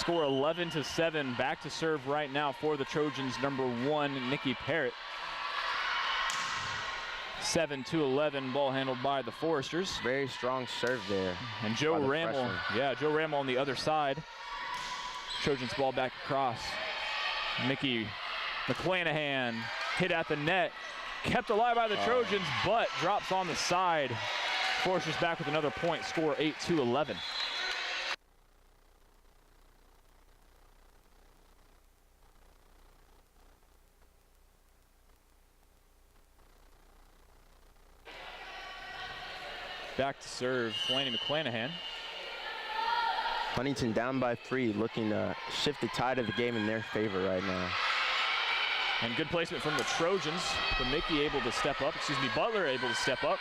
Score 11-7. Back to serve right now for the Trojans, number 1, Nikki Parrott. 7-11, ball handled by the Foresters. Very strong serve there. And Joe Rammel, Joe Rammel on the other side. Trojans ball back across. Nikki McClanahan hit at the net, kept alive by the Trojans, but drops on the side. Foresters back with another point, score 8-11. Back to serve, Flanny McClanahan. Huntington down by 3, looking to shift the tide of the game in their favor right now. And good placement from the Trojans. But Mickey able to step up, Butler able to step up.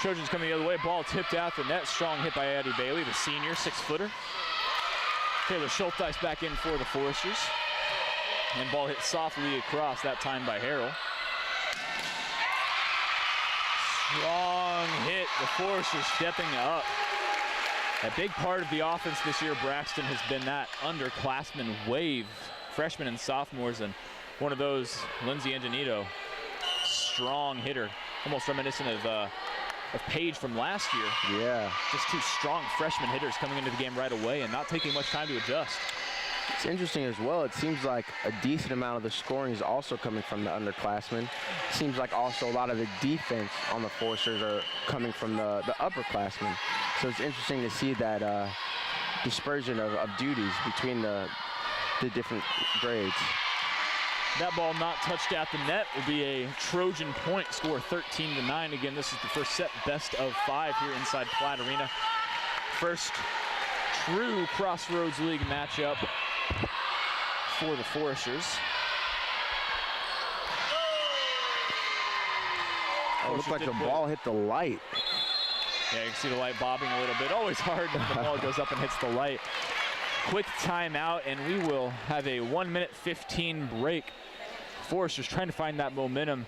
Trojans coming the other way, ball tipped out the net. Strong hit by Addie Bailey, the senior, 6-footer. Taylor Schulteis back in for the Foresters. And ball hit softly across, that time by Harrell. Strong hit, the Foresters stepping up. A big part of the offense this year, Braxton, has been that underclassmen wave, freshmen and sophomores, and one of those, Lindsay Angelito, strong hitter, almost reminiscent of Paige from last year. Yeah. Just 2 strong freshman hitters coming into the game right away and not taking much time to adjust. It's interesting as well. It seems like a decent amount of the scoring is also coming from the underclassmen. It seems like also a lot of the defense on the Foresters are coming from the upperclassmen. So it's interesting to see that dispersion of duties between the different grades. That ball not touched at the net will be a Trojan point, score 13-9. Again, this is the first set, best of 5 here inside Platt Arena. First true Crossroads League matchup for the Foresters. Oh, it looked like the ball hit the light. Yeah, you can see the light bobbing a little bit. Always hard when the ball goes up and hits the light. Quick timeout, and we will have a 1-minute 15 break. Foresters trying to find that momentum.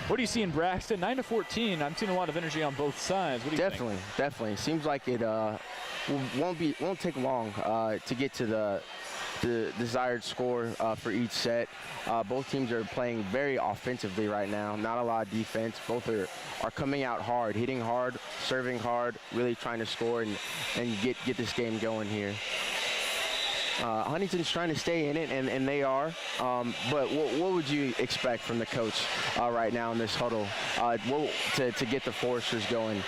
What do you see in Braxton? 9-14. I'm seeing a lot of energy on both sides. What do you think? Definitely. Seems like it won't take long to get to the desired score for each set. Both teams are playing very offensively right now. Not a lot of defense. Both are coming out hard, hitting hard, serving hard, really trying to score and get this game going here. Huntington's trying to stay in it, and they are. But what would you expect from the coach right now in this huddle to get the Foresters going?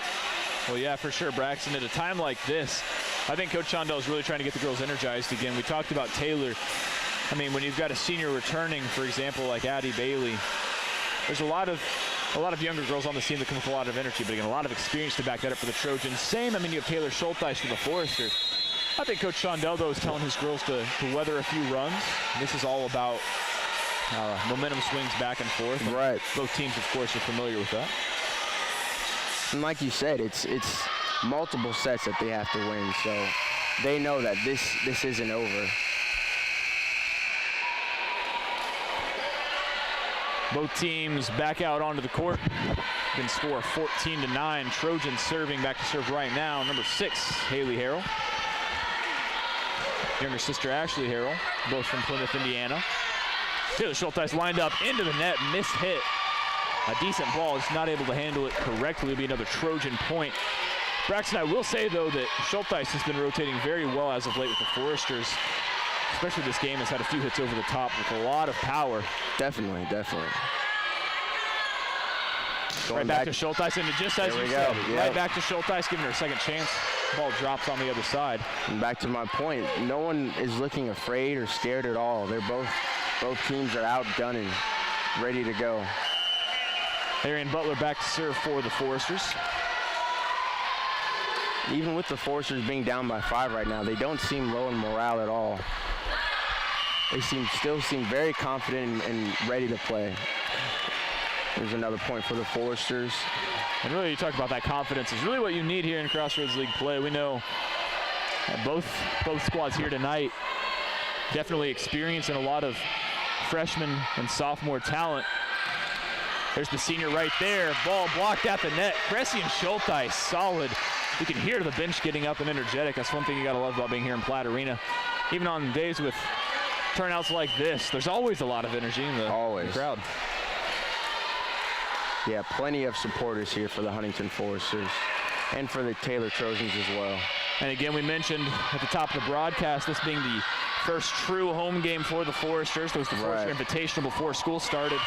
Well, yeah, for sure, Braxton. At a time like this, I think Coach Shondell is really trying to get the girls energized again. We talked about Taylor. I mean, when you've got a senior returning, for example, like Addie Bailey, there's a lot of younger girls on the team that come with a lot of energy, but again, a lot of experience to back that up for the Trojans. Same, I mean, you have Taylor Schulteis for the Foresters. I think Coach Shondell, though, is telling his girls to weather a few runs. This is all about momentum swings back and forth. And right. Both teams, of course, are familiar with that. And like you said, it's multiple sets that they have to win, so they know that this isn't over. Both teams back out onto the court. Can score 14-9. Trojans serving, back to serve right now. Number 6, Haley Harrell. Younger sister Ashley Harrell, both from Plymouth, Indiana. Taylor Schulteis lined up into the net, missed hit. A decent ball, just not able to handle it correctly. It'll be another Trojan point. Braxton, I will say, though, that Schulteis has been rotating very well as of late with the Foresters. Especially this game has had a few hits over the top with a lot of power. Definitely. Right back to Schulteis, and just as you said, right back to Schulteis, giving her a second chance. Ball drops on the other side. And back to my point, no one is looking afraid or scared at all. They're both teams are outdone and ready to go. Arian Butler back to serve for the Foresters. Even with the Foresters being down by 5 right now, they don't seem low in morale at all. They still seem very confident and ready to play. There's another point for the Foresters. And really, you talk about that confidence is really what you need here in Crossroads League play. We know that both squads here tonight definitely experiencing a lot of freshman and sophomore talent. There's the senior right there. Ball blocked at the net. Cressy and Schulteis, solid. You can hear the bench getting up and energetic. That's one thing you got to love about being here in Platt Arena. even on days with turnouts like this, there's always a lot of energy in the crowd. Yeah, plenty of supporters here for the Huntington Foresters and for the Taylor Trojans as well. And again, we mentioned at the top of the broadcast, this being the first true home game for the Foresters. It was the Forester Invitational before school started.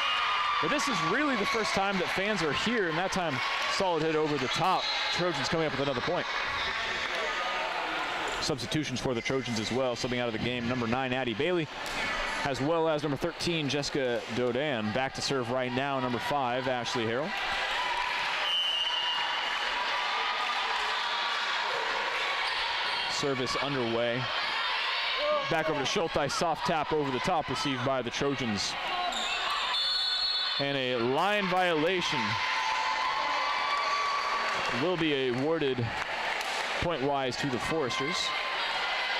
But this is really the first time that fans are here, and that time, solid hit over the top. Trojans coming up with another point. Substitutions for the Trojans as well. Subbing out of the game, number 9, Addie Bailey, as well as number 13, Jessica Dodan. Back to serve right now, number 5, Ashley Harrell. Service underway. Back over to Schulteis, soft tap over the top, received by the Trojans. And a line violation will be awarded point-wise to the Foresters.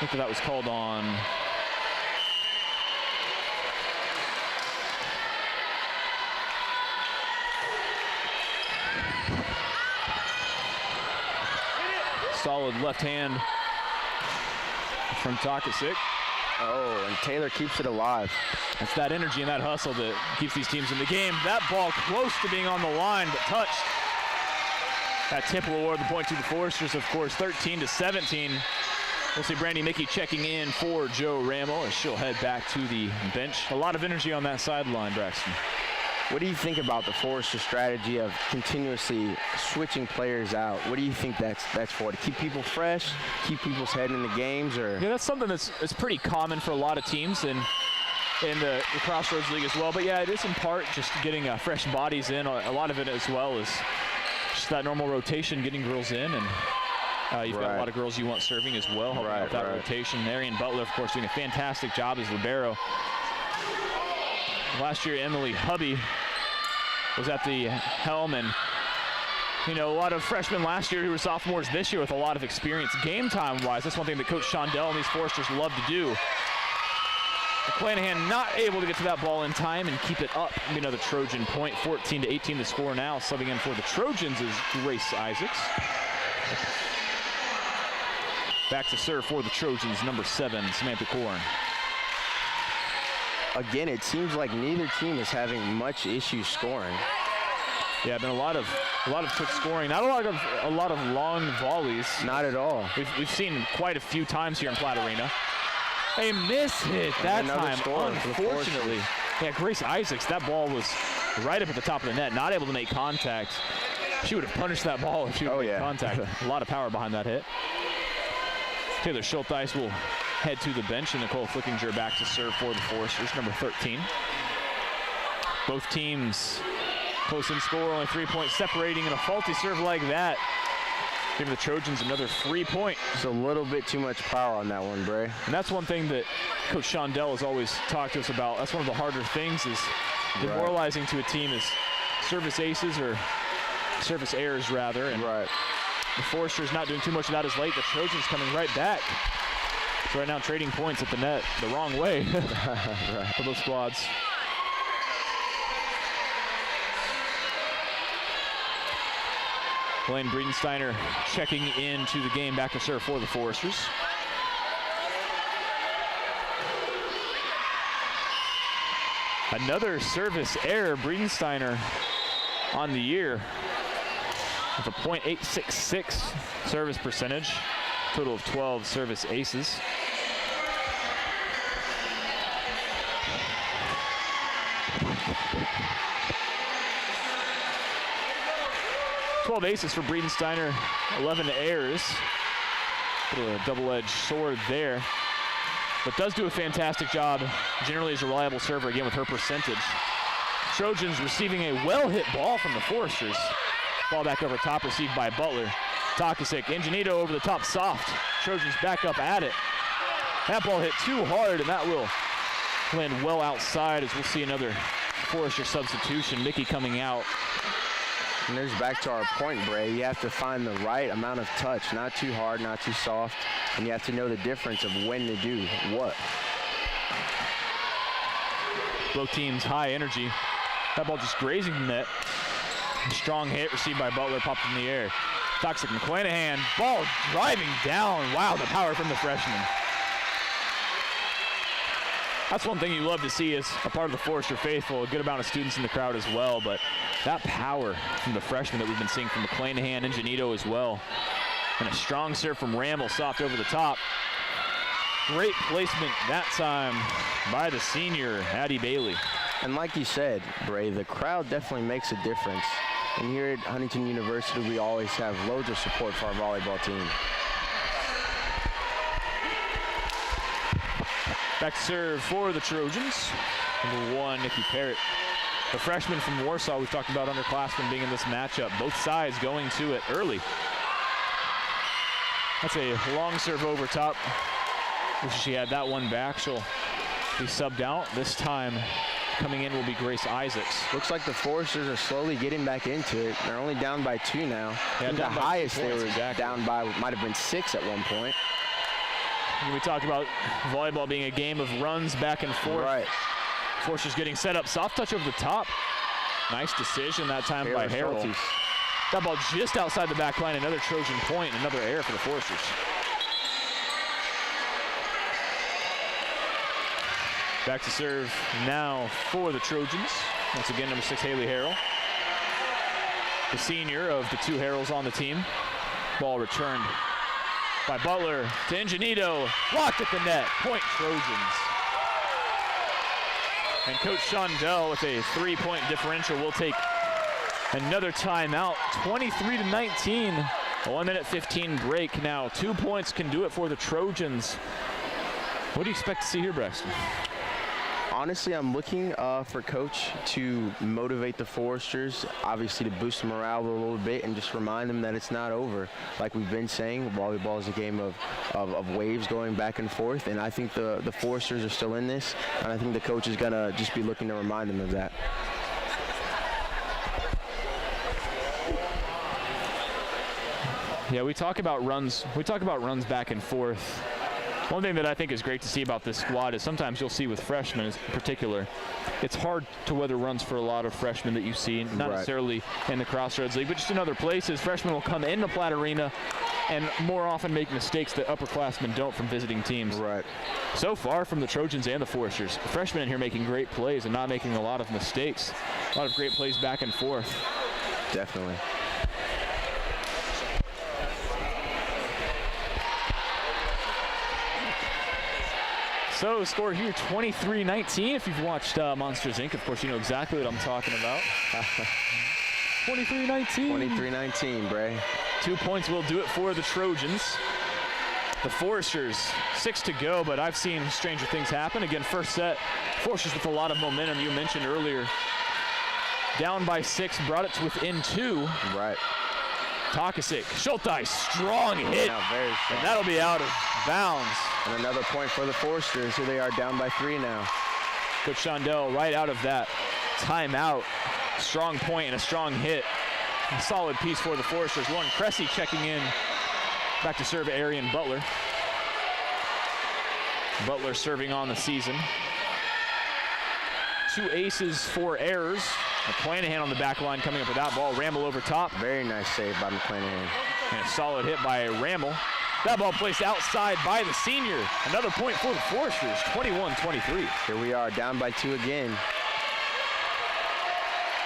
I think that was called on solid left hand from Takasik. Oh, and Taylor keeps it alive. It's that energy and that hustle that keeps these teams in the game. That ball close to being on the line, but touched. That tip will award the point to the Foresters, of course, 13-17. We'll see Brandy Mickey checking in for Joe Ramel as she'll head back to the bench. A lot of energy on that sideline, Braxton. What do you think about the Forester strategy of continuously switching players out? What do you think that's for? To keep people fresh, keep people's head in the games, or? Yeah, that's something that's pretty common for a lot of teams in the Crossroads League as well. But yeah, it is in part just getting fresh bodies in. A lot of it as well is just that normal rotation, getting girls in, and you've got a lot of girls you want serving as well, helping out that rotation. Arian Butler, of course, doing a fantastic job as libero. Last year, Emily Hubby was at the helm, and you know, a lot of freshmen last year who were sophomores this year with a lot of experience game time wise. That's one thing that Coach Shondell and these Foresters love to do. McClanahan not able to get to that ball in time and keep it up. Another Trojan point, 14-18 the score now. Subbing in for the Trojans is Grace Isaacs. Back to serve for the Trojans, number 7, Samantha Korn. Again, it seems like neither team is having much issue scoring. Yeah, been a lot of quick scoring. Not a lot of long volleys. Not at all. We've seen quite a few times here in Platt Arena. A miss hit that time, unfortunately. Yeah, Grace Isaacs, that ball was right up at the top of the net, not able to make contact. She would have punished that ball if she would have made contact. A lot of power behind that hit. Taylor Schulteis will head to the bench, and Nicole Flickinger back to serve for the Foresters, number 13. Both teams close in score, only 3 points separating, and a faulty serve like that giving the Trojans another 3 point. Just a little bit too much power on that one, Bray. And that's one thing that Coach Shondell has always talked to us about. That's one of the harder things, is demoralizing to a team is service aces, or service errors rather. And the Foresters not doing too much of that as late. The Trojans coming right back. So right now trading points at the net the wrong way for both squads. Blaine Breedensteiner checking into the game, back to serve for the Foresters. Another service error, Breedensteiner on the year with a .866 service percentage, total of 12 service aces. Aces for Breedensteiner, 11 errors. Bit of a double-edged sword there, but does do a fantastic job. Generally is a reliable server again with her percentage. Trojans receiving a well-hit ball from the Foresters. Ball back over top, received by Butler. Takasik, Ingenito over the top, soft. Trojans back up at it. That ball hit too hard, and that will land well outside, as we'll see another Forester substitution. Mickey coming out. And there's back to our point, Bray. You have to find the right amount of touch, not too hard, not too soft, and you have to know the difference of when to do what. Both teams high energy. That ball just grazing the net. Strong hit received by Butler, popped in the air. Toxic McClanahan, ball driving down. Wow, the power from the freshman. That's one thing you love to see as a part of the Forester faithful, a good amount of students in the crowd as well, but that power from the freshmen that we've been seeing from McClanahan and Janito as well. And a strong serve from Ramble, soft over the top. Great placement that time by the senior, Addie Bailey. And like you said, Bray, the crowd definitely makes a difference. And here at Huntington University, we always have loads of support for our volleyball team. Back to serve for the Trojans. Number 1, Nikki Parrott. The freshman from Warsaw we've talked about underclassmen being in this matchup. Both sides going to it early. That's a long serve over top. Wish she had that one back. She'll be subbed out. This time coming in will be Grace Isaacs. Looks like the Foresters are slowly getting back into it. They're only down by 2 now. Yeah, the highest they were down by might have been 6 at one point. And we talked about volleyball being a game of runs back and forth. Right. Foresters getting set up. Soft touch over the top. Nice decision that time by Harrell. That ball just outside the back line. Another Trojan point, another error for the Foresters. Back to serve now for the Trojans. Once again, number 6, Haley Harrell. The senior of the 2 Harrells on the team. Ball returned by Butler to Ingenito. Blocked at the net. Point Trojans. And Coach Shondell with a 3-point differential will take another timeout. 23-19. A 1-minute 15 break now. 2 points can do it for the Trojans. What do you expect to see here, Braxton? Honestly, I'm looking for Coach to motivate the Foresters, obviously to boost morale a little bit and just remind them that it's not over. Like we've been saying, volleyball is a game of waves going back and forth, and I think the Foresters are still in this, and I think the coach is going to just be looking to remind them of that. Yeah, we talk about runs back and forth. One thing that I think is great to see about this squad is sometimes you'll see with freshmen in particular, it's hard to weather runs for a lot of freshmen that you see, not necessarily in the Crossroads League, but just in other places. Freshmen will come into Platt Arena and more often make mistakes that upperclassmen don't from visiting teams. Right. So far from the Trojans and the Foresters, freshmen in here making great plays and not making a lot of mistakes. A lot of great plays back and forth. Definitely. So score here 23-19. If you've watched Monsters Inc., of course you know exactly what I'm talking about. 23-19. 23-19, Bray. 2 points will do it for the Trojans. The Foresters, 6 to go, but I've seen stranger things happen. Again, first set, Foresters with a lot of momentum. You mentioned earlier, down by 6, brought it to within 2. Right. Takasik, Schulteis, strong hit, very strong. And that'll be out of bounds. And another point for the Foresters, who they are down by 3 now. Coach Shondell right out of that timeout. Strong point and a strong hit. A solid piece for the Foresters. Lauren Cressy checking in. Back to serve Arian Butler. Butler serving on the season. 2 aces, 4 errors. McClanahan on the back line coming up with that ball. Ramble over top. Very nice save by McClanahan. And a solid hit by Ramble. That ball placed outside by the senior. Another point for the Foresters, 21-23. Here we are, down by 2 again.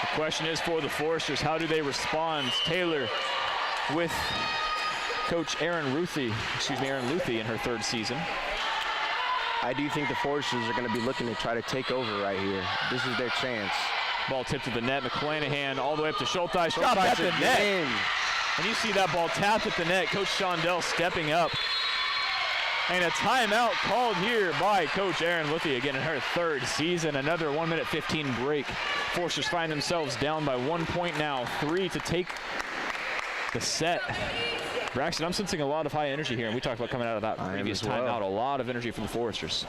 The question is for the Foresters, how do they respond? Taylor with Coach Aaron Luthi in her 3rd season. I do think the Foresters are going to be looking to try to take over right here. This is their chance. Ball tipped to the net. McClanahan all the way up to Schulteis. Shot at the net. And you see that ball tapped at the net. Coach Shondell stepping up. And a timeout called here by Coach Aaron Luthi again in her 3rd season. Another 1-minute 15 break. Foresters find themselves down by 1 point now. 3 to take the set. Braxton, I'm sensing a lot of high energy here, and we talked about coming out of that previous timeout. A lot of energy from the Foresters.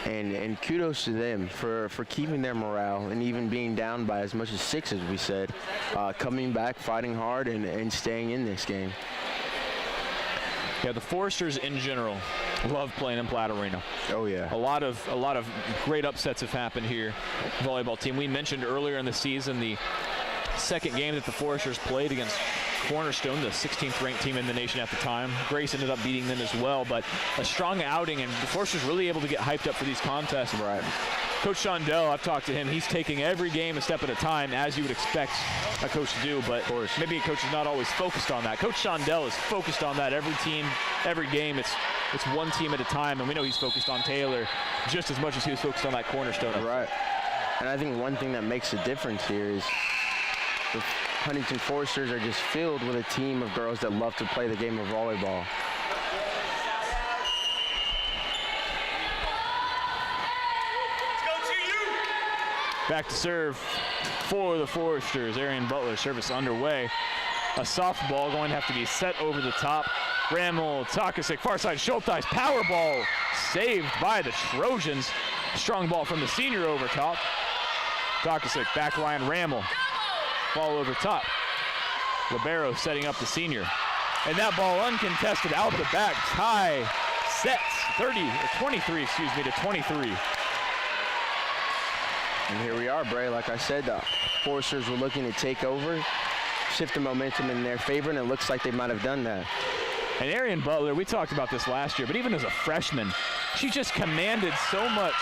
And kudos to them for keeping their morale and even being down by as much as 6, as we said, coming back, fighting hard, and staying in this game. Yeah, the Foresters in general love playing in Platt Arena. Oh yeah. A lot of great upsets have happened here. Volleyball team. We mentioned earlier in the season the second game that the Foresters played against Cornerstone, the 16th ranked team in the nation at the time. Grace ended up beating them as well, but a strong outing, and the Foresters really able to get hyped up for these contests. Right. Coach Shondell, I've talked to him, he's taking every game a step at a time, as you would expect a coach to do, but maybe a coach is not always focused on that. Coach Shondell is focused on that every team, every game. It's one team at a time, and we know he's focused on Taylor just as much as he was focused on that Cornerstone. Right. And I think one thing that makes a difference here is the Huntington Foresters are just filled with a team of girls that love to play the game of volleyball. Back to serve for the Foresters. Arian Butler, service underway. A soft ball going to have to be set over the top. Ramel, Takasik, far side, Schulteis, power ball saved by the Trojans. Strong ball from the senior over top. Takasik, back line, Ramel. Ball over top. Libero setting up the senior. And that ball uncontested out the back. Tie sets 23 to 23. And here we are, Bray. Like I said, the Foresters were looking to take over, shift the momentum in their favor, and it looks like they might have done that. And Arian Butler, we talked about this last year, but even as a freshman, she just commanded so much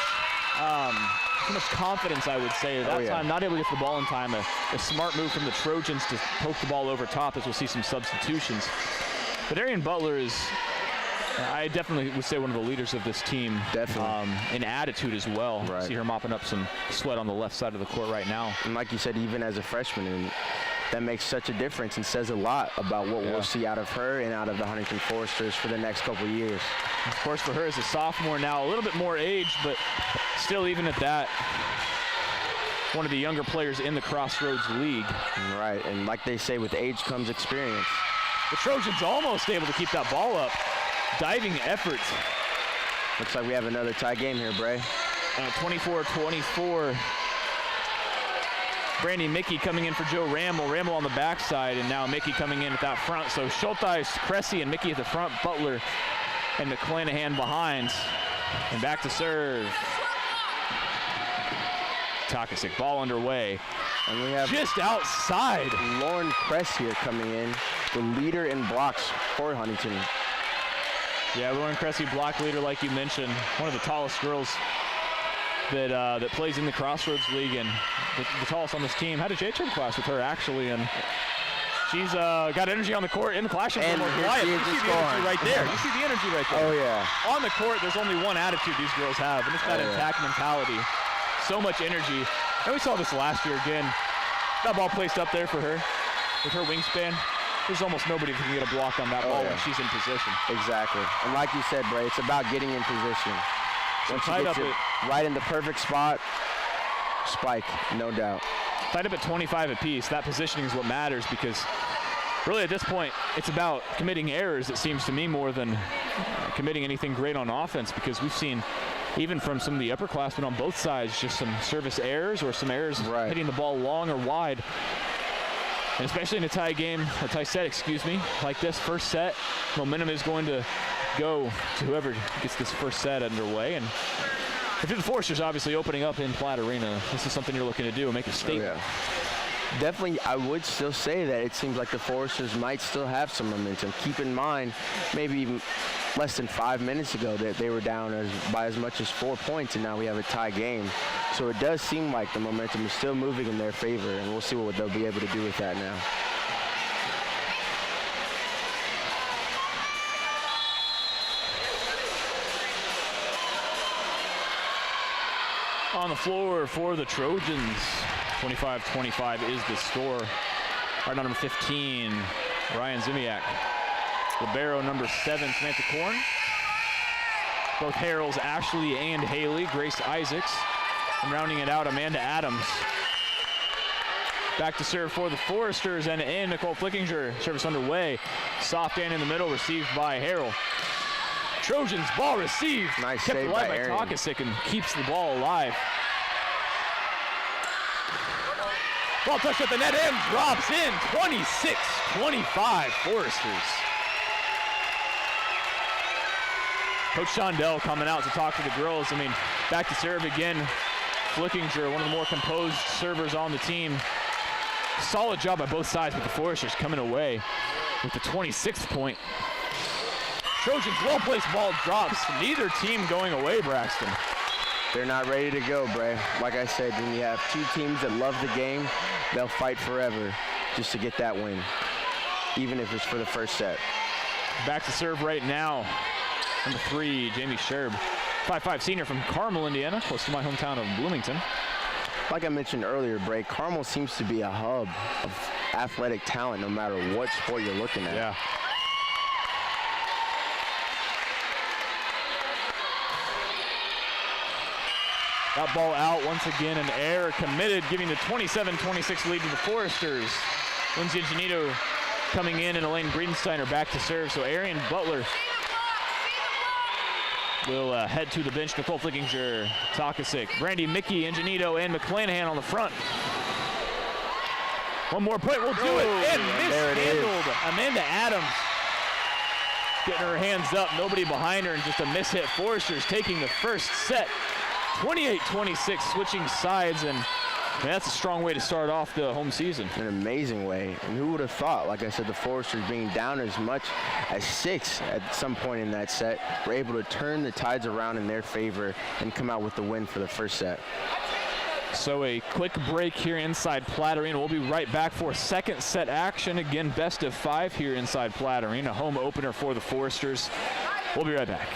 confidence, I would say. That time, not able to get the ball in time. A smart move from the Trojans to poke the ball over top, as we'll see some substitutions. But Arian Butler is, I definitely would say, one of the leaders of this team. Definitely. In attitude as well. Right. See her mopping up some sweat on the left side of the court right now. And like you said, even as a freshman, and that makes such a difference and says a lot about what we'll see out of her and out of the Huntington Foresters for the next couple of years. Of course, for her as a sophomore now, a little bit more age, but still, even at that, one of the younger players in the Crossroads League. Right, and like they say, with age comes experience. The Trojans almost able to keep that ball up. Diving effort. Looks like we have another tie game here, Bray. 24-24. Brandy Mickey coming in for Joe Ramel. Ramel on the backside, and now Mickey coming in at that front. So Schulteis, Cressy, and Mickey at the front. Butler and McClanahan behind. And back to serve. Takasik, ball underway. And we have just outside. Lauren Cressy here coming in, the leader in blocks for Huntington. Yeah, Lauren Cressy, block leader, like you mentioned. One of the tallest girls that plays in the Crossroads League, and the tallest on this team. Had a J-term class with her, actually, and she's got energy on the court. In the class, she's a little more quiet. You see the energy right there. You see the energy right there. Oh, yeah. On the court, there's only one attitude these girls have, and it's that attack mentality. So much energy. And we saw this last year again. That ball placed up there for her with her wingspan. There's almost nobody who can get a block on that ball when she's in position. Exactly. And like you said, Bray, it's about getting in position. Once you get right in the perfect spot, spike, no doubt. Tied up at 25 apiece. That positioning is what matters, because really at this point, it's about committing errors, it seems to me, more than committing anything great on offense, because we've seen, even from some of the upperclassmen on both sides, just some service errors or some errors hitting the ball long or wide. And especially in a tie game, a tie set, like this first set, momentum is going to go to whoever gets this first set underway. And if you're the Foresters, obviously opening up in Platt Arena, this is something you're looking to do and make a statement. Definitely, I would still say that it seems like the Foresters might still have some momentum. Keep in mind, maybe less than 5 minutes ago that they were down by as much as 4 points, and now we have a tie game. So it does seem like the momentum is still moving in their favor, and we'll see what they'll be able to do with that now. On the floor for the Trojans, 25-25 is the score. Our number 15, Ryan Zimiak. Libero, number 7, Samantha Korn. Both Harrells, Ashley and Haley. Grace Isaacs. And rounding it out, Amanda Adams. Back to serve for the Foresters, and in Nicole Flickinger. Service underway. Soft hand in the middle, received by Harrell. Trojans, ball received. Nice kept save alive by Arian. Takasik, and keeps the ball alive. Ball touched at the net and drops in. 26-25 Foresters. Coach Shondell coming out to talk to the girls. I mean, back to serve again. Flickinger, one of the more composed servers on the team. Solid job by both sides, but the Foresters coming away with the 26th point. Trojans, well-placed ball drops. Neither team going away, Braxton. They're not ready to go, Bray. Like I said, when you have two teams that love the game, they'll fight forever just to get that win, even if it's for the first set. Back to serve right now. Number 3, Jamie Sherb. 5'5" senior from Carmel, Indiana, close to my hometown of Bloomington. Like I mentioned earlier, Bray, Carmel seems to be a hub of athletic talent no matter what sport you're looking at. Yeah. That ball out once again, an error committed, giving the 27-26 lead to the Foresters. Lindsay Janito coming in, and Elaine Greensteiner back to serve. So Arian Butler will head to the bench. Nicole Flickinger, Takasik, Brandy Mickey, Ingenito, and McClanahan on the front. One more point will do it, and mishandled. Amanda Adams getting her hands up, nobody behind her, and just a miss-hit. Foresters taking the first set, 28-26, switching sides, and that's a strong way to start off the home season. An amazing way. And who would have thought, like I said, the Foresters being down as much as 6 at some point in that set, were able to turn the tides around in their favor and come out with the win for the first set. So a quick break here inside Platt Arena. We'll be right back for second set action. Again, best of 5 here inside Platt Arena. Home opener for the Foresters. We'll be right back.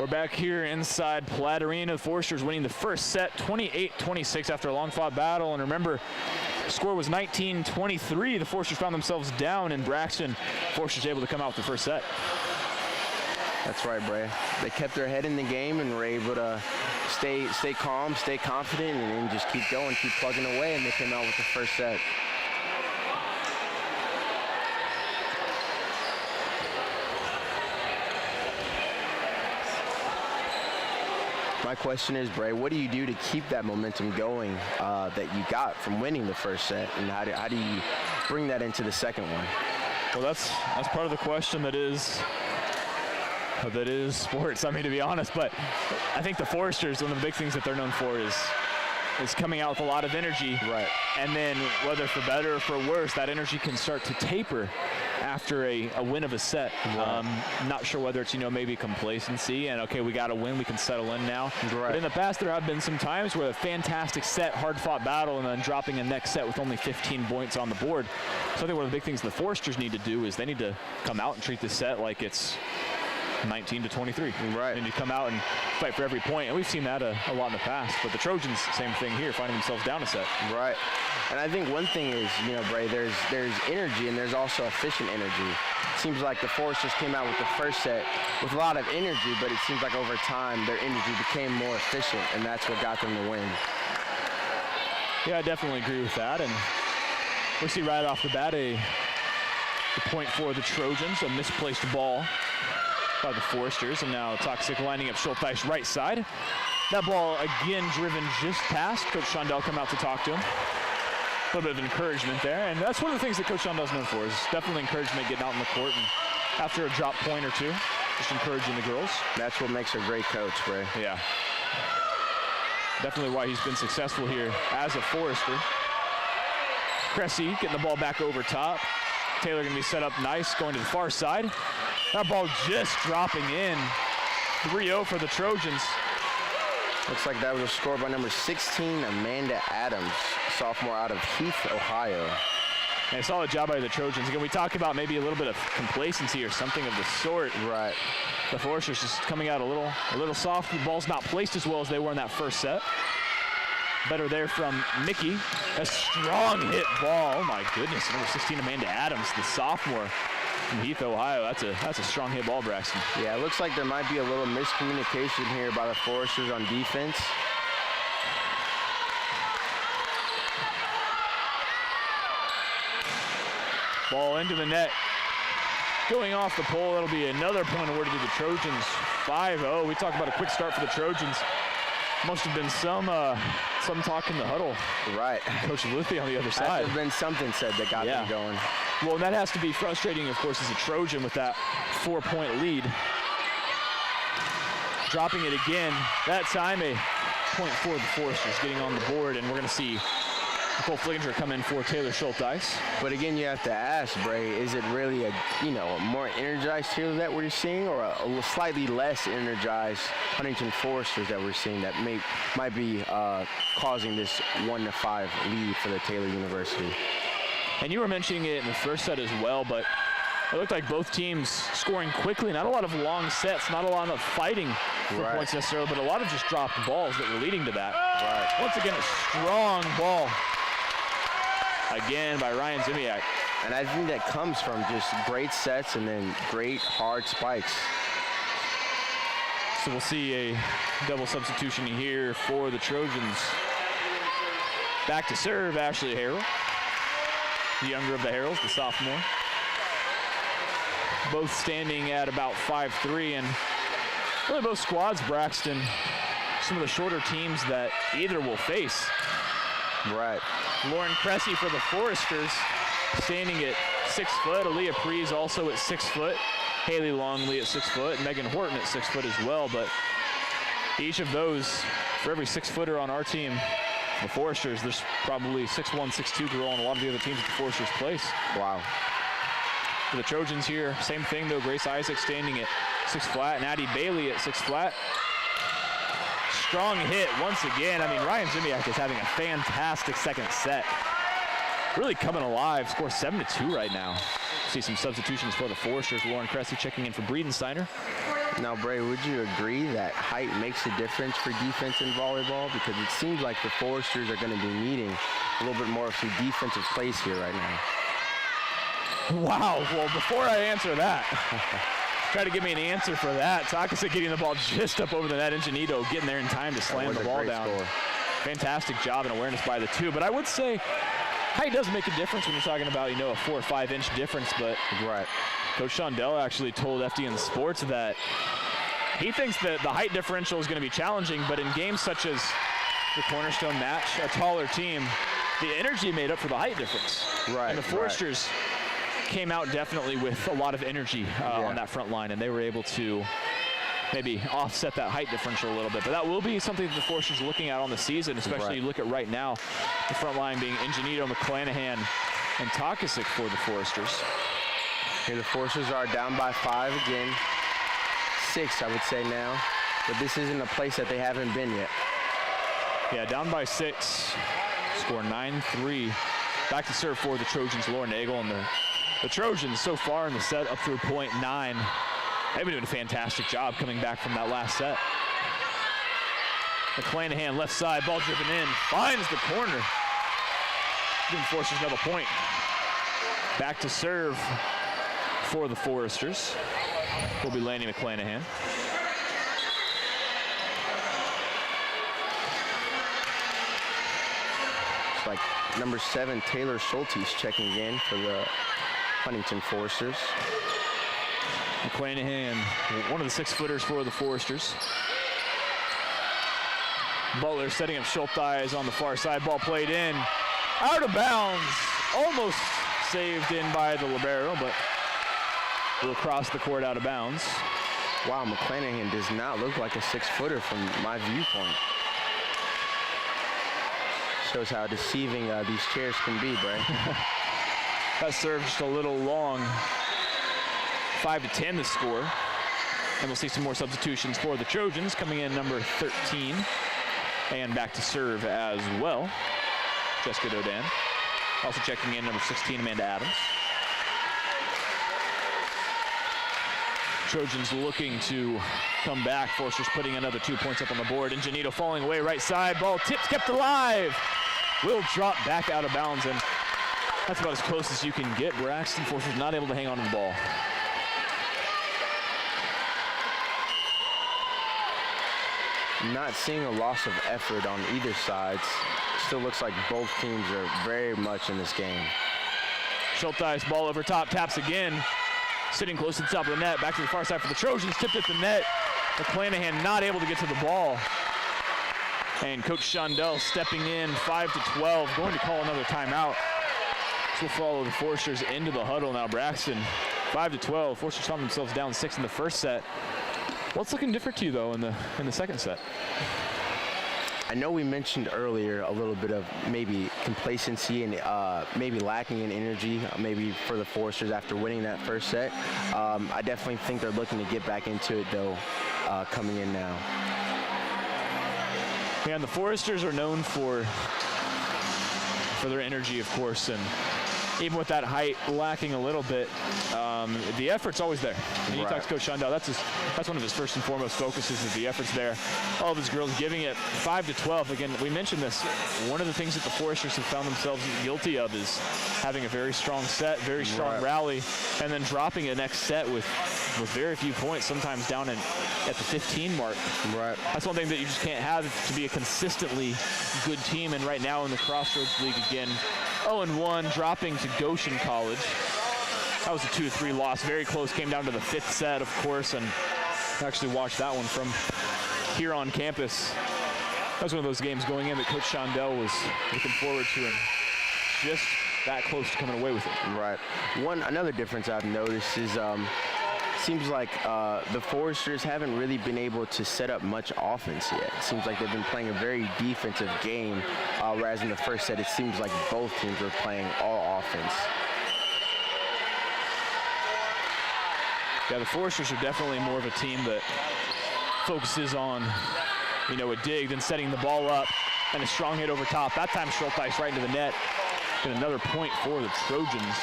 We're back here inside Platt Arena. The Foresters winning the first set, 28-26 after a long-fought battle. And remember, the score was 19-23. The Foresters found themselves down in Braxton. Foresters able to come out with the first set. That's right, Bray. They kept their head in the game and were able to stay calm, stay confident, and then just keep going, keep plugging away, and they came out with the first set. My question is, Bray, what do you do to keep that momentum going that you got from winning the first set, and how do you bring that into the second one? Well, that's part of the question that is sports. I mean, to be honest, but I think the Foresters, one of the big things that they're known for is coming out with a lot of energy. Right. And then whether for better or for worse, that energy can start to taper after a win of a set. Right. Not sure whether it's, maybe complacency and, okay, we got to win, we can settle in now. Right. But in the past, there have been some times where a fantastic set, hard-fought battle, and then dropping a next set with only 15 points on the board. So I think one of the big things the Foresters need to do is they need to come out and treat this set like it's 19-23. Right. And you come out and fight for every point, and we've seen that a lot in the past. But the Trojans, same thing here, finding themselves down a set. Right. And I think one thing is, Bray, there's energy and there's also efficient energy. It seems like the Foresters came out with the first set with a lot of energy, but it seems like over time their energy became more efficient, and that's what got them the win. Yeah, I definitely agree with that. And we see right off the bat the point for the Trojans, a misplaced ball by the Foresters, and now Toxic lining up Schulteis right side. That ball again driven just past. Coach Shondell come out to talk to him. A little bit of encouragement there, and that's one of the things that Coach Shondell's known for, is definitely encouragement, getting out in the court and after a drop point or two, just encouraging the girls. That's what makes a great coach, Bray. Yeah. Definitely why he's been successful here as a Forester. Cressy getting the ball back over top. Taylor gonna be set up nice, going to the far side. That ball just dropping in. 3-0 for the Trojans. Looks like that was a score by number 16, Amanda Adams, sophomore out of Heath, Ohio. And a solid job by the Trojans. Again, we talk about maybe a little bit of complacency or something of the sort. Right. The Foresters just coming out a little soft. The ball's not placed as well as they were in that first set. Better there from Mickey. A strong hit ball. Oh my goodness. Number 16, Amanda Adams, the sophomore from Heath, Ohio. That's a strong hit ball, Braxton. Yeah, it looks like there might be a little miscommunication here by the Foresters on defense. Ball into the net. Going off the pole, that'll be another point awarded to the Trojans. 5-0. We talk about a quick start for the Trojans. Must have been some talk in the huddle. Right. Coach Luthi on the other side. Must have been something said that got them going. Well, and that has to be frustrating, of course, as a Trojan with that 4-point lead. Dropping it again. That time a point for the Foresters getting on the board, and we're going to see Nicole Flinger come in for Taylor Schulteis. But again, you have to ask, Bray, is it really a more energized Taylor that we're seeing, or a slightly less energized Huntington Foresters that we're seeing that might be causing this 1-5 lead for the Taylor University? And you were mentioning it in the first set as well, but it looked like both teams scoring quickly. Not a lot of long sets, not a lot of fighting for points necessarily, but a lot of just dropped balls that were leading to that. Right. Once again, a strong ball. Again by Ryan Zimiak. And I think that comes from just great sets and then great hard spikes. So we'll see a double substitution here for the Trojans. Back to serve, Ashley Harrell. The younger of the Harrells, the sophomore. Both standing at about 5'3", and really both squads, Braxton, some of the shorter teams that either will face. Right. Lauren Cressy for the Foresters, standing at 6 foot. Aaliyah Prees also at 6 foot. Haley Longley at 6 foot. Megan Horton at 6 foot as well. But each of those, for every 6-footer on our team, the Foresters, there's probably 6'1", 6'2" girl on a lot of the other teams at the Foresters place. Wow. For the Trojans here, same thing though. Grace Isaac standing at 6 flat, and Addie Bailey at 6 flat. Strong hit once again. I mean, Ryan Zimiak is having a fantastic second set. Really coming alive. Score 7-2 right now. See some substitutions for the Foresters. Lauren Cressy checking in for Breedensteiner. Now, Bray, would you agree that height makes a difference for defense in volleyball? Because it seems like the Foresters are going to be needing a little bit more of some defensive plays here right now. Wow. Well, before I answer that, try to give me an answer for that. Takasa getting the ball just up over the net. Ingenito getting there in time to slam the ball down. Score. Fantastic job and awareness by the two. But I would say height does make a difference when you're talking about, a 4 or 5 inch difference. But Coach Shondell actually told FDN Sports that he thinks that the height differential is going to be challenging, but in games such as the Cornerstone match, a taller team, the energy made up for the height difference. Right. And the Foresters came out definitely with a lot of energy on that front line, and they were able to maybe offset that height differential a little bit. But that will be something that the Foresters are looking at on the season, especially you look at right now, the front line being Ingenito, McClanahan, and Takasic for the Foresters. Here the Foresters are down by 5 again. 6, I would say now. But this isn't a place that they haven't been yet. Yeah, down by 6. Score 9-3. Back to serve for the Trojans, Lauren Nagel, and the Trojans so far in the set up through point 9. They've been doing a fantastic job coming back from that last set. McClanahan left side, ball driven in, finds the corner. Giving Foresters another point. Back to serve for the Foresters will be Lanny McClanahan. It's like number 7, Taylor Schultes checking in for the Huntington Foresters. McClanahan, one of the 6-footers for the Foresters. Butler setting up Schultes on the far side. Ball played in, out of bounds. Almost saved in by the libero, but will cross the court out of bounds. Wow, McClanahan does not look like a 6-footer from my viewpoint. Shows how deceiving these chairs can be, Bray. That serve just a little long. 5-10 the score. And we'll see some more substitutions for the Trojans. Coming in number 13. And back to serve as well, Jessica Dodan. Also checking in number 16, Amanda Adams. Trojans looking to come back. Foresters putting another 2 points up on the board. Ingenito falling away right side. Ball tipped, kept alive. Will drop back out of bounds, and that's about as close as you can get. Braxton Foresters not able to hang on to the ball. Not seeing a loss of effort on either side. Still looks like both teams are very much in this game. Schultes, ball over top, taps again. Sitting close to the top of the net, back to the far side for the Trojans, tipped at the net. McClanahan not able to get to the ball. And Coach Shondell stepping in, 5-12, going to call another timeout. This will follow the Foresters into the huddle now. Braxton, 5-12. Foresters found themselves down 6 in the first set. What's looking different to you, though, in the second set? I know we mentioned earlier a little bit of maybe complacency and maybe lacking in energy, maybe for the Foresters after winning that first set. I definitely think they're looking to get back into it, though, coming in now. Yeah, and the Foresters are known for their energy, of course, and even with that height lacking a little bit, the effort's always there. And you talk to Coach Shondell, that's one of his first and foremost focuses, is the effort's there. All of his girls giving it 5-12. Again, we mentioned this. One of the things that the Foresters have found themselves guilty of is having a very strong set, very strong rally, and then dropping a next set with very few points, sometimes down at the 15 mark. Right. That's one thing that you just can't have to be a consistently good team. And right now in the Crossroads League, again, 0-1, dropping to Goshen College. That was a 2-3 loss. Very close. Came down to the 5th set, of course, and actually watched that one from here on campus. That was one of those games going in that Coach Shondell was looking forward to, and just that close to coming away with it. Right. Another difference I've noticed is seems like the Foresters haven't really been able to set up much offense yet. It seems like they've been playing a very defensive game, whereas in the first set it seems like both teams were playing all offense. Yeah, the Foresters are definitely more of a team that focuses on, a dig, then setting the ball up, and a strong hit over top. That time Schultes right into the net. And another point for the Trojans.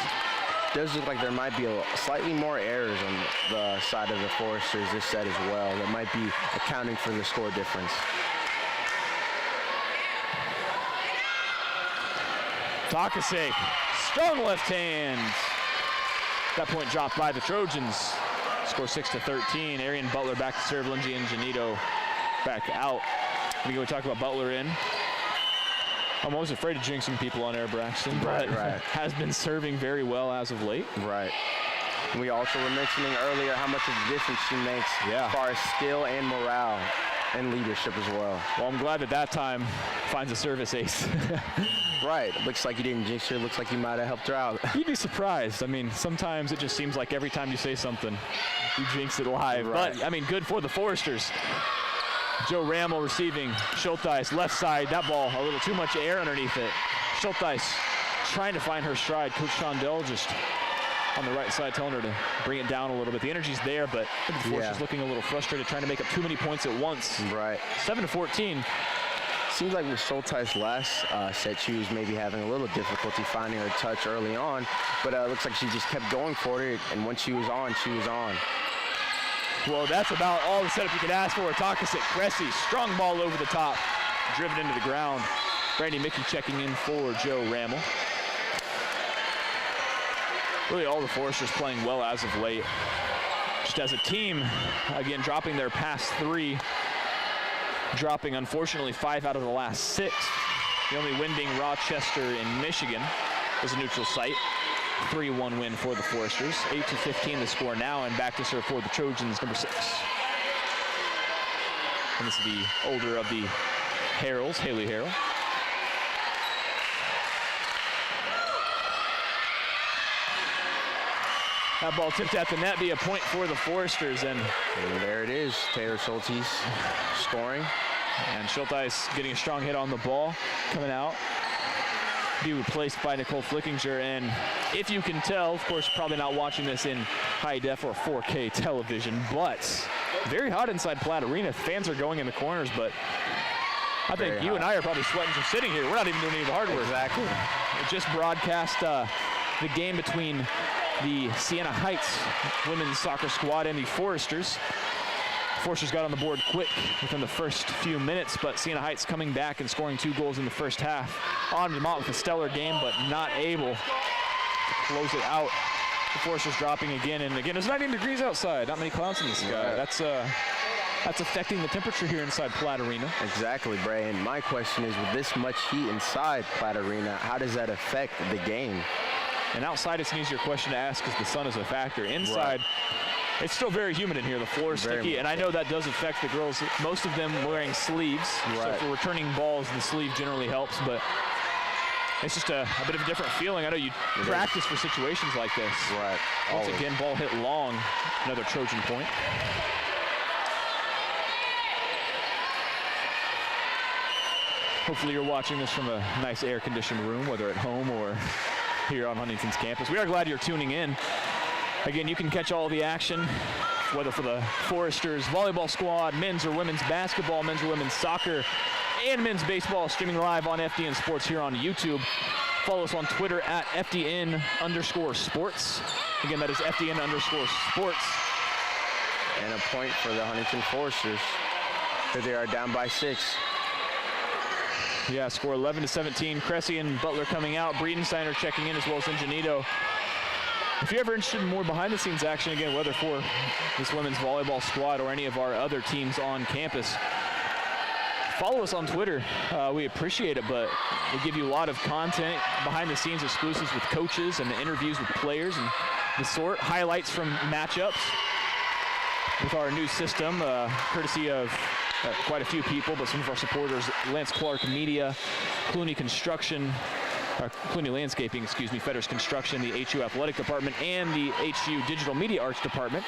Does look like there might be slightly more errors on the side of the Foresters this set as well. That might be accounting for the score difference. Takasic, strong left hand. That point dropped by the Trojans. Score 6-13. Arian Butler back to serve. Lindsay Ingenito back out. We talk about Butler in. I'm always afraid of jinxing people on air, Braxton, but has been serving very well as of late. Right. We also were mentioning earlier how much of a difference she makes as far as skill and morale and leadership as well. Well, I'm glad that time finds a service ace. Right. Looks like you didn't jinx her. Looks like you might have helped her out. You'd be surprised. I mean, sometimes it just seems like every time you say something, you jinx it live. Right. But, I mean, good for the Foresters. Joe Rammel receiving. Schulteis, left side. That ball, a little too much air underneath it. Schulteis trying to find her stride. Coach Shondell just on the right side telling her to bring it down a little bit. The energy's there, but the Foresters looking a little frustrated, trying to make up too many points at once. Right. 7-14. Seems like with Schulteis last set, she was maybe having a little difficulty finding her touch early on, but it looks like she just kept going for it, and once she was on, she was on. Well, that's about all the setup you could ask for. Takasik, Cressy, strong ball over the top, driven into the ground. Brandy Mickey checking in for Joe Rammel. Really all the Foresters playing well as of late. Just as a team, again, dropping their past 3, dropping, unfortunately, 5 out of the last 6. The only win being Rochester in Michigan was a neutral site. 3-1 win for the Foresters. 8-15 the score now, and back to serve for the Trojans, number 6. And this is the older of the Harrells, Haley Harrell. That ball tipped at the net, be a point for the Foresters, and there it is, Taylor Schulteis scoring. And Schulteis getting a strong hit on the ball, coming out. Be replaced by Nicole Flickinger, and if you can tell, of course, probably not watching this in high def or 4K television, but very hot inside Platt Arena. Fans are going in the corners, but I think you and I are probably sweating from sitting here. We're not even doing any of the hard work. Exactly. It just broadcast the game between the Siena Heights women's soccer squad and the Foresters. Foresters got on the board quick within the first few minutes, but Siena Heights coming back and scoring 2 goals in the first half. On to the mount with a stellar game, but not able to close it out. The Foresters dropping again, and again, it's 19 degrees outside. Not many clouds in the sky. Right. That's affecting the temperature here inside Platt Arena. Exactly, Bray. And my question is, with this much heat inside Platt Arena, how does that affect the game? And outside, it's an easier question to ask because the sun is a factor. Inside, it's still very humid in here. The floor is sticky, and I know that does affect the girls. Most of them wearing sleeves, so for returning balls, the sleeve generally helps, but it's just a bit of a different feeling. I know you practice for situations like this. Right. Once again, ball hit long, another Trojan point. Hopefully you're watching this from a nice air-conditioned room, whether at home or here on Huntington's campus. We are glad you're tuning in. Again, you can catch all the action, whether for the Foresters volleyball squad, men's or women's basketball, men's or women's soccer, and men's baseball, streaming live on FDN Sports here on YouTube. Follow us on Twitter at FDN_sports. Again, that is FDN_sports. And a point for the Huntington Foresters. Here they are down by 6. Yeah, score 11-17. Cressy and Butler coming out. Breedensteiner checking in, as well as Ingenito. If you're ever interested in more behind-the-scenes action, again, whether for this women's volleyball squad or any of our other teams on campus, follow us on Twitter. We appreciate it, but we give you a lot of content, behind-the-scenes exclusives with coaches and interviews with players and the sort. Highlights from matchups with our new system, courtesy of quite a few people, but some of our supporters: Lance Clark Media, Clooney Construction, Clooney Landscaping, Fetters Construction, the HU Athletic Department, and the HU Digital Media Arts Department.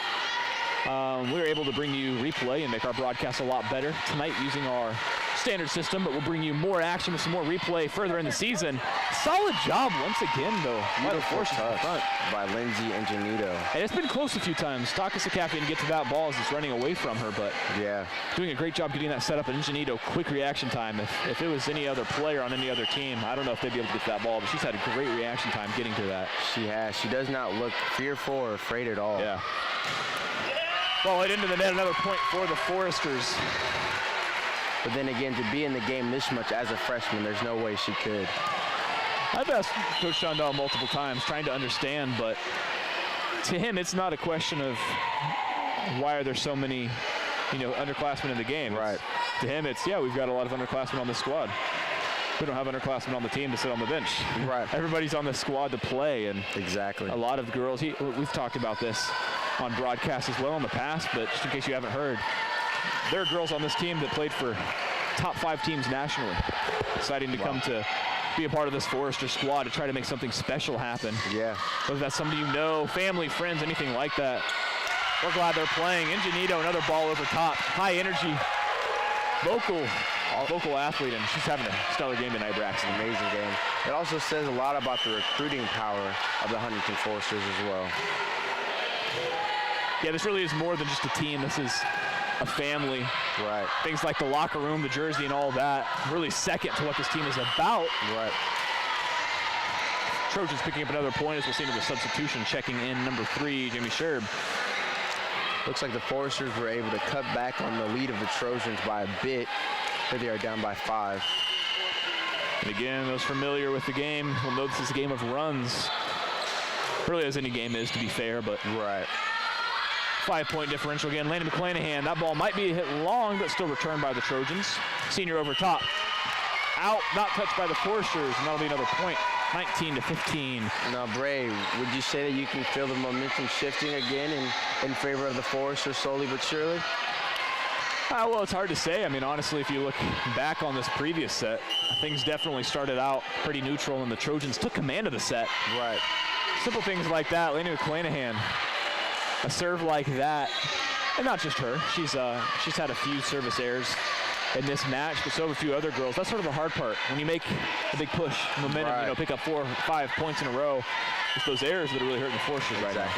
We were able to bring you replay and make our broadcast a lot better tonight using our standard system, but we'll bring you more action with some more replay further in the season. Solid job once again, though. Beautiful touch by Lindsay Ingenito. And it's been close a few times. Takasik didn't get to that ball as it's running away from her, but doing a great job getting that set up. And Ingenito, quick reaction time. If it was any other player on any other team, I don't know if they'd be able to get to that ball, but she's had a great reaction time getting to that. She has. She does not look fearful or afraid at all. Yeah. Ball hit into the net, another point for the Foresters. But then again, to be in the game this much as a freshman, there's no way she could. I've asked Coach Shondell multiple times, trying to understand, but to him, it's not a question of why are there so many, underclassmen in the game. Right. To him, it's, we've got a lot of underclassmen on the squad. We don't have underclassmen on the team to sit on the bench. Right. Everybody's on the squad to play, and exactly. A lot of the girls, we've talked about this on broadcast as well in the past, but just in case you haven't heard, there are girls on this team that played for top 5 teams nationally, deciding to come to be a part of this Forester squad to try to make something special happen. Yeah. Whether that's somebody you know, family, friends, anything like that. We're glad they're playing. Ingenito, another ball over top. High energy, vocal athlete, and she's having a stellar game tonight, Braxton. Amazing game. It also says a lot about the recruiting power of the Huntington Foresters as well. Yeah, this really is more than just a team. This is a family. Right. Things like the locker room, the jersey, and all that really second to what this team is about. Right. Trojans picking up another point as we'll see into the substitution, checking in number 3, Jamie Sherb. Looks like the Foresters were able to cut back on the lead of the Trojans by a bit. Here they are down by 5. And again, those familiar with the game will know this is a game of runs. Really as any game is, to be fair, but right. 5-point differential again. Landon McClanahan, that ball might be hit long, but still returned by the Trojans. Senior over top. Out, not touched by the Foresters, and that'll be another point. 19-15. Now, Bray, would you say that you can feel the momentum shifting again in favor of the Foresters slowly but surely? Well, it's hard to say. I mean, honestly, if you look back on this previous set, things definitely started out pretty neutral, and the Trojans took command of the set. Right. Simple things like that. Landon McClanahan, a serve like that, and not just her. She's had a few service errors in this match, but so have a few other girls. That's sort of the hard part. When you make a big push, momentum, right. Pick up 4 or 5 points in a row, it's those errors that are really hurting the Foresters right now.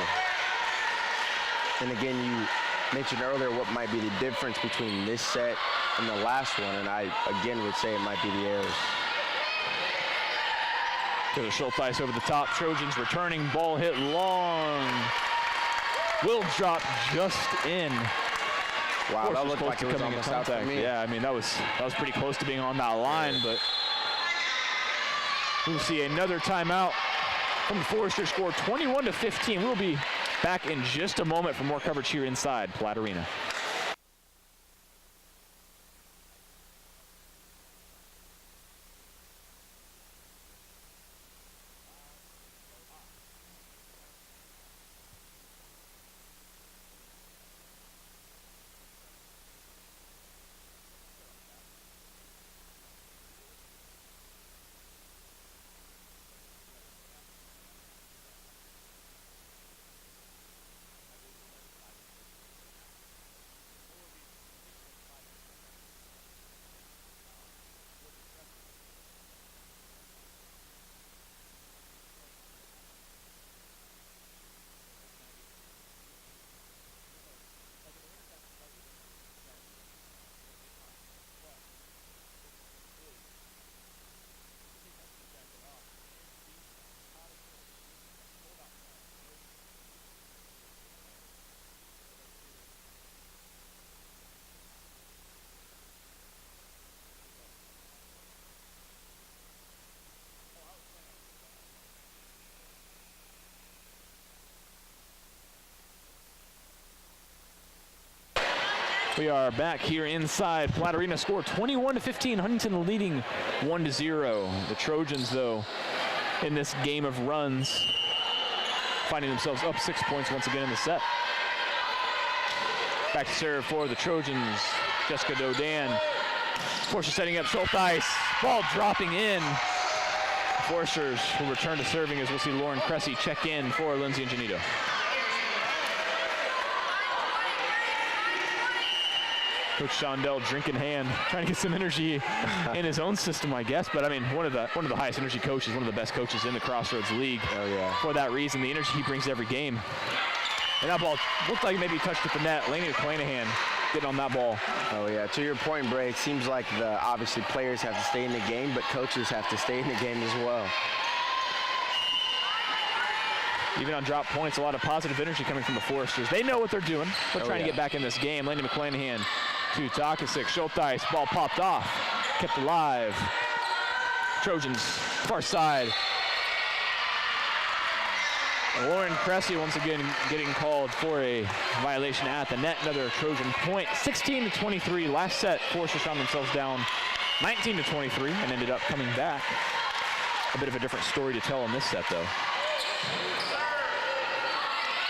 And again, you mentioned earlier what might be the difference between this set and the last one, and I, again, would say it might be the errors. Taylor Schulteis over the top. Trojans returning. Ball hit long. Will drop just in. Wow, that looked like it was almost out for me. Yeah, I mean, that was pretty close to being on that line, but we'll see another timeout from the Forester score, 21-15. We'll be back in just a moment for more coverage here inside Platt Arena. We are back here inside Platt Arena. Score 21-15. Huntington leading 1-0. The Trojans, though, in this game of runs, finding themselves up 6 points once again in the set. Back to serve for the Trojans. Jessica Dodan. Forster setting up Schulteis. Ball dropping in. Forsters will return to serving as we'll see Lauren Cressy check in for Lindsay Ingenito. Coach Shondell drinking hand, trying to get some energy in his own system, I guess. But I mean, one of the highest energy coaches, one of the best coaches in the Crossroads League. Oh yeah. For that reason, the energy he brings to every game. And that ball looked like maybe touched at the net. Laney McClanahan getting on that ball. Oh yeah. To your point, Bray, it seems like obviously players have to stay in the game, but coaches have to stay in the game as well. Even on drop points, a lot of positive energy coming from the Foresters. They know what they're doing. They're trying to get back in this game. Laney McClanahan to Takasic. Schulteis, ball popped off, kept alive. Trojans, far side. Lauren Cressy once again getting called for a violation at the net. Another Trojan point. 16-23. Last set, Foresters found themselves down 19-23 and ended up coming back. A bit of a different story to tell in this set, though.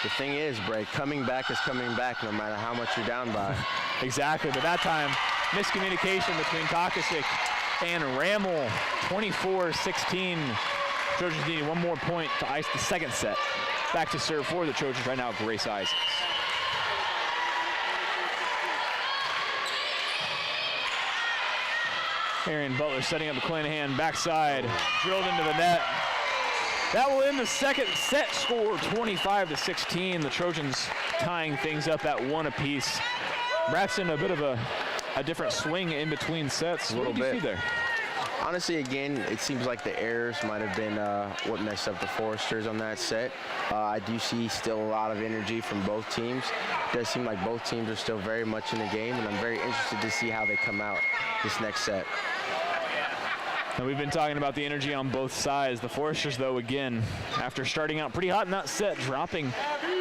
The thing is, Bray, coming back is coming back no matter how much you're down by. Exactly, but that time, miscommunication between Takasic and Rammel, 24-16. Trojans needing one more point to ice the second set. Back to serve for the Trojans right now, Grace Isaacs. Arian Butler setting up McClanahan, backside, drilled into the net. That will end the second set score, 25-16. The Trojans tying things up at one apiece. Braxton, a bit of a different swing in between sets. A little what did you bit. see there? Honestly, again, it seems like the errors might have been what messed up the Foresters on that set. I do see still a lot of energy from both teams. It does seem like both teams are still very much in the game, and I'm very interested to see how they come out this next set. And we've been talking about the energy on both sides. The Foresters, though, again, after starting out pretty hot in that set, dropping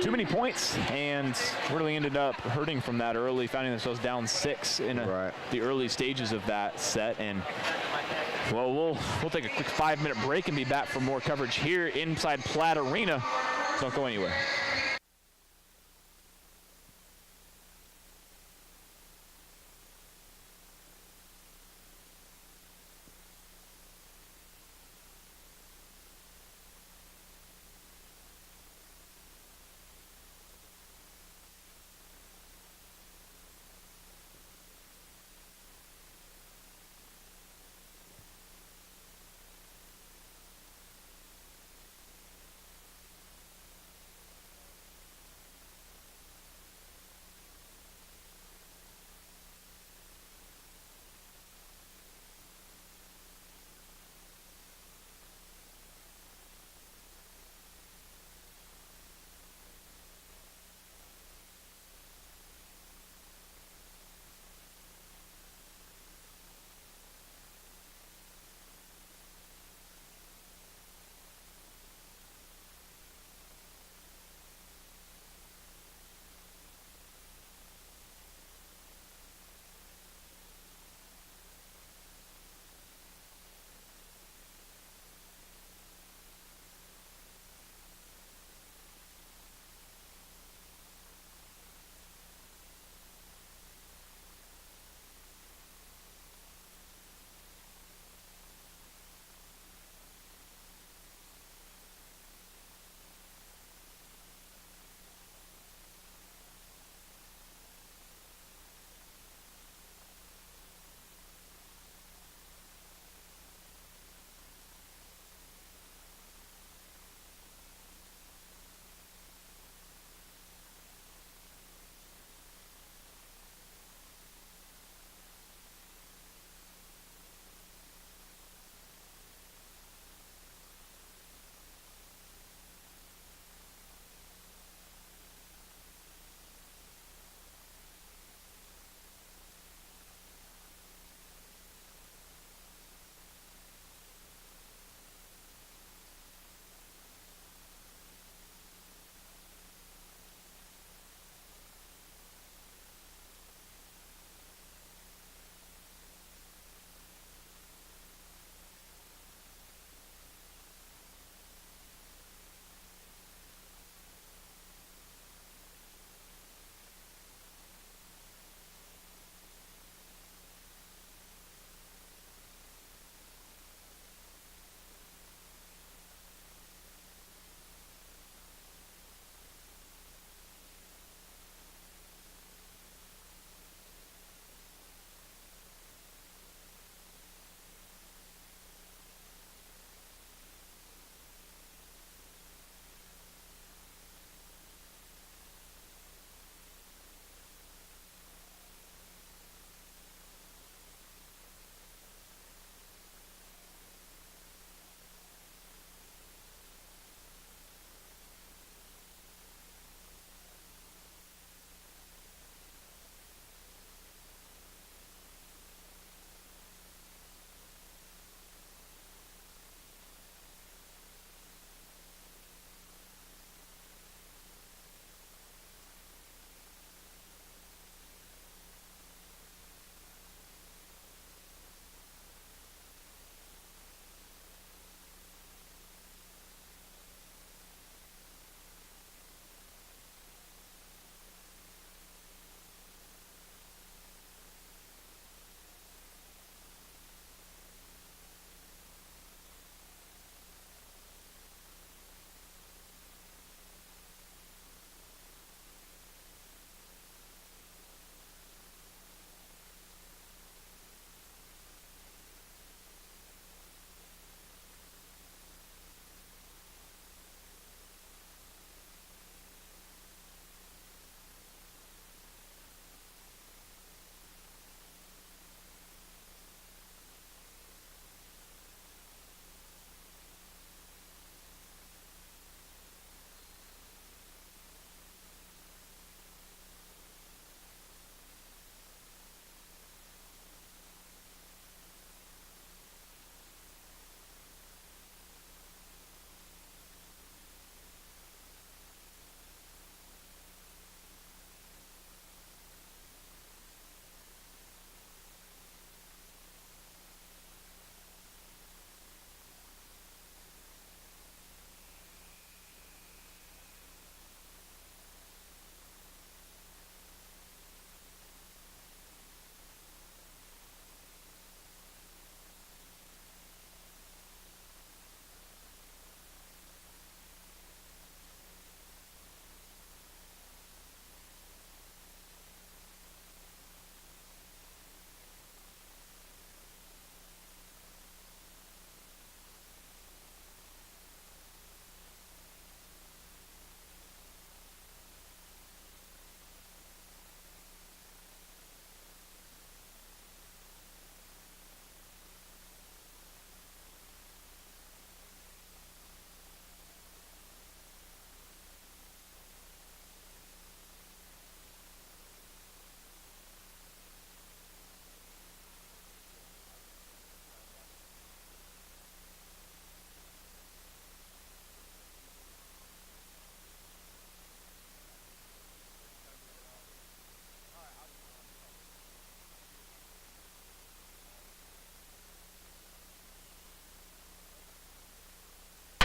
too many points, and really ended up hurting from that early, finding themselves down 6 in the early stages of that set. And well, we'll take a quick 5-minute break and be back for more coverage here inside Platt Arena. So don't go anywhere.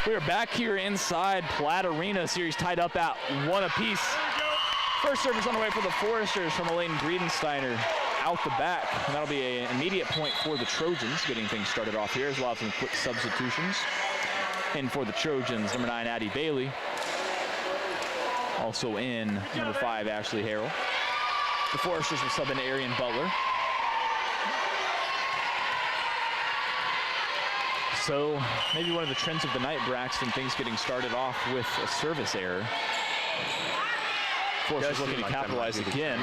We are back here inside Platt Arena. Series tied up at 1 apiece. First service on the way for the Foresters from Elaine Griedensteiner out the back. And that'll be an immediate point for the Trojans, getting things started off here, as well as some quick substitutions. And for the Trojans, number 9, Addie Bailey. Also in, number 5, Ashley Harrell. The Foresters will sub in Arian Butler. So maybe one of the trends of the night, Braxton, things getting started off with a service error. Foresters looking to capitalize again.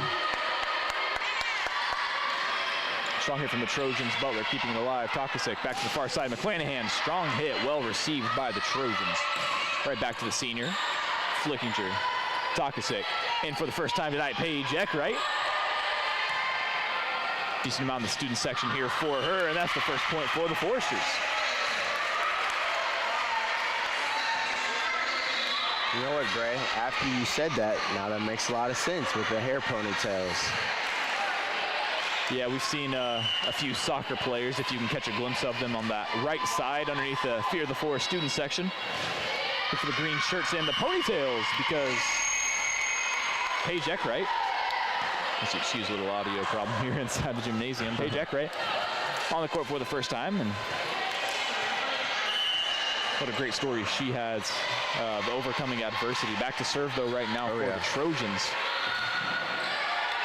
Strong hit from the Trojans. Butler keeping it alive. Takasik back to the far side. McClanahan, strong hit, well received by the Trojans. Right back to the senior. Flickinger, Takasik. In for the first time tonight, Paige Eckwright. Decent amount in the student section here for her, and that's the first point for the Foresters. You know what, Gray? After you said that, now that makes a lot of sense with the hair ponytails. Yeah, we've seen a few soccer players, if you can catch a glimpse of them on that right side underneath the Fear the Forest student section. Look for the green shirts and the ponytails, because Paige Eckwright, let's excuse a little audio problem here inside the gymnasium. Paige Eckwright on the court for the first time, and what a great story she has, the overcoming adversity. Back to serve, though, right now for the Trojans.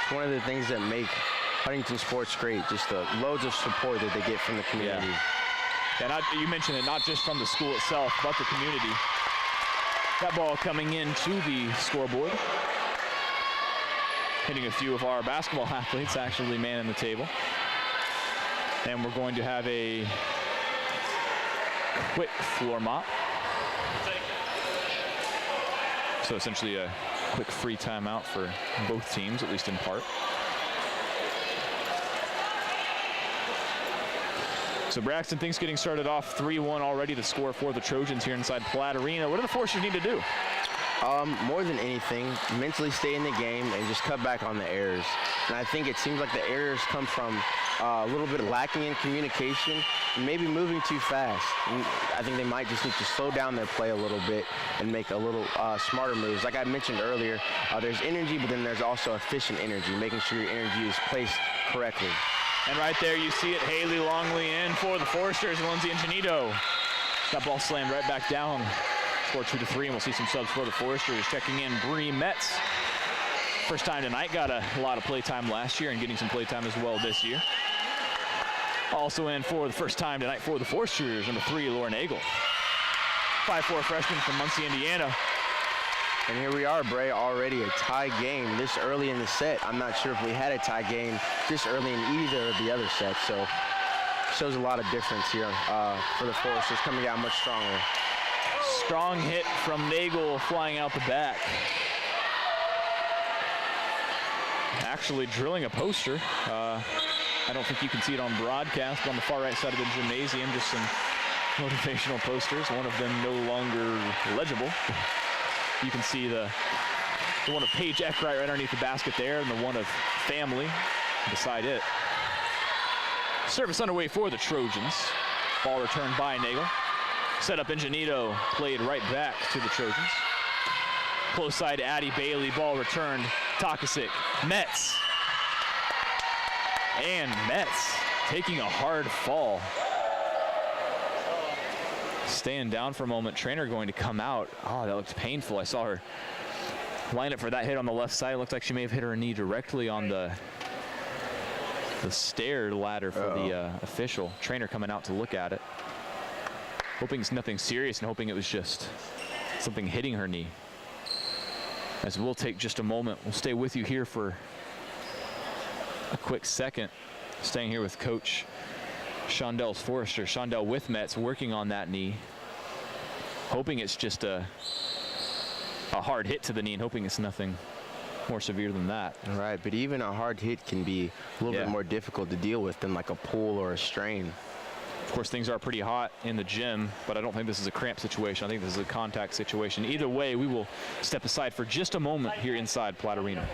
It's one of the things that make Huntington Sports great, just the loads of support that they get from the community. Yeah, and you mentioned it, not just from the school itself, but the community. That ball coming into the scoreboard. Hitting a few of our basketball athletes, actually manning the table. And we're going to have a quick floor mop. So essentially a quick free timeout for both teams, at least in part. So Braxton, things getting started off 3-1 already, the score for the Trojans here inside Platt Arena. What do the Foresters need to do? More than anything, mentally stay in the game and just cut back on the errors. And I think it seems like the errors come from a little bit lacking in communication, and maybe moving too fast. And I think they might just need to slow down their play a little bit and make a little smarter moves. Like I mentioned earlier, there's energy, but then there's also efficient energy, making sure your energy is placed correctly. And right there you see it, Haley Longley in for the Foresters, Lindsay Ingenito. That ball slammed right back down. Score 2-3, and we'll see some subs for the Foresters. Checking in Bree Metz. First time tonight, got a lot of play time last year and getting some play time as well this year. Also in for the first time tonight for the Foresters, number 3, Lauren Nagel. 5'4" freshman from Muncie, Indiana. And here we are, Bray, already a tie game this early in the set. I'm not sure if we had a tie game this early in either of the other sets, so shows a lot of difference here for the Foresters, coming out much stronger. Strong hit from Nagel flying out the back. Actually drilling a poster. I don't think you can see it on broadcast, but on the far right side of the gymnasium, just some motivational posters, one of them no longer legible. You can see the one of Paige Eckwright right underneath the basket there, and the one of family beside it. Service underway for the Trojans. Ball returned by Nagel. Set up Ingenito, played right back to the Trojans. Close side, Addie Bailey, ball returned. Takasik, Metz. And Metz taking a hard fall. Staying down for a moment. Trainer going to come out. Oh, that looks painful. I saw her line up for that hit on the left side. It looked like she may have hit her knee directly on the stair ladder for the official. Trainer coming out to look at it. Hoping it's nothing serious and hoping it was just something hitting her knee. As we'll take just a moment. We'll stay with you here for a quick second. Staying here with Coach Shondell's Forester. Shondell with Metz working on that knee. Hoping it's just a hard hit to the knee and hoping it's nothing more severe than that. All right, but even a hard hit can be a little bit more difficult to deal with than like a pull or a strain. Of course, things are pretty hot in the gym, but I don't think this is a cramp situation. I think this is a contact situation. Either way, we will step aside for just a moment here inside Platt Arena.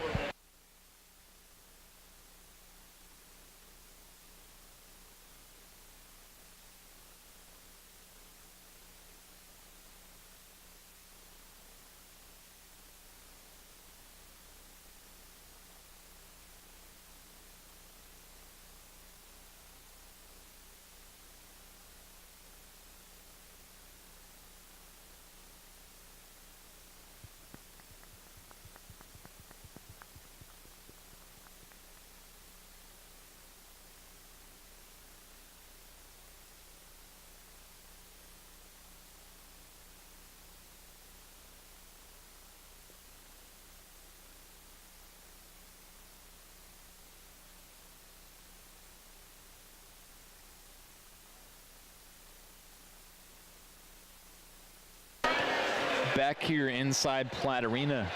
back here inside Platt Arena.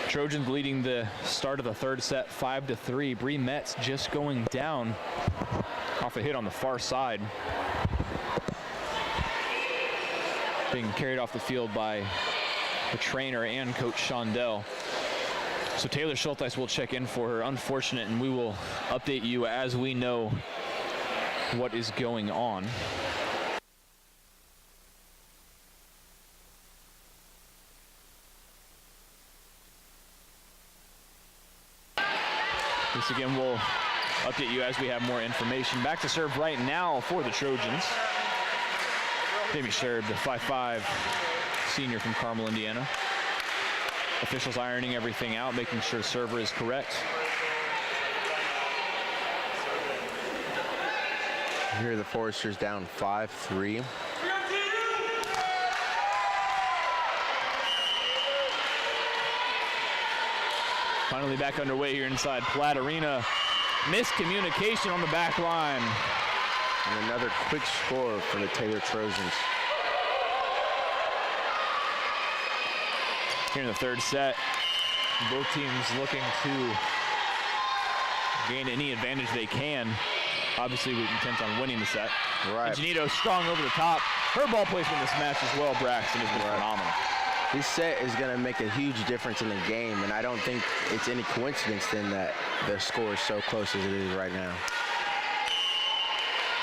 Trojans leading the start of the third set 5-3. Bree Metz just going down off a hit on the far side. Being carried off the field by the trainer and Coach Shondell. So Taylor Schulteis will check in for her. Unfortunate, and we will update you as we know what is going on. This again will update you as we have more information. Back to serve right now for the Trojans. Jamie Sherb, the 5'5" senior from Carmel, Indiana. Officials ironing everything out, making sure the server is correct. Here are the Foresters down 5-3. Finally back underway here inside Platt Arena. Miscommunication on the back line. And another quick score for the Taylor Trojans. Here in the third set, both teams looking to gain any advantage they can. Obviously, we're intent on winning the set. Right. Janito strong over the top. Her ball placement in this match as well, Braxton, has been phenomenal. This set is going to make a huge difference in the game, and I don't think it's any coincidence then that the score is so close as it is right now.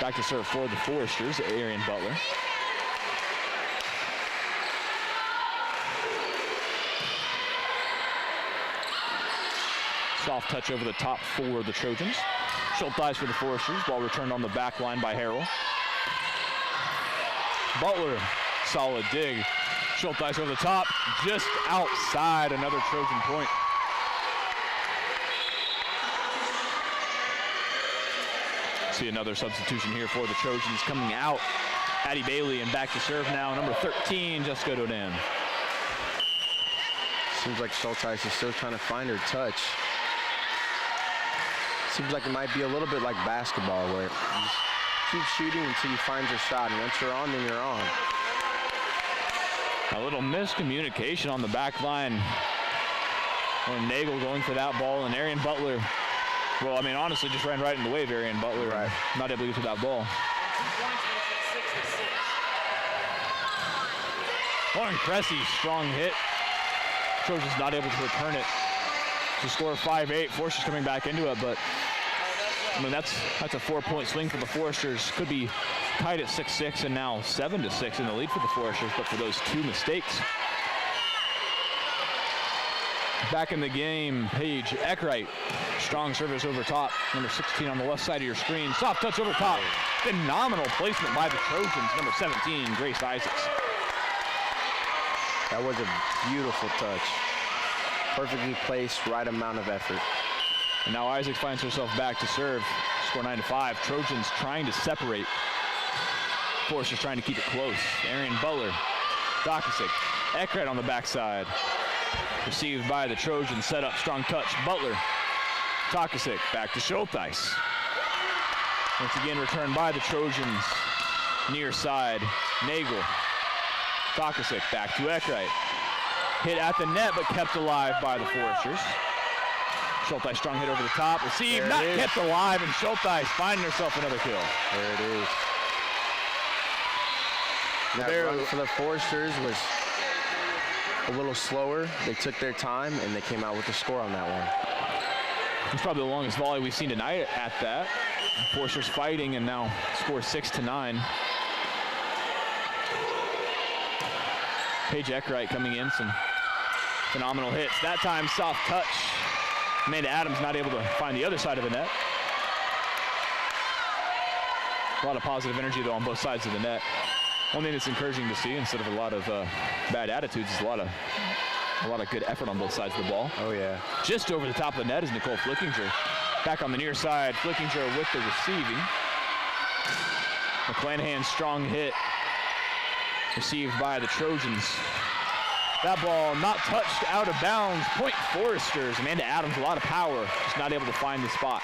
Back to serve for the Foresters, Arian Butler. Soft touch over the top for the Trojans. Schulteis for the Foresters. Ball returned on the back line by Harrell. Butler, solid dig. Schulteis over the top, just outside. Another Trojan point. See another substitution here for the Trojans coming out. Addie Bailey, and back to serve now, number 13, Jessica Dodan. Seems like Schulteis is still trying to find her touch. Seems like it might be a little bit like basketball, where you just keep shooting until you find your shot, and once you're on, then you're on. A little miscommunication on the back line. Nagel going for that ball, and Arian Butler, well, I mean, honestly, just ran right in the way of Arian Butler. Right. Not able to get to that ball. Lauren Cressy, strong hit. Trojans not able to return it. To score 5-8. Foresters coming back into it, but I mean, that's a 4-point swing for the Foresters. Could be tied at 6-6 and now 7-6 in the lead for the Foresters, but for those two mistakes. Back in the game, Paige Eckwright. Strong service over top. Number 16 on the left side of your screen. Soft touch over top. Phenomenal placement by the Trojans. Number 17, Grace Isaacs. That was a beautiful touch. Perfectly placed, right amount of effort. And now Isaacs finds herself back to serve. Score 9-5. Trojans trying to separate. Foresters trying to keep it close. Arian Butler, Dokasic, Eckwright on the backside. Received by the Trojans, set up, strong touch. Butler, Dokasic, back to Schulteis. Once again returned by the Trojans. Near side, Nagel. Dokasic, back to Eckwright. Hit at the net, but kept alive by the Foresters. Schulteis, strong hit over the top. Received, not kept alive, and Schulteis finding herself another kill. There it is. That run for the Foresters was a little slower. They took their time, and they came out with the score on that one. It's probably the longest volley we've seen tonight at that. Foresters fighting, and now score 6-9. Paige Eckwright coming in, some phenomenal hits. That time, soft touch. Amanda Adams not able to find the other side of the net. A lot of positive energy, though, on both sides of the net. One thing that's encouraging to see, instead of a lot of bad attitudes, is a lot of good effort on both sides of the ball. Oh, yeah. Just over the top of the net is Nicole Flickinger. Back on the near side, Flickinger with the receiving. McClanahan, strong hit. Received by the Trojans. That ball not touched, out of bounds. Point Foresters. Amanda Adams, a lot of power, just not able to find the spot.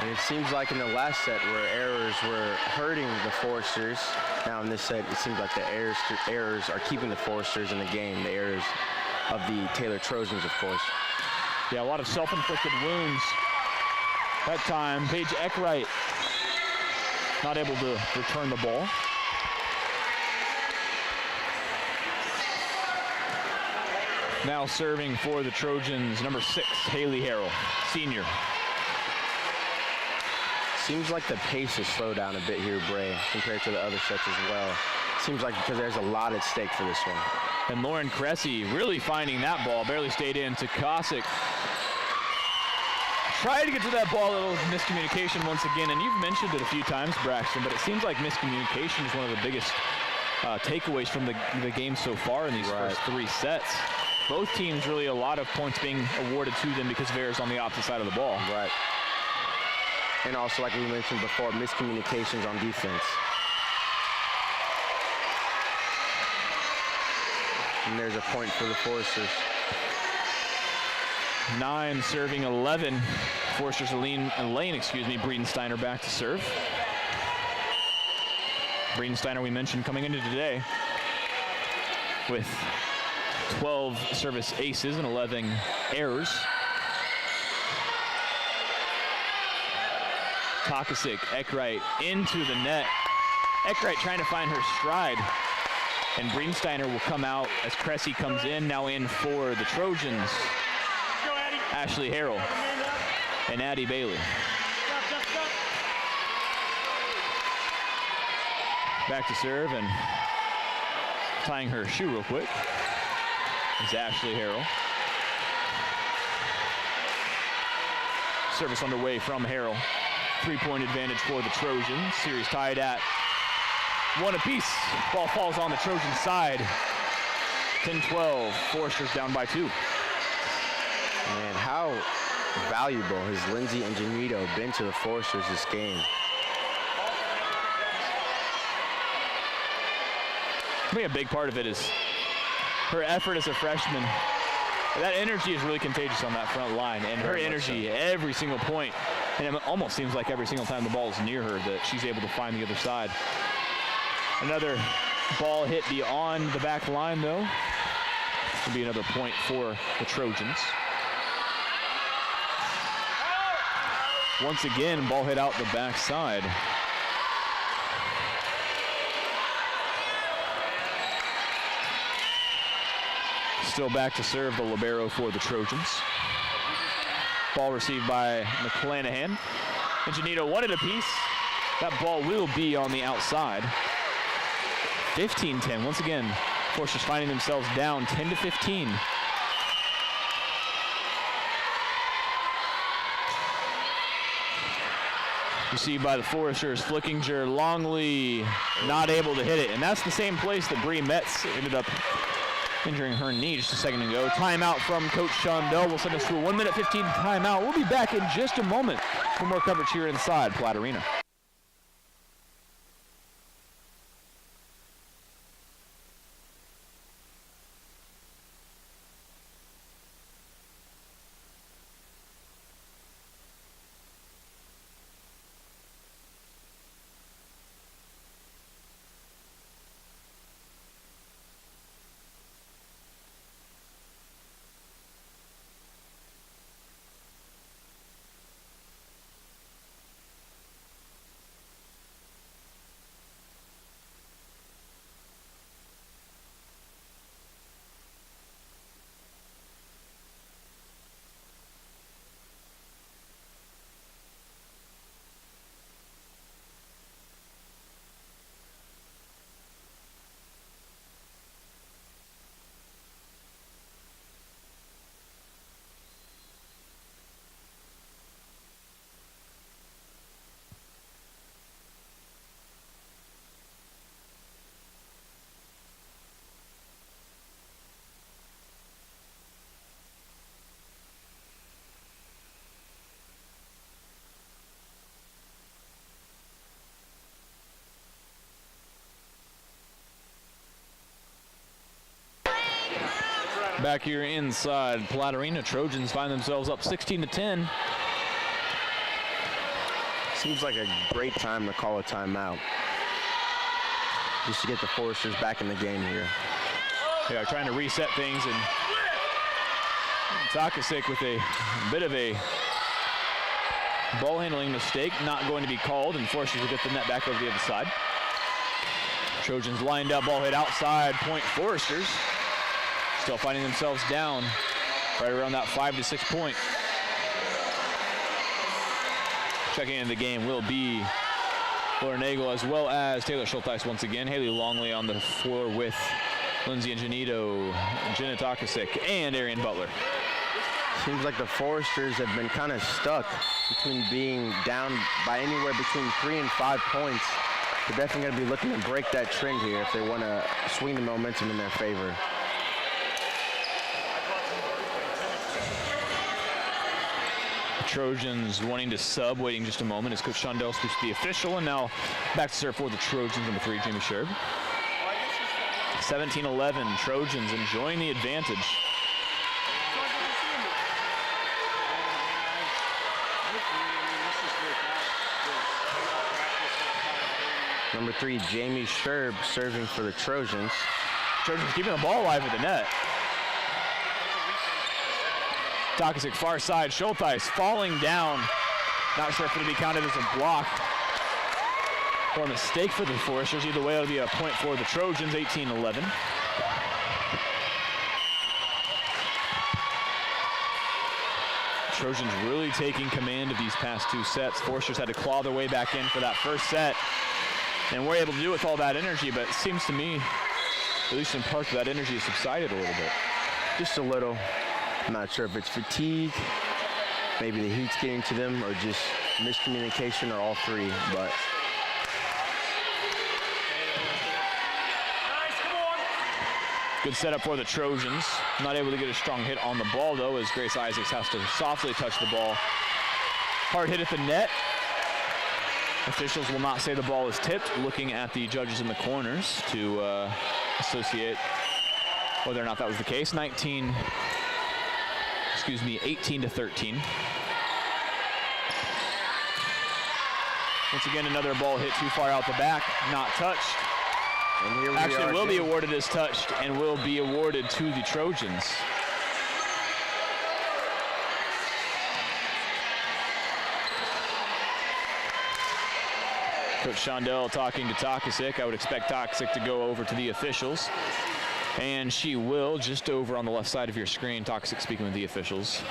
And it seems like in the last set where errors were hurting the Foresters, now in this set it seems like the errors are keeping the Foresters in the game, the errors of the Taylor Trojans, of course. Yeah, a lot of self-inflicted wounds. That time, Paige Eckwright not able to return the ball. Now serving for the Trojans, number 6, Haley Harrell, senior. Seems like the pace has slowed down a bit here, Bray, compared to the other sets as well. Seems like because there's a lot at stake for this one. And Lauren Cressy really finding that ball, barely stayed in to Kosick. Tried to get to that ball, a little miscommunication once again, and you've mentioned it a few times, Braxton, but it seems like miscommunication is one of the biggest takeaways from the game so far in these first 3 sets. Both teams really a lot of points being awarded to them because of errors on the opposite side of the ball. Right. And also, like we mentioned before, miscommunications on defense. And there's a point for the Foresters. 9 serving 11. Foresters Elaine, Breedensteiner back to serve. Breedensteiner, we mentioned, coming into today with 12 service aces and 11 errors. Kosick, Eckwright into the net. Eckwright trying to find her stride. And Breedensteiner will come out as Cressy comes in, now in for the Trojans. Ashley Harrell and Addie Bailey. Back to serve and tying her shoe real quick is Ashley Harrell. Service underway from Harrell. 3-point advantage for the Trojans. Series tied at 1 apiece. Ball falls on the Trojan side. 10-12. Foresters down by 2. Man, how valuable has Lindsay Ingenito been to the Foresters this game? I think a big part of it is her effort as a freshman. That energy is really contagious on that front line, and her energy every single point. And it almost seems like every single time the ball is near her that she's able to find the other side. Another ball hit beyond the back line, though. Will be another point for the Trojans. Once again, ball hit out the backside. Still back to serve the libero for the Trojans. Ball received by McClanahan. Ingenito wanted a piece. That ball will be on the outside. 15-10. Once again, Foresters finding themselves down 10-15. Received by the Foresters. Flickinger, Longley, not able to hit it. And that's the same place that Bree Metz ended up injuring her knee just a second ago. Timeout from Coach Shondell will send us to a 1-minute 15 timeout. We'll be back in just a moment for more coverage here inside Platt Arena. Back here inside Platt Arena, Trojans find themselves up 16-10. Seems like a great time to call a timeout. Just to get the Foresters back in the game here. They are trying to reset things, and Takasic with a bit of a ball handling mistake, not going to be called, and Foresters will get the net back over the other side. Trojans lined up, ball hit outside, point Foresters. Still finding themselves down right around that 5 to 6 point. Checking into the game will be Laura Nagel as well as Taylor Schulteis once again. Haley Longley on the floor with Lindsay Ingenito, Jenna Takasic, and Arian Butler. Seems like the Foresters have been kind of stuck between being down by anywhere between 3 and 5 points. They're definitely going to be looking to break that trend here if they want to swing the momentum in their favor. Trojans wanting to sub, waiting just a moment as Coach Shondell speaks to the official, and now back to serve for the Trojans, number 3, Jamie Sherb. 17-11, Trojans enjoying the advantage. Number 3, Jamie Sherb serving for the Trojans. Trojans keeping the ball alive at the net. Takasic far side, Schulteis falling down. Not sure if it'll be counted as a block or a mistake for the Foresters. Either way, it'll be a point for the Trojans, 18-11. Trojans really taking command of these past 2 sets. Foresters had to claw their way back in for that first set, and were able to do it with all that energy, but it seems to me, at least in part, that energy has subsided a little bit. Just a little. I'm not sure if it's fatigue, maybe the heat's getting to them, or just miscommunication, or all 3, but. Good setup for the Trojans. Not able to get a strong hit on the ball, though, as Grace Isaacs has to softly touch the ball. Hard hit at the net. Officials will not say the ball is tipped, looking at the judges in the corners to associate whether or not that was the case. 18-13. Once again, another ball hit too far out the back, not touched. And here Actually, will be awarded as touched and will be awarded to the Trojans. Coach Shondell talking to Takasic. I would expect Takasic to go over to the officials. And she will, just over on the left side of your screen. Takasic speaking with the officials.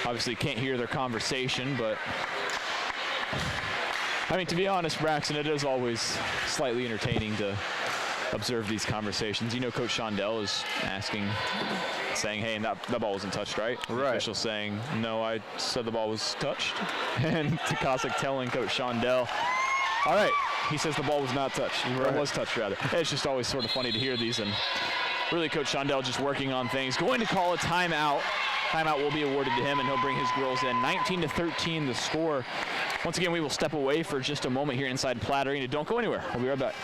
Obviously can't hear their conversation, but I mean, to be honest, Braxton, it is always slightly entertaining to observe these conversations. You know, Coach Shondell is asking, saying, hey, and that ball wasn't touched, right? Right. The official saying, no, I said the ball was touched. And Takasic telling Coach Shondell, all right, he says the ball was not touched, or it was touched, rather. It's just always sort of funny to hear these, and really Coach Shondell just working on things. Going to call a timeout. Timeout will be awarded to him, and he'll bring his girls in. 19-13 the score. Once again, we will step away for just a moment here inside Platt Arena. Don't go anywhere. We'll be right back.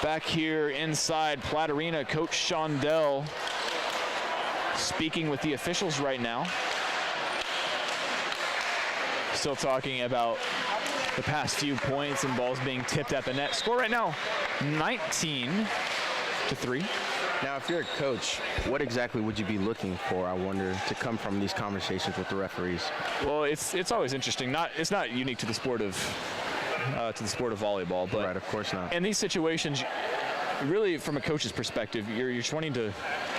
back here inside Platt Arena, Coach Shondell speaking with the officials right now. Still talking about the past few points and balls being tipped at the net. Score right now, 19-3. Now, if you're a coach, what exactly would you be looking for, I wonder, to come from these conversations with the referees? Well, it's always interesting. It's not unique to the sport of volleyball, but right, of course not. In these situations, really, from a coach's perspective, you're just wanting to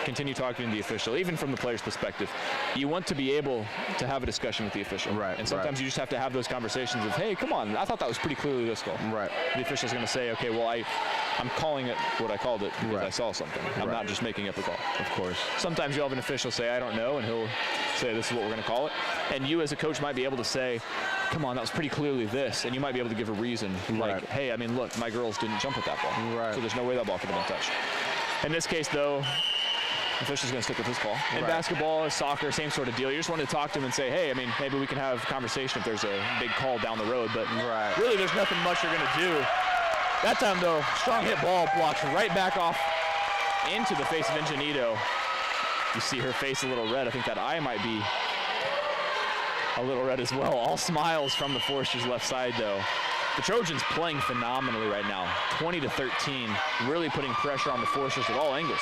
continue talking to the official. Even from the player's perspective, you want to be able to have a discussion with the official. Right. And sometimes you just have to have those conversations of, hey, come on, I thought that was pretty clearly this call. Right. The official's going to say, okay, well, I'm calling it what I called it because I saw something. I'm not just making up a call. Of course. Sometimes you'll have an official say, I don't know, and he'll say, this is what we're going to call it. And you as a coach might be able to say, come on, that was pretty clearly this. And you might be able to give a reason. Like, hey, I mean, look, my girls didn't jump at that ball. Right. So there's no way that ball could have been touched. In this case, though, the official's going to stick with his call. In basketball, soccer, same sort of deal. You just want to talk to him and say, hey, I mean, maybe we can have a conversation if there's a big call down the road. But really, there's nothing much you're going to do. That time, though, strong hit ball blocks right back off into the face of Ingenito. You see her face a little red. I think that eye might be a little red as well. All smiles from the Foresters' left side, though. The Trojans playing phenomenally right now, 20-13, really putting pressure on the Foresters at all angles.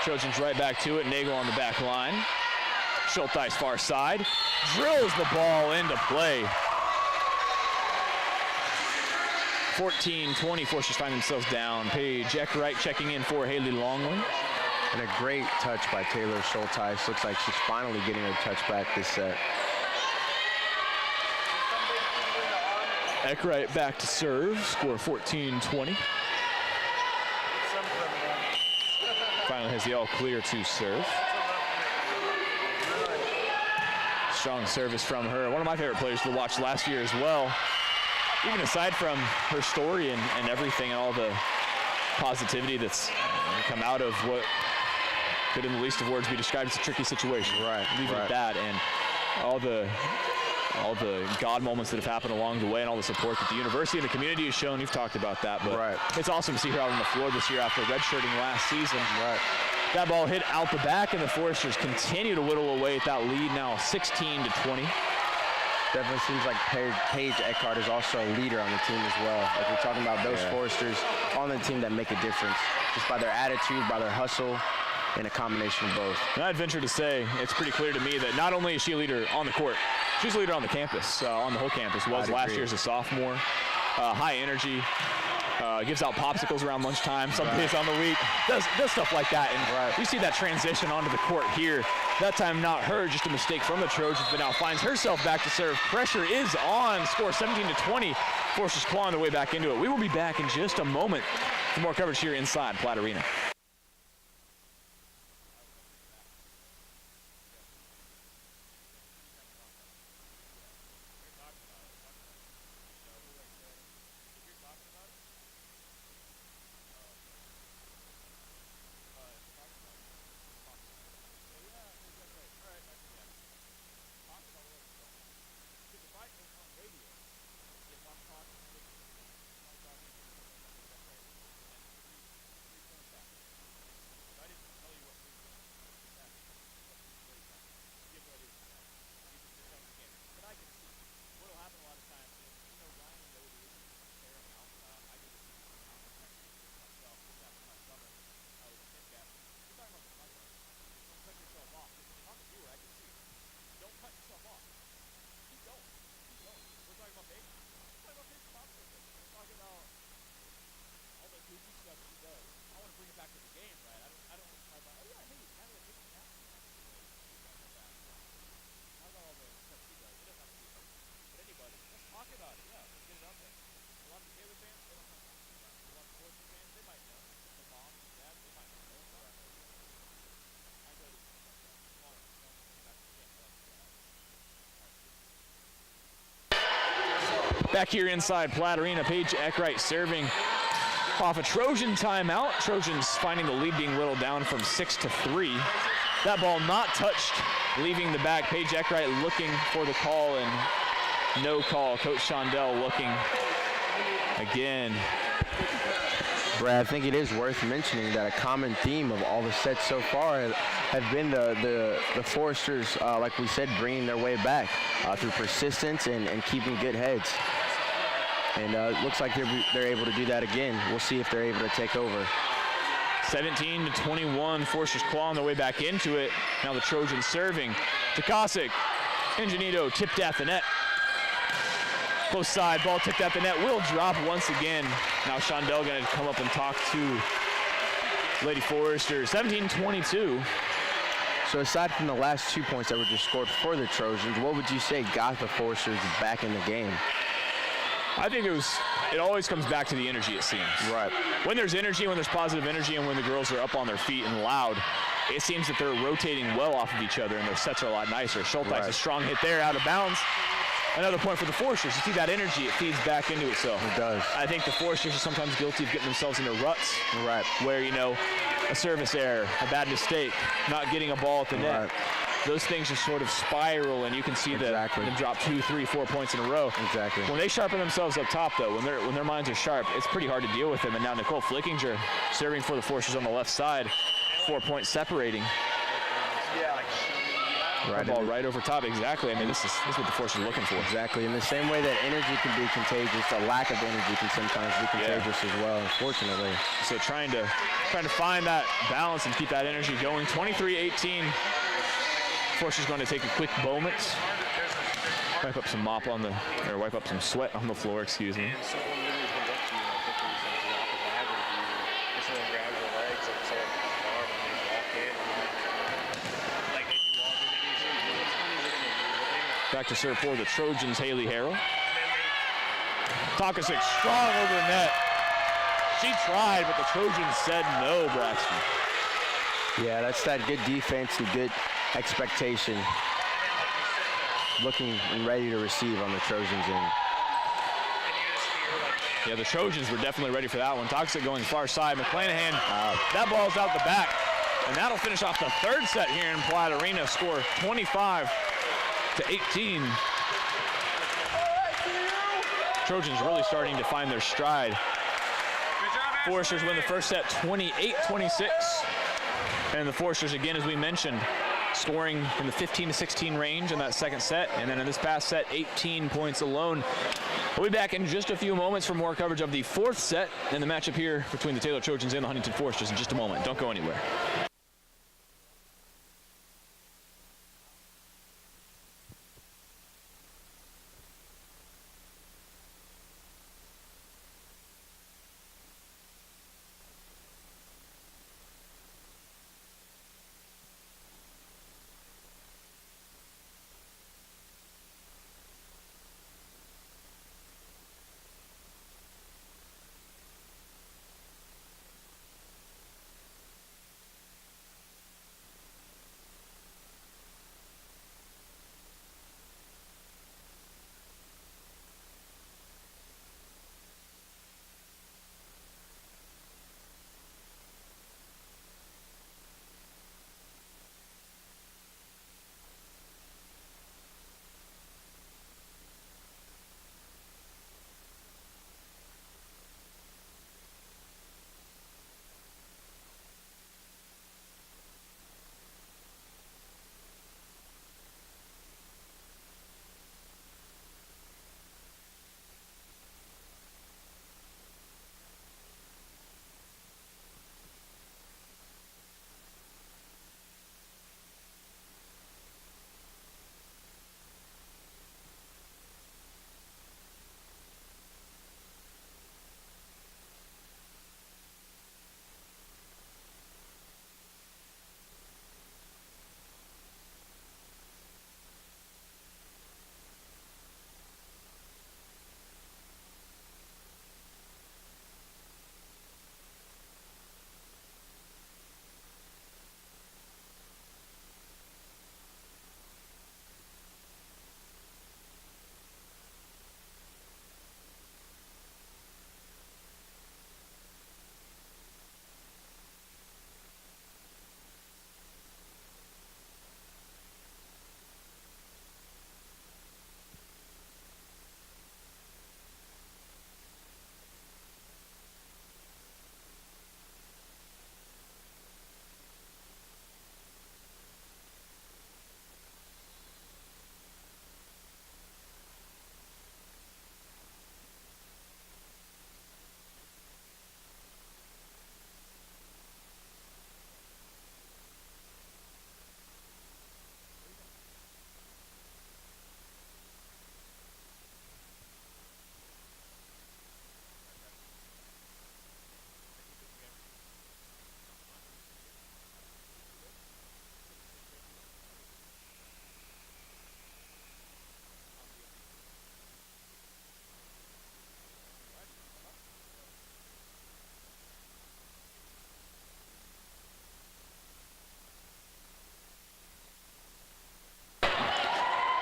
Trojans right back to it. Nagel on the back line. Schulteis far side. Drills the ball into play. 14-20, Foresters find themselves down. Paige Eckwright checking in for Haley Longley. And a great touch by Taylor Schulteis. Looks like she's finally getting her touch back this set. Eckwright back to serve, score 14-20. Finally has the all clear to serve. Strong service from her. One of my favorite players to watch last year as well. Even aside from her story and everything and all the positivity that's come out of what could in the least of words be described as a tricky situation. Leave it at that. And all the God moments that have happened along the way and all the support that the university and the community has shown. You've talked about that, but it's awesome to see her out on the floor this year after redshirting last season. That ball hit out the back, and the Foresters continue to whittle away at that lead now, 16-20. Definitely seems like Paige Eckhart is also a leader on the team as well. Like we're talking about those Foresters on the team that make a difference, just by their attitude, by their hustle, and a combination of both. And I'd venture to say it's pretty clear to me that not only is she a leader on the court, she's a leader on the campus, on the whole campus. Was last year as a sophomore. High energy, gives out popsicles around lunchtime, some days on the week, does stuff like that. And you see that transition onto the court here. That time not her, just a mistake from the Trojans, but now finds herself back to serve. Pressure is on, score 17-20. Foresters clawing their way back into it. We will be back in just a moment for more coverage here inside Platt Arena. Back here inside Platt Arena, Paige Eckwright serving off a Trojan timeout. Trojans finding the lead being whittled down from 6-3. That ball not touched, leaving the back. Paige Eckwright looking for the call, and No call. Coach Shondell looking again. Brad, I think it is worth mentioning that a common theme of all the sets so far have been the Foresters, like we said, bringing their way back through persistence and keeping good heads. And it looks like they're able to do that again. We'll see if they're able to take over. 17-21, Foresters clawing their way back into it. Now the Trojans serving. Takasic, Ingenito tipped at the net. Close side, ball tipped at the net, will drop once again. Now Shondell gonna come up and talk to Lady Foresters. 17-22. So aside from the last 2 points that were just scored for the Trojans, what would you say got the Foresters back in the game? I think it always comes back to the energy, it seems. Right. When there's energy, when there's positive energy, and when the girls are up on their feet and loud, it seems that they're rotating well off of each other, and their sets are a lot nicer. Schulteis, right. A strong hit there, out of bounds. Another point for the Foresters. You see that energy, it feeds back into itself. It does. I think the Foresters are sometimes guilty of getting themselves into ruts. Right. Where, a service error, a bad mistake, not getting a ball at the net. Right. Those things just sort of spiral, and you can see them drop 2, 3, 4 points in a row. Exactly. When they sharpen themselves up top, though, when their minds are sharp, it's pretty hard to deal with them. And now Nicole Flickinger serving for the Foresters on the left side, 4 points separating. Right. Ball right over top, exactly. I mean, this is what the Foresters are looking for. Exactly. In the same way that energy can be contagious, a lack of energy can sometimes be contagious as well, unfortunately. So trying to find that balance and keep that energy going. 23-18. Foresters going to take a quick moment. Wipe up some sweat on the floor, excuse me. Back to serve for the Trojans, Haley Harrell. Takasic strong over the net. She tried, but the Trojans said no, Braxton. Yeah, that's that good defense and good expectation. Looking and ready to receive on the Trojans end. Yeah, the Trojans were definitely ready for that one. Takasic going far side. McClanahan, that ball's out the back. And that'll finish off the third set here in Platt Arena. Score 25-18. Trojans really starting to find their stride. Foresters win the first set 28-26. And the Foresters, again, as we mentioned, scoring in the 15-16 range in that second set. And then in this past set, 18 points alone. We'll be back in just a few moments for more coverage of the fourth set and the matchup here between the Taylor Trojans and the Huntington Foresters in just a moment. Don't go anywhere.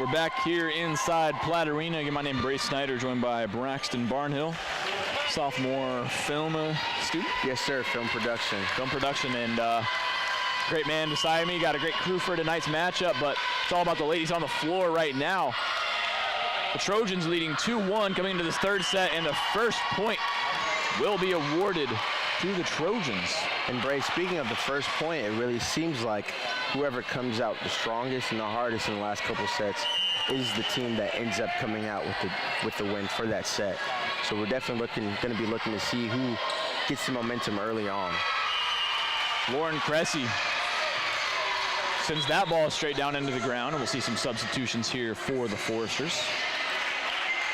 We're back here inside Platt Arena. Again, my name is Brace Snyder, joined by Braxton Barnhill, sophomore film student. Yes, sir, film production. Film production, and great man beside me. Got a great crew for tonight's matchup, but it's all about the ladies on the floor right now. The Trojans leading 2-1 coming into this third set, and the first point will be awarded to the Trojans. And Bray, speaking of the first point, it really seems like whoever comes out the strongest and the hardest in the last couple sets is the team that ends up coming out with the win for that set. So we're definitely going to be looking to see who gets the momentum early on. Lauren Cressy sends that ball straight down into the ground, and we'll see some substitutions here for the Foresters.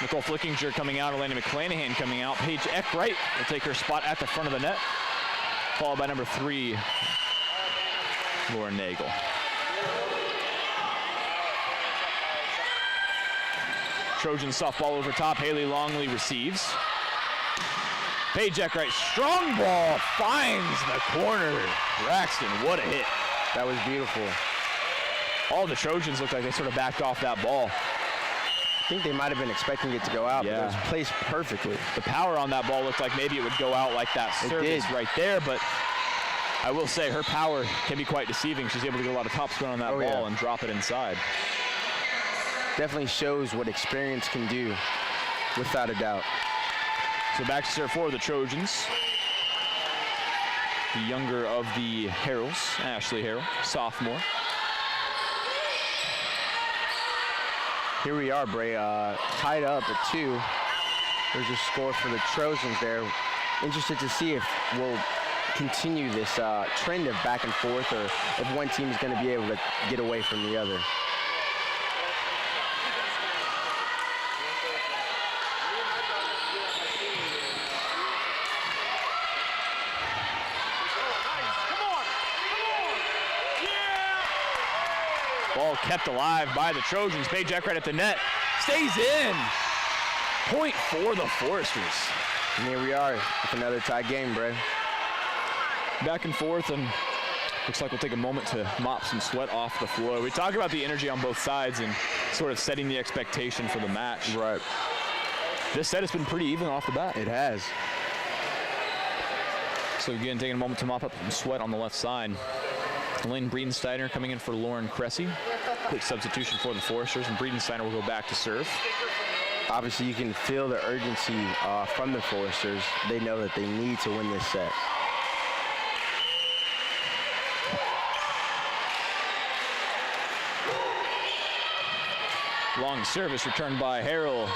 Nicole Flickinger coming out, Elena McClanahan coming out. Paige Eckwright will take her spot at the front of the net, followed by number 3, Lauren Nagel. Trojans softball over top. Haley Longley receives. Paige Eckwright, strong ball, finds the corner. Braxton, what a hit. That was beautiful. All the Trojans looked like they sort of backed off that ball. I think they might have been expecting it to go out, but it was placed perfectly. The power on that ball looked like maybe it would go out like that service right there, but I will say her power can be quite deceiving. She's able to get a lot of topspin on that ball and drop it inside. Definitely shows what experience can do, without a doubt. So back to serve for the Trojans. The younger of the Harrells, Ashley Harrell, sophomore. Here we are, Bray, tied up at 2. There's a score for the Trojans there. Interested to see if we'll continue this trend of back and forth, or if one team is going to be able to get away from the other. Ball kept alive by the Trojans. Paige Eckwright at the net. Stays in. Point for the Foresters. And here we are with another tie game, Bray. Back and forth, and looks like we'll take a moment to mop some sweat off the floor. We talk about the energy on both sides and sort of setting the expectation for the match. Right. This set has been pretty even off the bat. It has. So again, taking a moment to mop up some sweat on the left side. Elaine Breedensteiner coming in for Lauren Cressy. Quick substitution for the Foresters, and Breedensteiner will go back to serve. Obviously, you can feel the urgency from the Foresters. They know that they need to win this set. Long service returned by Harrell.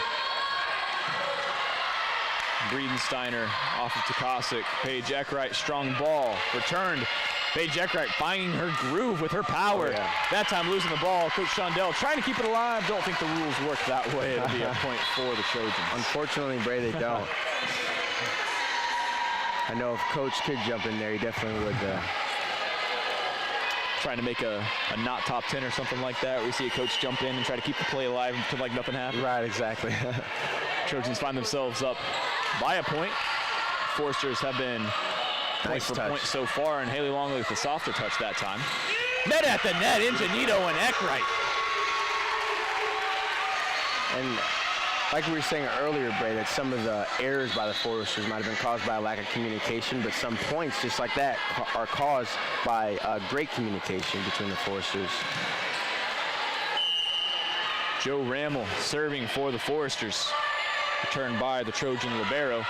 Breedensteiner off of Tukasik. Paige Eckwright, strong ball, returned. Paige Eckwright finding her groove with her power. That time losing the ball. Coach Shondell trying to keep it alive. Don't think the rules work that way. It'll be a point for the Trojans. Unfortunately, Bray, they don't. I know if Coach could jump in there, he definitely would. Trying to make a not top 10 or something like that. We see a coach jump in and try to keep the play alive and pretend like nothing happened. Right, exactly. Trojans find themselves up by a point. Foresters have been point for point so far, and Haley Longley with the softer touch that time. Net at the net, Ingenito and Eckwright. And like we were saying earlier, Bray, that some of the errors by the Foresters might have been caused by a lack of communication, but some points just like that are caused by great communication between the Foresters. Joe Rammel serving for the Foresters. Returned by the Trojan libero.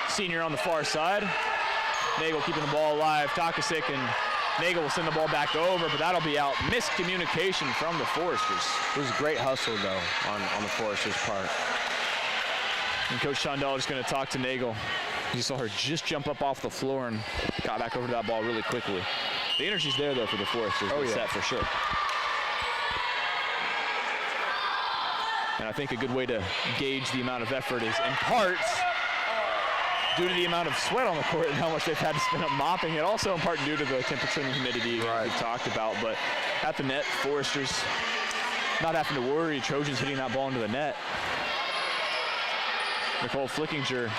Senior on the far side. Nagel keeping the ball alive. Takasik and Nagel will send the ball back over, but that'll be out. Miscommunication from the Foresters. It was great hustle, though, on the Foresters' part. And Coach Shondell is going to talk to Nagel. You saw her just jump up off the floor and got back over to that ball really quickly. The energy's there, though, for the Foresters. Set for sure. And I think a good way to gauge the amount of effort is, in part, due to the amount of sweat on the court and how much they've had to spend up mopping it. Also in part due to the temperature and humidity we've talked about. But at the net, Foresters not having to worry. Trojans hitting that ball into the net. Nicole Flickinger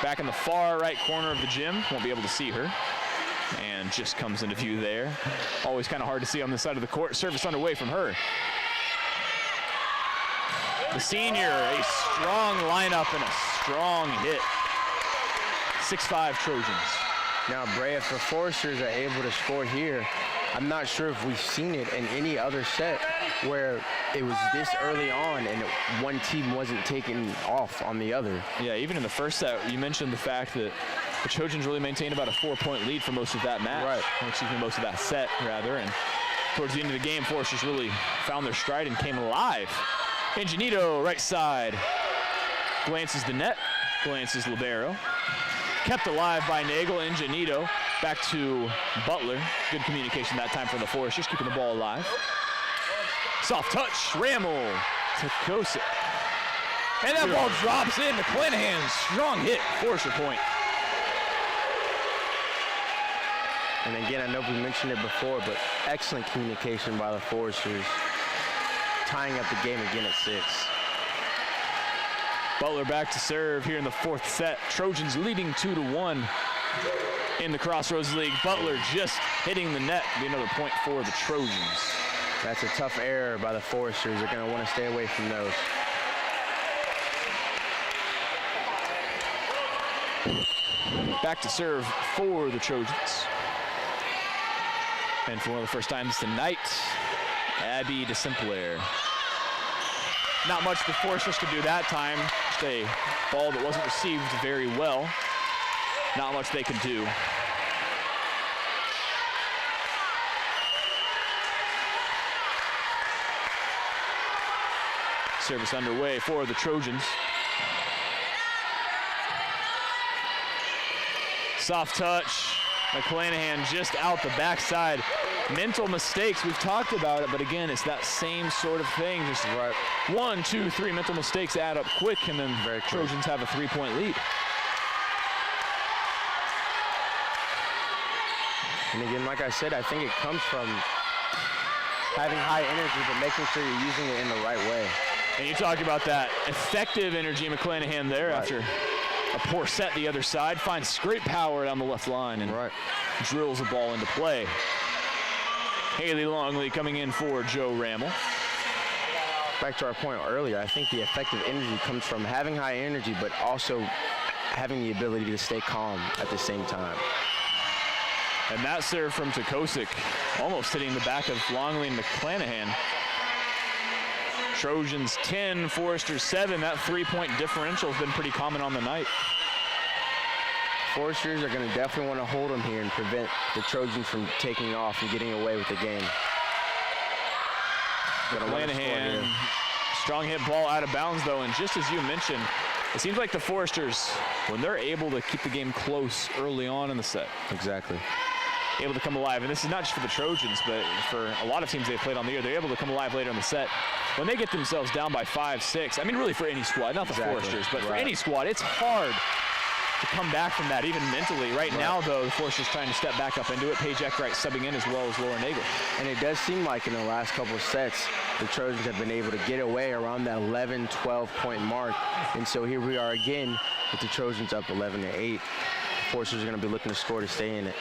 back in the far right corner of the gym. Won't be able to see her. And just comes into view there. Always kind of hard to see on this side of the court. Service underway from her. The senior, a strong lineup and a strong hit. 6'5" Trojans. Now, Bray, if the Foresters are able to score here, I'm not sure if we've seen it in any other set where it was this early on and one team wasn't taken off on the other. Yeah, even in the first set, you mentioned the fact that the Trojans really maintained about a 4-point lead for most of that match. Right. Or excuse me, most of that set, rather. And towards the end of the game, Foresters really found their stride and came alive. Ingenito, right side. Glances the net, glances libero. Kept alive by Nagel. Ingenito back to Butler. Good communication that time from the Foresters, keeping the ball alive. Soft touch, Rammel to Kosick. And that ball drops in to Clanahan. Strong hit, Forester point. And again, I know we mentioned it before, but excellent communication by the Foresters, tying up the game again at 6. Butler back to serve here in the 4th set. Trojans leading 2-1 in the Crossroads League. Butler just hitting the net. Be another point for the Trojans. That's a tough error by the Foresters. They're going to want to stay away from those. Back to serve for the Trojans. And for one of the first times tonight, Abby DeSimplaire. Not much the Foresters could do that time. Just a ball that wasn't received very well. Not much they could do. Service underway for the Trojans. Soft touch. McClanahan just out the backside. Mental mistakes, we've talked about it, but again, it's that same sort of thing. Just 1, 2, 3 mental mistakes add up quick, and then the Trojans have a 3-point lead. And again, like I said, I think it comes from having high energy, but making sure you're using it in the right way. And you talk about that effective energy, McClanahan there after a poor set the other side, finds great power down the left line and drills the ball into play. Haley Longley coming in for Joe Rammel. Back to our point earlier, I think the effective energy comes from having high energy, but also having the ability to stay calm at the same time. And that serve from Kosick, almost hitting the back of Longley and McClanahan. Trojans 10, Foresters 7. That 3-point differential has been pretty common on the night. Foresters are going to definitely want to hold them here and prevent the Trojans from taking off and getting away with the game. McClanahan, strong hit ball out of bounds though, and just as you mentioned, it seems like the Foresters, when they're able to keep the game close early on in the set. Exactly. Able to come alive, and this is not just for the Trojans, but for a lot of teams they've played on the year, they're able to come alive later in the set. When they get themselves down by 5, 6, I mean really for any squad, not the Foresters, but for any squad, it's hard to come back from that, even mentally. Right now, though, the Foresters trying to step back up into it. Paige Eckwright subbing in as well as Laura Nagel. And it does seem like in the last couple of sets, the Trojans have been able to get away around that 11, 12-point mark. And so here we are again with the Trojans up 11-8. The Foresters are going to be looking to score to stay in it.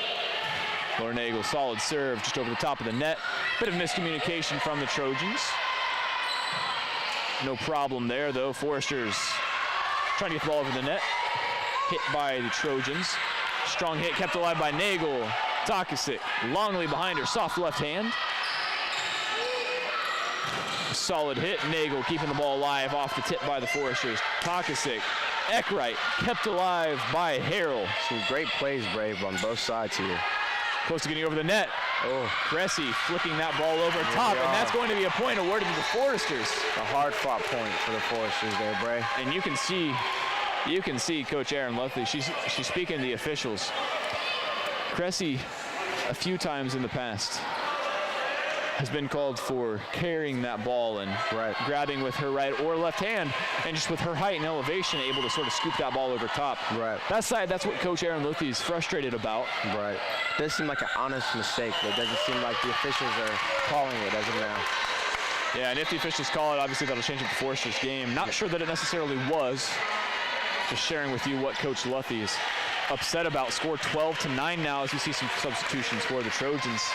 Laura Nagel, solid serve just over the top of the net. Bit of miscommunication from the Trojans. No problem there, though. Foresters trying to get the ball over the net. Hit by the Trojans. Strong hit kept alive by Nagel. Takasic, Longley behind her, soft left hand. Solid hit, Nagel keeping the ball alive off the tip by the Foresters. Takasic, Eckwright kept alive by Harrell. Some great plays, Brave, on both sides here. Close to getting over the net. Oh, Cressy flicking that ball over top, and that's going to be a point awarded to the Foresters. A hard-fought point for the Foresters there, Bray. And you can see Coach Erin Lutley. She's speaking to the officials. Cressy, a few times in the past, has been called for carrying that ball and grabbing with her right or left hand, and just with her height and elevation, able to sort of scoop that ball over top. That side, that's what Coach Erin Lutley is frustrated about. It does seem like an honest mistake, but it doesn't seem like the officials are calling it as of now. Yeah, and if the officials call it, obviously that'll change up the Foresters' game. Not sure that it necessarily was. Just sharing with you what Coach Lutley is upset about. Score 12-9 now as we see some substitutions for the Trojans.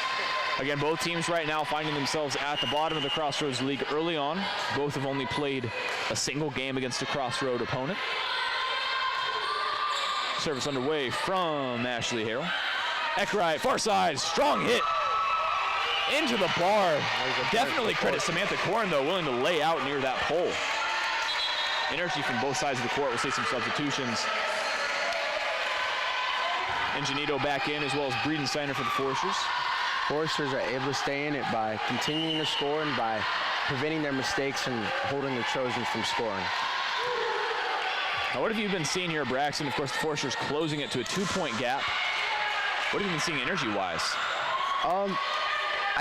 Again, both teams right now finding themselves at the bottom of the Crossroads League early on. Both have only played a single game against a Crossroad opponent. Service underway from Ashley Harrell. Eckrite, far side, strong hit into the bar. Definitely credit Samantha Korn, though, willing to lay out near that pole. Energy from both sides of the court. We'll see some substitutions. Ingenito back in, as well as Breedensteiner for the Foresters. Foresters are able to stay in it by continuing to score and by preventing their mistakes and holding the Trojans from scoring. Now, what have you been seeing here at Braxton? Of course, the Foresters closing it to a 2-point gap. What have you been seeing energy-wise?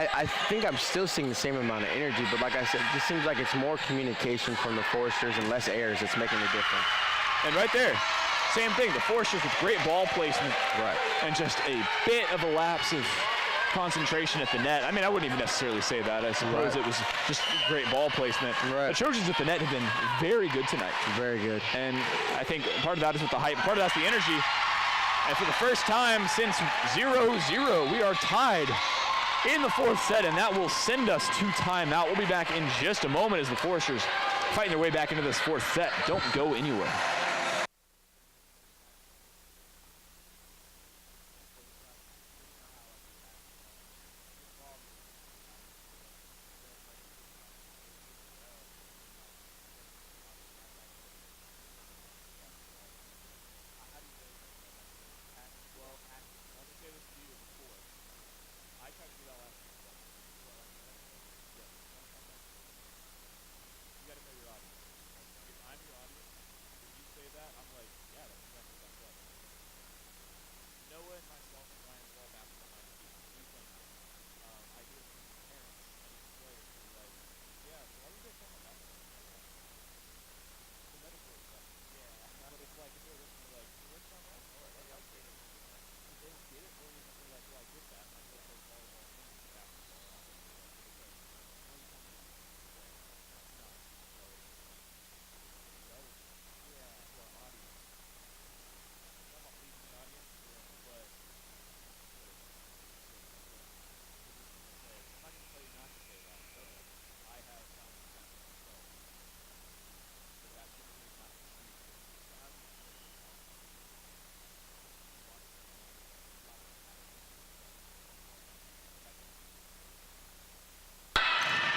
I think I'm still seeing the same amount of energy, but like I said, it just seems like it's more communication from the Foresters and less errors that's making the difference. And right there, same thing. The Foresters with great ball placement. Right. And just a bit of a lapse of concentration at the net. I mean, I wouldn't even necessarily say that. I suppose it was just great ball placement. Right. The Trojans at the net have been very good tonight. Very good. And I think part of that is with the hype, part of that's the energy. And for the first time since 0-0, we are tied in the fourth set, and that will send us to timeout. We'll be back in just a moment as the Foresters fighting their way back into this fourth set. Don't go anywhere.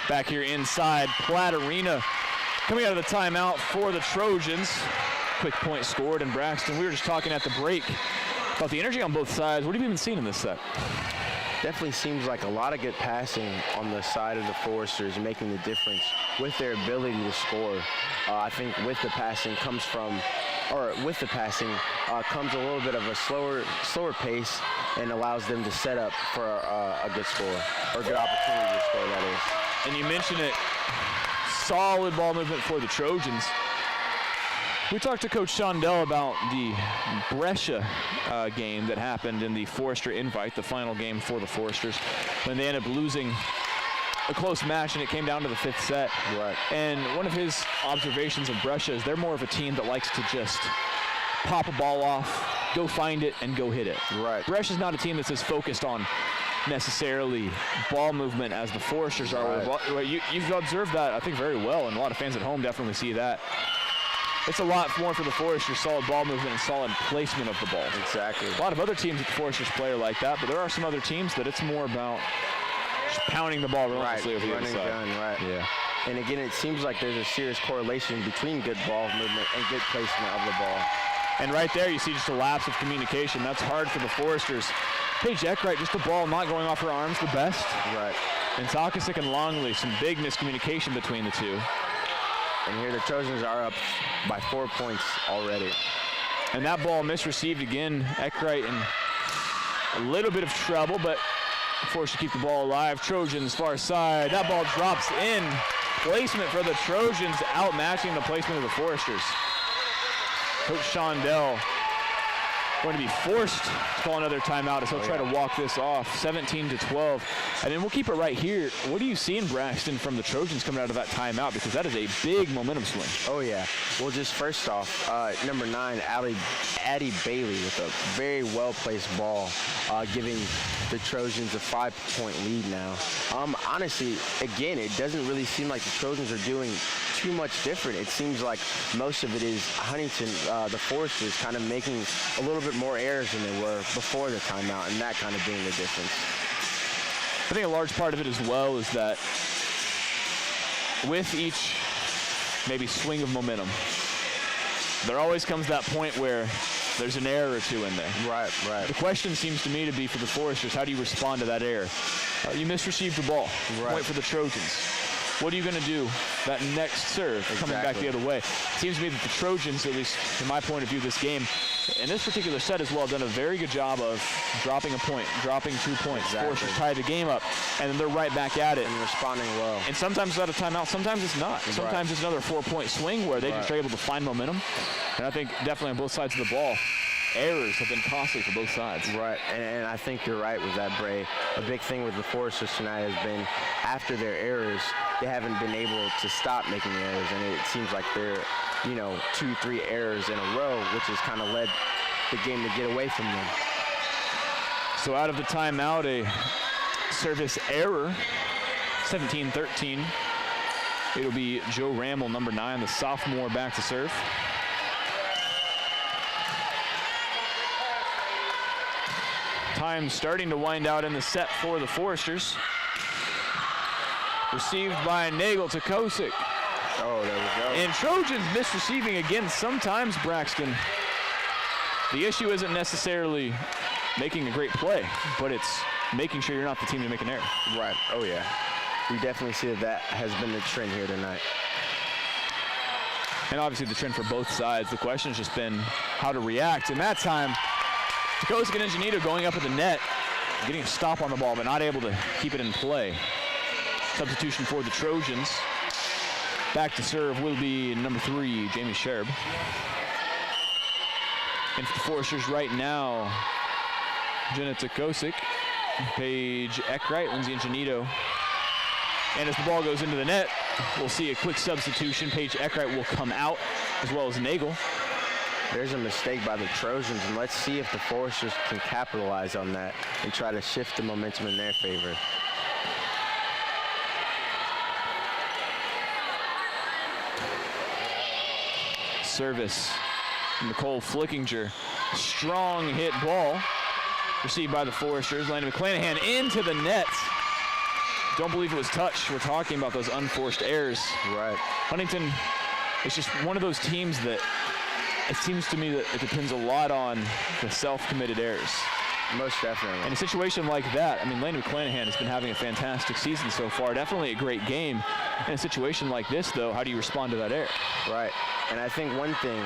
Back here inside Platt Arena, coming out of the timeout for the Trojans. Quick point scored in Braxton. We were just talking at the break about the energy on both sides. What have you been seeing in this set? Definitely seems like a lot of good passing on the side of the Foresters, making the difference with their ability to score. I think with the passing comes a little bit of a slower pace and allows them to set up for a good score, or a good opportunity to score, that is. And you mentioned it, solid ball movement for the Trojans. We talked to Coach Shondell about the Brescia game that happened in the Forester Invite, the final game for the Foresters, when they ended up losing a close match and it came down to the fifth set. Right. And one of his observations of Brescia is they're more of a team that likes to just pop a ball off, go find it, and go hit it. Right. Brescia's not a team that's as focused on necessarily ball movement as the Foresters are. Right. You've observed that, I think, very well, and a lot of fans at home definitely see that. It's a lot more for the Foresters, solid ball movement and solid placement of the ball. Exactly. A lot of other teams that the Foresters play are like that, but there are some other teams that it's more about just pounding the ball relentlessly over the other side. Gun, right. Yeah. And again, it seems like there's a serious correlation between good ball movement and good placement of the ball. And right there, you see just a lapse of communication. That's hard for the Foresters. Paige Eckrite, just the ball not going off her arms the best. Right. And Takasik and Longley, some big miscommunication between the two. And here the Trojans are up by 4 points already. And that ball misreceived again. Eckrite in a little bit of trouble, but forced to keep the ball alive. Trojans far side. That ball drops in. Placement for the Trojans, outmatching the placement of the Foresters. Coach Shondell going to be forced to call another timeout as he'll try to walk this off, 17-12. And then we'll keep it right here. What do you see in Braxton from the Trojans coming out of that timeout? Because that is a big momentum swing. Oh, yeah. Well, just first off, number 9, Addie Bailey with a very well-placed ball, giving the Trojans a 5-point lead now. Honestly, again, it doesn't really seem like the Trojans are doing too much different. It seems like most of it is Huntington, the Foresters, kind of making a little bit more errors than they were before the timeout, and that kind of being the difference. I think a large part of it as well is that with each maybe swing of momentum, there always comes that point where there's an error or two in there. Right. The question seems to me to be for the Foresters, how do you respond to that error? You misreceived the ball. Point for the Trojans. What are you going to do that next serve coming back the other way? It seems to me that the Trojans, at least from my point of view, this game, in this particular set as well, done a very good job of dropping a point, dropping 2 points. Foresters tie the game up, and then they're right back at it. And responding well. And sometimes it's out of timeout, sometimes it's not. Sometimes it's another 4-point swing where they just are able to find momentum. And I think definitely on both sides of the ball, errors have been costly for both sides. Right, and I think you're right with that, Bray. A big thing with the Foresters tonight has been after their errors, they haven't been able to stop making errors, and it seems like they're, 2-3 errors in a row, which has kind of led the game to get away from them. So out of the timeout, a service error, 17-13. It'll be Joe Rammel, number 9, the sophomore, back to serve. Time starting to wind out in the set for the Foresters. Received by Nagel to Kosick. Oh, there we go. And Trojans misreceiving again sometimes, Braxton. The issue isn't necessarily making a great play, but it's making sure you're not the team to make an error. Right, oh yeah. We definitely see that has been the trend here tonight. And obviously the trend for both sides. The question has just been how to react. And that time, Kosick and Ingenito going up at the net, getting a stop on the ball, but not able to keep it in play. Substitution for the Trojans. Back to serve will be number 3, Jamie Sherb. And for the Foresters right now, Jenna Kosick, Paige Eckwright, Lindsay Ingenito. And as the ball goes into the net, we'll see a quick substitution. Paige Eckwright will come out, as well as Nagel. There's a mistake by the Trojans, and let's see if the Foresters can capitalize on that and try to shift the momentum in their favor. Service, Nicole Flickinger. Strong hit ball, received by the Foresters. Landon McClanahan into the net. Don't believe it was touched. We're talking about those unforced errors. Right. Huntington is just one of those teams that it seems to me that it depends a lot on the self-committed errors. Most definitely. In a situation like that, I mean, Landon McClanahan has been having a fantastic season so far. Definitely a great game. In a situation like this, though, how do you respond to that error? Right. And I think one thing,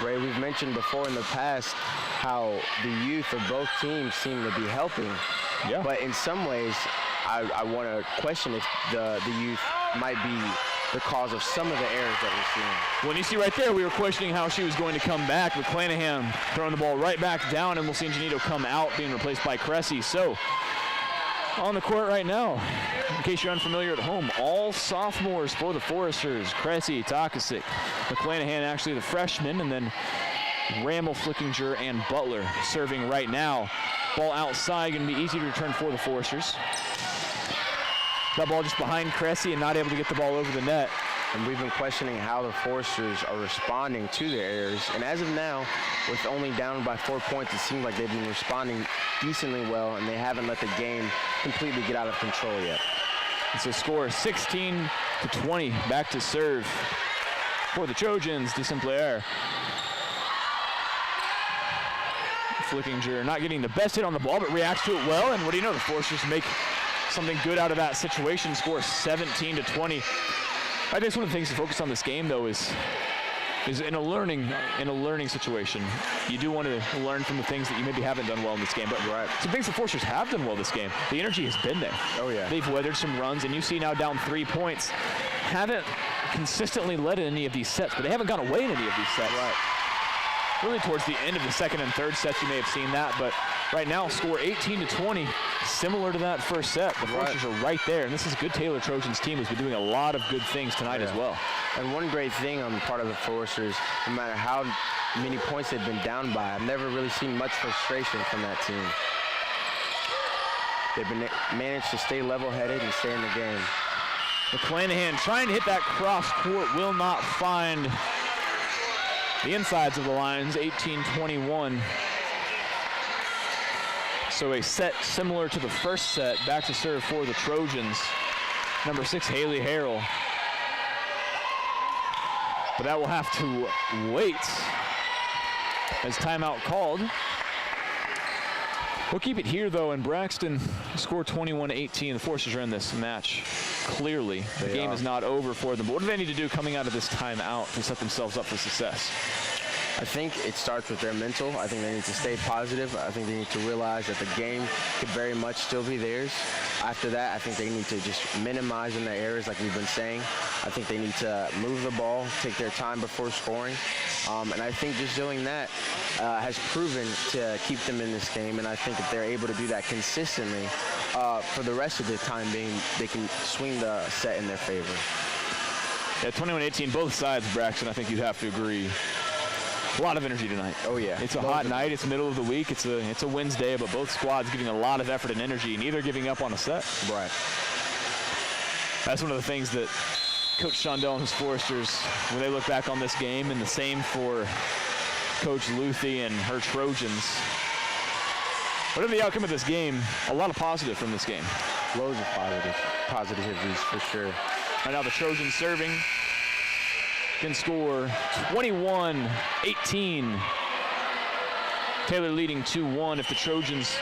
Bray, we've mentioned before in the past how the youth of both teams seem to be helping. Yeah. But in some ways, I want to question if the youth might be the cause of some of the errors that we're seeing. Well, you see right there, we were questioning how she was going to come back. McClanahan throwing the ball right back down, and we'll see Ingenito come out, being replaced by Cressy. So, on the court right now, in case you're unfamiliar at home, all sophomores for the Foresters. Cressy, Takasic, McClanahan actually the freshman, and then Rammel, Flickinger, and Butler serving right now. Ball outside, going to be easy to return for the Foresters. That ball just behind Cressy and not able to get the ball over the net. And we've been questioning how the Foresters are responding to their errors. And as of now, with only down by 4 points, it seems like they've been responding decently well, and they haven't let the game completely get out of control yet. It's a score 16-20, back to serve for the Trojans. De Saint-Pierre. Flickinger not getting the best hit on the ball, but reacts to it well. And what do you know, the Foresters make something good out of that situation. Score 17-20. I think one of the things to focus on this game, though, is in a learning situation. You do want to learn from the things that you maybe haven't done well in this game. But some things the Foresters have done well this game. The energy has been there. Oh yeah. They've weathered some runs, and you see now down 3 points. Haven't consistently led in any of these sets, but they haven't gone away in any of these sets. Right. really towards the end of the second and third sets, you may have seen that, but right now, score 18-20, similar to that first set. The Foresters are right there, and this is a good Taylor Trojans team who's been doing a lot of good things tonight as well. And one great thing on the part of the Foresters, no matter how many points they've been down by, I've never really seen much frustration from that team. They've been managed to stay level-headed and stay in the game. McClanahan trying to hit that cross court, will not find the insides of the lines, 18-21. So a set similar to the first set, back to serve for the Trojans. Number 6, Haley Harrell. But that will have to wait as timeout called. We'll keep it here, though, and Braxton scored 21-18. The Foresters are in this match clearly. The game is not over for them. But what do they need to do coming out of this timeout to set themselves up for success? I think it starts with their mental. I think they need to stay positive. I think they need to realize that the game could very much still be theirs. After that, I think they need to just minimize in their errors like we've been saying. I think they need to move the ball, take their time before scoring. And I think just doing that has proven to keep them in this game. And I think if they're able to do that consistently for the rest of the time being, they can swing the set in their favor. Yeah, 21-18, both sides, Braxton, I think you'd have to agree. A lot of energy tonight. Oh, yeah. It's a hot night. It's the middle of the week. It's a Wednesday, but both squads giving a lot of effort and energy, neither giving up on a set. Right. That's one of the things that Coach Shondell and his Foresters, when they look back on this game, and the same for Coach Luthi and her Trojans. Whatever the outcome of this game, a lot of positive from this game. Loads of positivities for sure. Right now the Trojans serving. Can score 21-18. Taylor leading 2-1. If the Trojans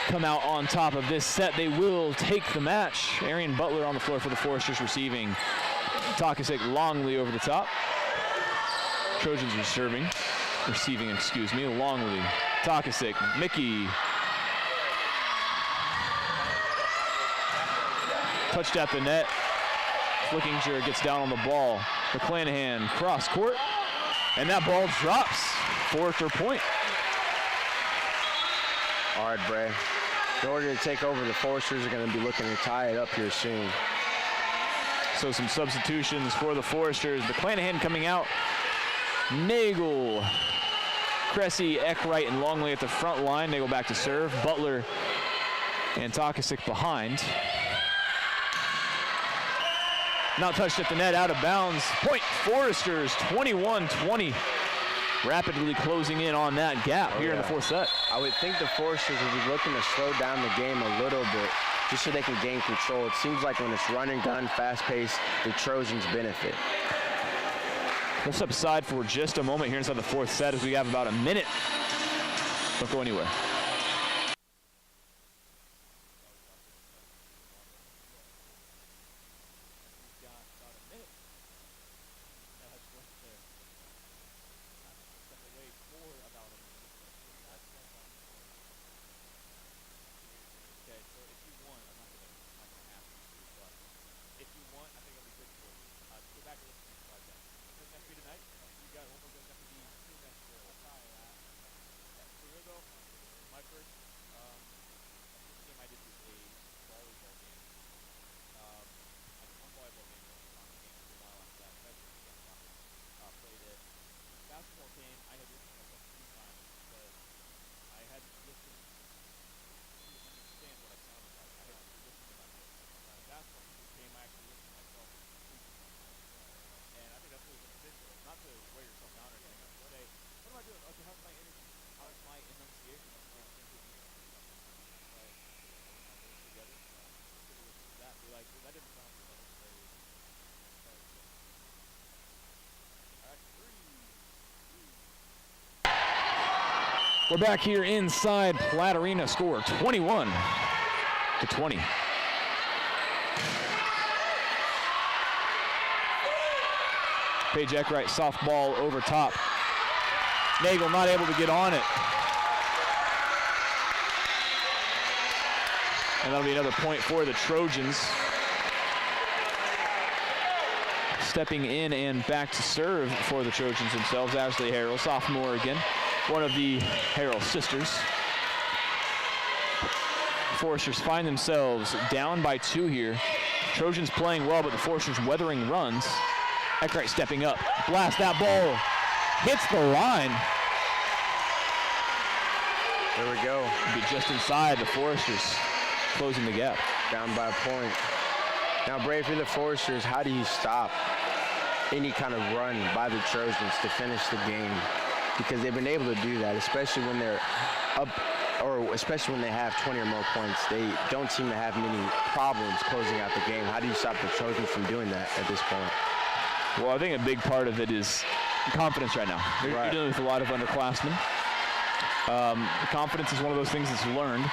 come out on top of this set, they will take the match. Arian Butler on the floor for the Foresters receiving. Takasik Longley over the top. Trojans receiving, Longley. Takasik, Mickey. Touched at the net. Flickinger gets down on the ball. McClanahan cross court, and that ball drops. Forester point. All right, Bray. In order to take over, the Foresters are going to be looking to tie it up here soon. So some substitutions for the Foresters. McClanahan coming out. Nagel, Cressy, Eckwright, and Longley at the front line. Nagel back to serve. Butler and Takasik behind. Not touched at the net, out of bounds. Point Foresters, 21-20. Rapidly closing in on that gap here in the fourth set. I would think the Foresters will be looking to slow down the game a little bit just so they can gain control. It seems like when it's run and gun, fast-paced, the Trojans benefit. We'll step aside for just a moment here inside the fourth set as we have about a minute. Don't go anywhere. We're back here inside Platt Arena. Score 21-20. Paige Eckwright, soft ball over top. Nagel not able to get on it. And that'll be another point for the Trojans. stepping in and back to serve for the Trojans themselves. Ashley Harrell, sophomore again, one of the Harrell sisters. Foresters find themselves down by 2 here. Trojans playing well, but the Foresters weathering runs. Eckwright stepping up. Blast that ball. Hits the line. There we go. Be just inside the Foresters, closing the gap. Down by a point. Now, Bray, for the Foresters, how do you stop any kind of run by the Trojans to finish the game? Because they've been able to do that, especially when they're up, or especially when they have 20 or more points. They don't seem to have many problems closing out the game. How do you stop the Trojans from doing that at this point? Well, I think a big part of it is confidence right now. You're dealing with a lot of underclassmen. Confidence is one of those things that's learned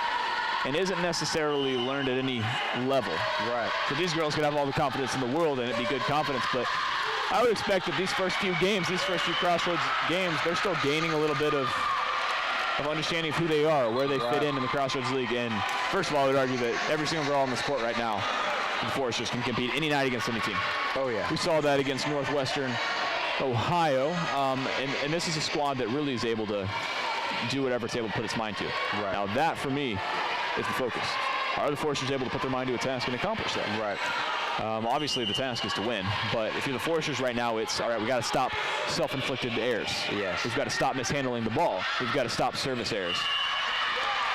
and isn't necessarily learned at any level. Right. So these girls could have all the confidence in the world and it'd be good confidence, but I would expect that these first few games, these first few Crossroads games, they're still gaining a little bit of understanding of who they are, where they fit in the Crossroads League. And first of all, I would argue that every single girl on this court right now, the Foresters can compete any night against any team. Oh, yeah. We saw that against Northwestern Ohio, and this is a squad that really is able to do whatever it's able to put its mind to. Right. Now that, for me, is the focus. Are the Foresters able to put their mind to a task and accomplish that? Right. Obviously, the task is to win, but if you're the Foresters right now, it's, all right, we got to stop self-inflicted errors. Yes. We've got to stop mishandling the ball. We've got to stop service errors.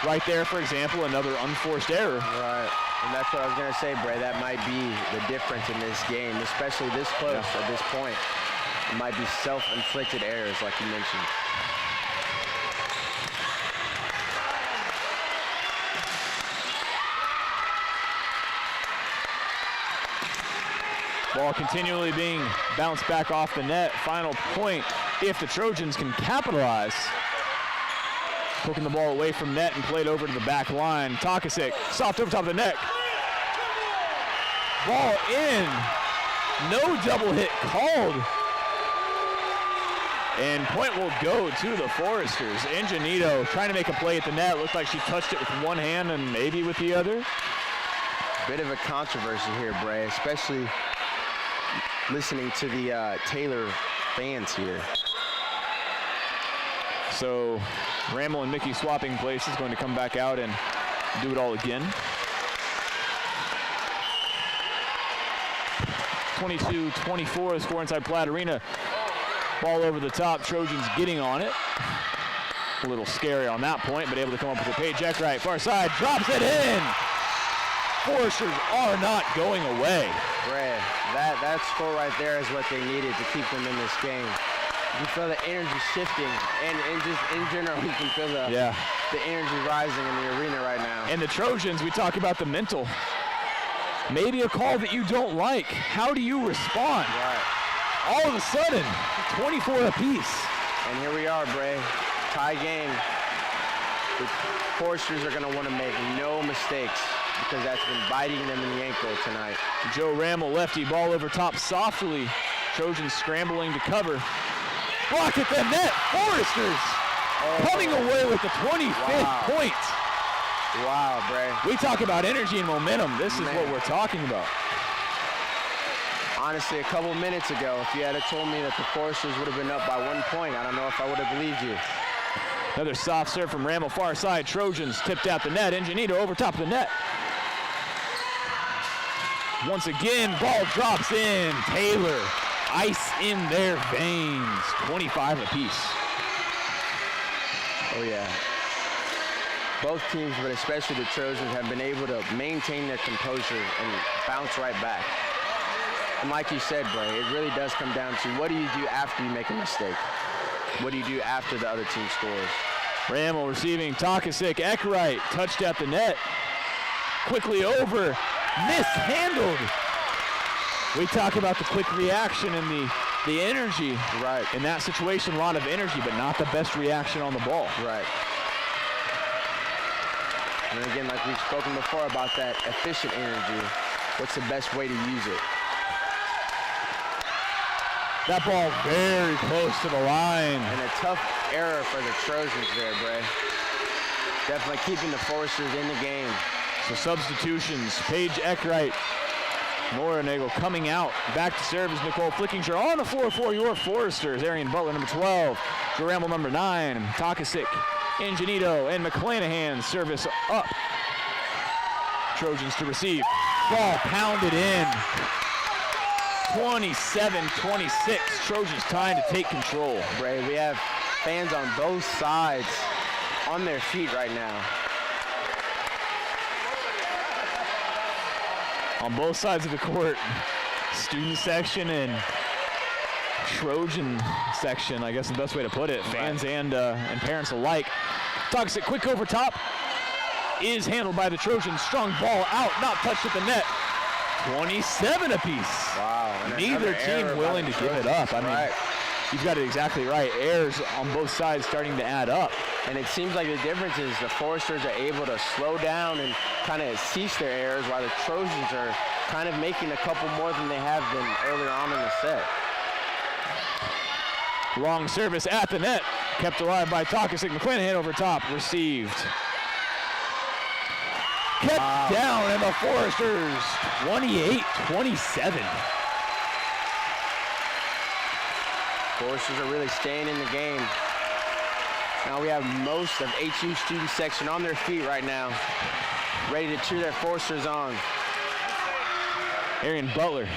Right there, for example, another unforced error. Right. And that's what I was going to say, Bray. That might be the difference in this game, especially this close at this point. It might be self-inflicted errors, like you mentioned. Ball continually being bounced back off the net. Final point, if the Trojans can capitalize. Poking the ball away from net and played over to the back line. Takasik, soft over top of the net. Ball in. No double hit called. And point will go to the Foresters. Ingenito trying to make a play at the net. Looked like she touched it with one hand and maybe with the other. Bit of a controversy here, Bray, especially listening to the Taylor fans here. So Ramel and Mickey swapping places, going to come back out and do it all again. 22-24, the score inside Platt Arena. Ball over the top, Trojans getting on it. A little scary on that point, but able to come up with a page. Eckwright, far side, drops it in. Foresters are not going away. Bray, that score right there is what they needed to keep them in this game. You can feel the energy shifting, and just in general, you can feel the energy rising in the arena right now. And the Trojans, we talk about the mental. Maybe a call that you don't like. How do you respond? Right. All of a sudden, 24 apiece. And here we are, Bray. Tie game. The Foresters are going to want to make no mistakes because that's been biting them in the ankle tonight. Joe Ramel, lefty, ball over top softly. Trojans scrambling to cover. Block at the net. Foresters coming away with the 25th point. Wow, Bray. We talk about energy and momentum. This is what we're talking about. Honestly, a couple minutes ago, if you had told me that the Foresters would have been up by 1 point, I don't know if I would have believed you. Another soft serve from Ramel, far side. Trojans tipped out the net. Ingenito over top of the net. Once again, ball drops in. Taylor, ice in their veins. 25 apiece. Oh, yeah. Both teams, but especially the Trojans, have been able to maintain their composure and bounce right back. And like you said, Bray, it really does come down to what do you do after you make a mistake? What do you do after the other team scores? Ramel receiving, Takasik, Eckwright, touched at the net. Quickly over, mishandled. We talk about the quick reaction and the energy. Right. In that situation, a lot of energy, but not the best reaction on the ball. Right. And again, like we've spoken before about that efficient energy, what's the best way to use it? That ball very close to the line. And a tough error for the Trojans there, Bray. Definitely keeping the Foresters in the game. So substitutions, Paige Eckwright Noriega coming out. Back to serve is Nicole Flickinger on the floor for your Foresters. Arian Butler, number 12. Joramel, number 9. Takasic, Ingenito, and McClanahan service up. Trojans to receive. Ball pounded in. 27-26. Trojans trying to take control. Bray, we have fans on both sides on their feet right now. On both sides of the court, student section and Trojan section, I guess the best way to put it. Fans and parents alike. Toxic quick over top is handled by the Trojans. Strong ball out, not touched at the net. 27 apiece. Wow. Neither team willing to give it up. I mean, you've got it exactly right. Errors on both sides starting to add up. And it seems like the difference is the Foresters are able to slow down and kind of cease their errors, while the Trojans are kind of making a couple more than they have been earlier on in the set. Long service at the net. Kept alive by Takasic. McClanahan over top. Received. Kept down, and the Foresters 28-27. Foresters are really staying in the game. Now we have most of HU student section on their feet right now, ready to cheer their Foresters on. Arian Butler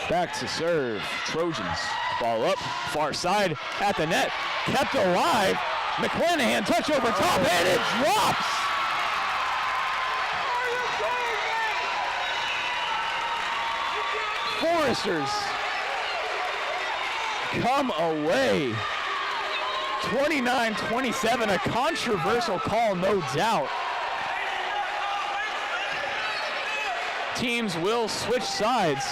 back to serve. Trojans ball up, far side at the net. Kept alive. McClanahan touch over top, and it drops. Foresters come away. 29-27, a controversial call, no doubt. Teams will switch sides.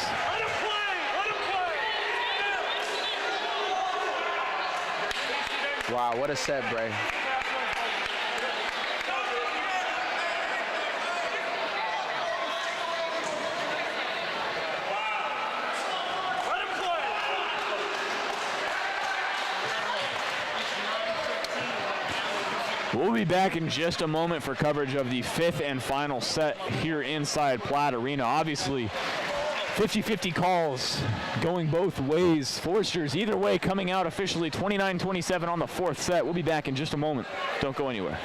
Wow, what a set, Bray. We'll be back in just a moment for coverage of the 5th and final set here inside Platt Arena. Obviously, 50-50 calls going both ways. Foresters either way coming out officially 29-27 on the 4th set. We'll be back in just a moment. Don't go anywhere.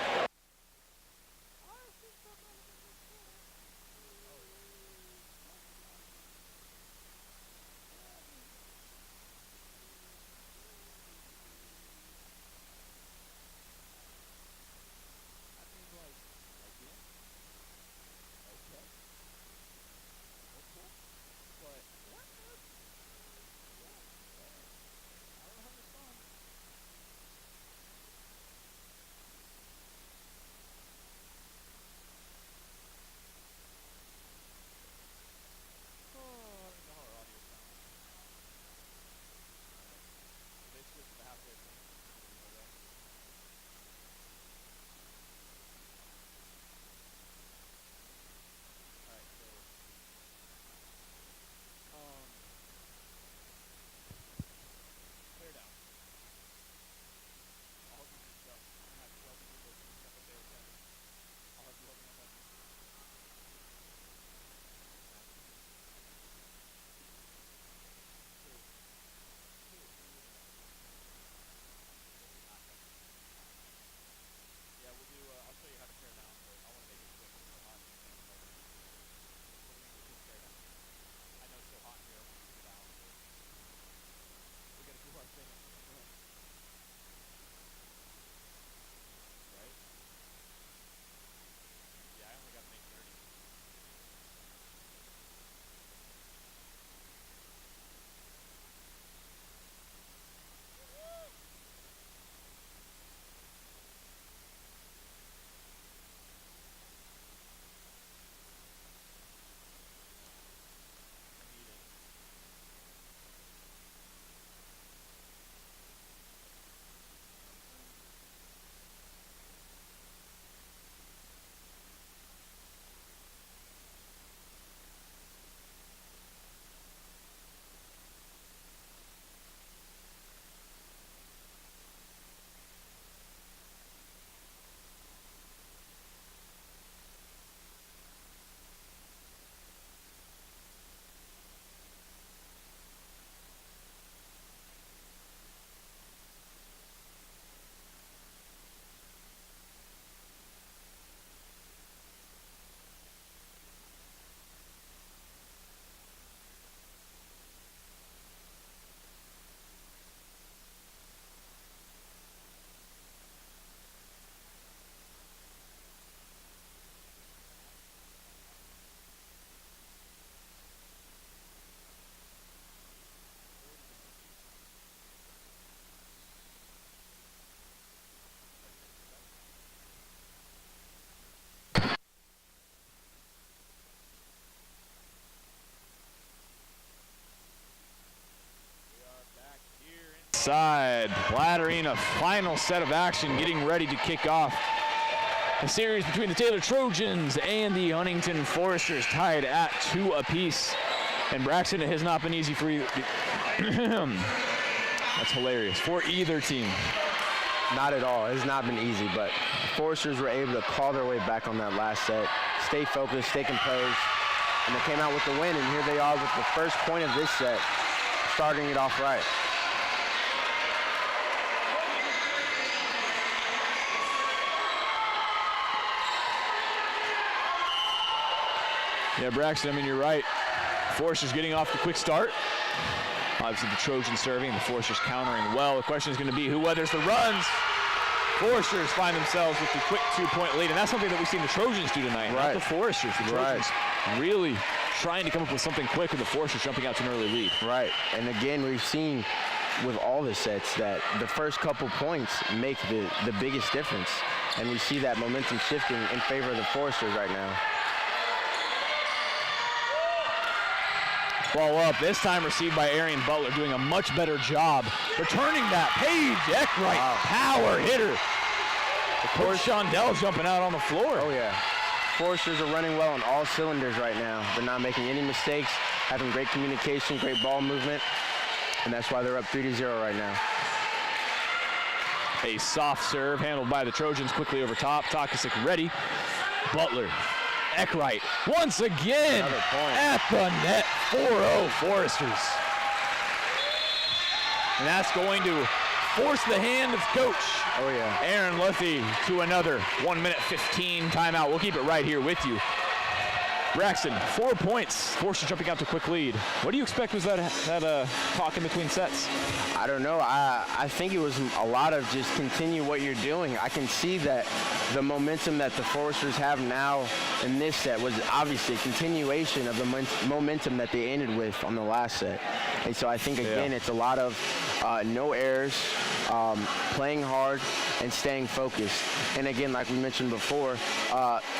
side. Platt Arena, final set of action, getting ready to kick off the series between the Taylor Trojans and the Huntington Foresters, tied at 2 apiece. And Braxton, it has not been easy for you. That's hilarious. For either team. Not at all. It has not been easy, but the Foresters were able to claw their way back on that last set, stay focused, stay composed, and they came out with the win, and here they are with the first point of this set, starting it off right. Yeah, Braxton, I mean, you're right. Foresters getting off the quick start. Obviously, the Trojans serving, the Foresters countering well. The question is going to be who weathers the runs. Foresters find themselves with the quick 2-point lead, and that's something that we've seen the Trojans do tonight, not the Foresters. The Trojans really trying to come up with something quick, with the Foresters jumping out to an early lead. Right, and again, we've seen with all the sets that the first couple points make the biggest difference, and we see that momentum shifting in favor of the Foresters right now. Ball up, this time received by Arian Butler, doing a much better job returning that. Paige Eckwright, power hitter. Of course, Shondell jumping out on the floor. Oh, yeah. Foresters are running well on all cylinders right now. They're not making any mistakes, having great communication, great ball movement, and that's why they're up 3-0 right now. A soft serve handled by the Trojans, quickly over top. Takasic ready. Butler. Eckwright once again at the net. 4-0 Foresters. And that's going to force the hand of coach. Oh, yeah. Aaron Luthi to another 1:15 timeout. We'll keep it right here with you. Braxton, 4 points. Foresters jumping out to a quick lead. What do you expect was that talk in between sets? I don't know. I think it was a lot of just continue what you're doing. I can see that the momentum that the Foresters have now in this set was obviously a continuation of the momentum that they ended with on the last set. And so I think, again, it's a lot of no errors, playing hard, and staying focused. And again, like we mentioned before,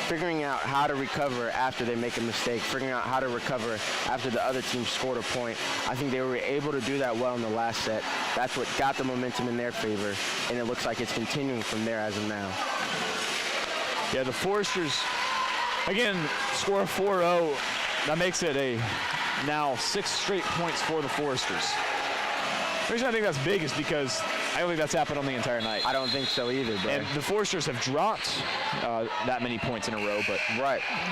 figuring out how to recover after they make a mistake, figuring out how to recover after the other team scored a point. I think they were able to do that well in the last set. That's what got the momentum in their favor, and it looks like it's continuing from there as of now. Yeah, the Foresters, again, score 4-0. That makes it now 6 straight points for the Foresters. The reason I think that's big is because I don't think that's happened on the entire night. I don't think so either, bro. And the Foresters have dropped that many points in a row, but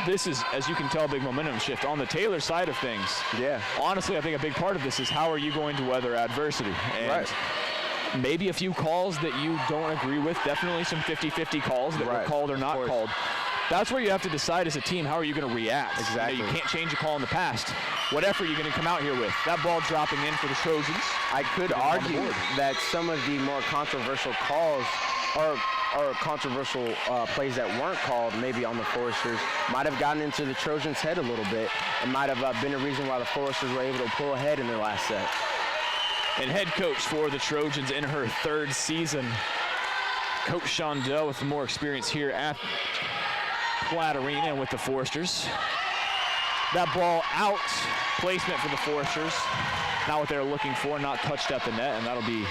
this is, as you can tell, a big momentum shift. On the Taylor side of things, honestly, I think a big part of this is how are you going to weather adversity? And maybe a few calls that you don't agree with, definitely some 50-50 calls that were called or not called. That's where you have to decide as a team, how are you going to react? Exactly. You can't change a call in the past. What effort are you going to come out here with? That ball dropping in for the Trojans. I could argue that some of the more controversial calls or controversial plays that weren't called maybe on the Foresters might have gotten into the Trojans' head a little bit and might have been a reason why the Foresters were able to pull ahead in their last set. And head coach for the Trojans in her 3rd season, Coach Shondell, with more experience here at Platt Arena and with the Foresters. That ball out, placement for the Foresters. Not what they're looking for, not touched at the net, and that'll be,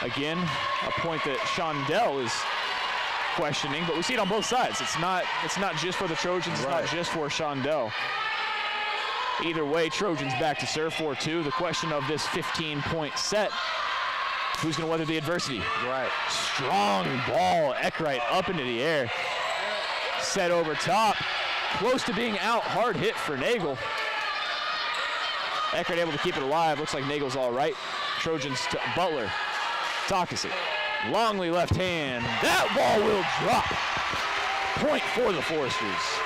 again, a point that Shondell is questioning, but we see it on both sides. It's not just for the Trojans, it's not just for Shondell. Either way, Trojans back to serve 4-2. The question of this 15-point set, who's going to weather the adversity? Strong ball, Eckwright up into the air. Set over top, close to being out, hard hit for Nagel. Eckwright able to keep it alive, looks like Nagel's all right. Trojans to Butler, Takasic, Longley left hand, that ball will drop. Point for the Foresters.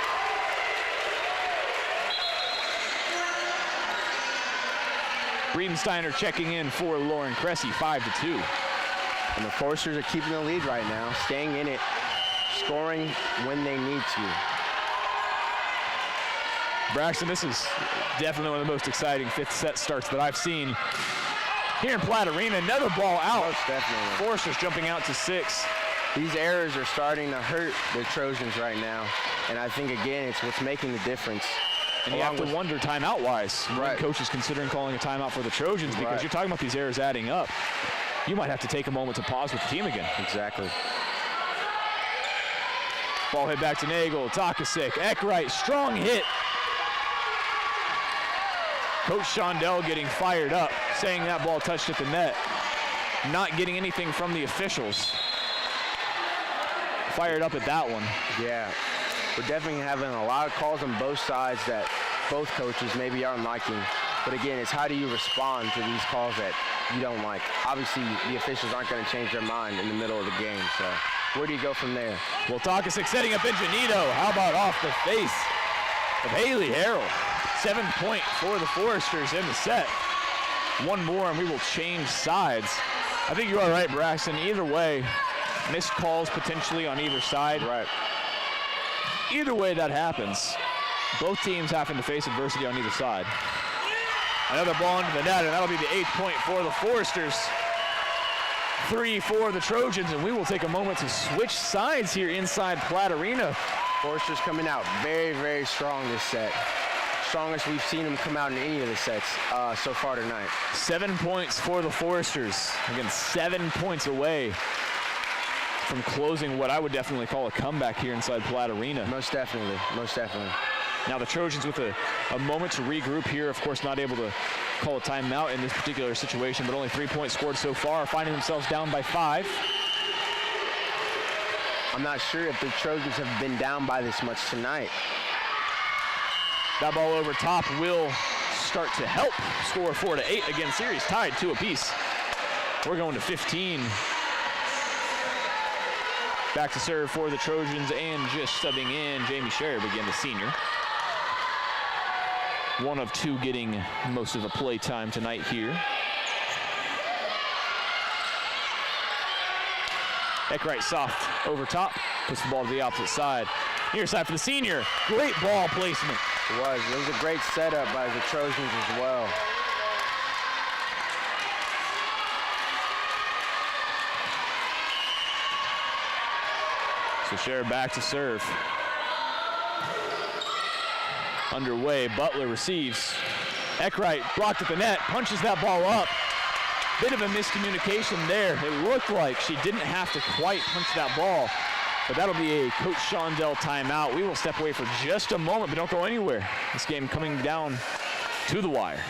Breedensteiner checking in for Lauren Cressy, 5-2. And the Foresters are keeping the lead right now, staying in it, scoring when they need to. Braxton, this is definitely one of the most exciting 5th set starts that I've seen here in Platt Arena. Another ball out. Most definitely. Foresters jumping out to 6. These errors are starting to hurt the Trojans right now. And I think, again, it's what's making the difference. And you have to wonder timeout-wise when coach is considering calling a timeout for the Trojans, because you're talking about these errors adding up. you might have to take a moment to pause with the team again. Exactly. Ball hit back to Nagel, Takasik, Eckwright, strong hit. Coach Shondell getting fired up, saying that ball touched at the net. Not getting anything from the officials. Fired up at that one. Yeah, we're definitely having a lot of calls on both sides that both coaches maybe aren't liking. But again, it's how do you respond to these calls that you don't like? Obviously, the officials aren't going to change their mind in the middle of the game, so where do you go from there? Well, Takasik setting up Ingenito. How about off the face of Haley Harrell? 7 point for the Foresters in the set. One more and we will change sides. I think you are right, Braxton. Either way, missed calls potentially on either side. Right. Either way that happens, both teams having to face adversity on either side. Another ball into the net, and that'll be the 8th point for the Foresters. 3 for the Trojans, and we will take a moment to switch sides here inside Platt Arena. Foresters coming out very, very strong this set. Strongest we've seen them come out in any of the sets so far tonight. 7 points for the Foresters. Again, 7 points away from closing what I would definitely call a comeback here inside Platt Arena. Most definitely, most definitely. Now the Trojans with a moment to regroup here. Of course, not able to call a timeout in this particular situation, but only 3 points scored so far, finding themselves down by 5. I'm not sure if the Trojans have been down by this much tonight. That ball over top will start to help. Score 4-8. Again, series tied 2 apiece. We're going to 15. Back to serve for the Trojans, and just subbing in Jamie Sherribb again, the senior. One of 2 getting most of the play time tonight here. Eckwright soft over top, puts the ball to the opposite side. Near side for the senior. Great ball placement. It was a great setup by the Trojans as well. So Sherribb back to serve. Underway, Butler receives. Eckwright blocked at the net, punches that ball up. Bit of a miscommunication there. It looked like she didn't have to quite punch that ball, but that'll be a Coach Shondell timeout. We will step away for just a moment, but don't go anywhere. This game coming down to the wire.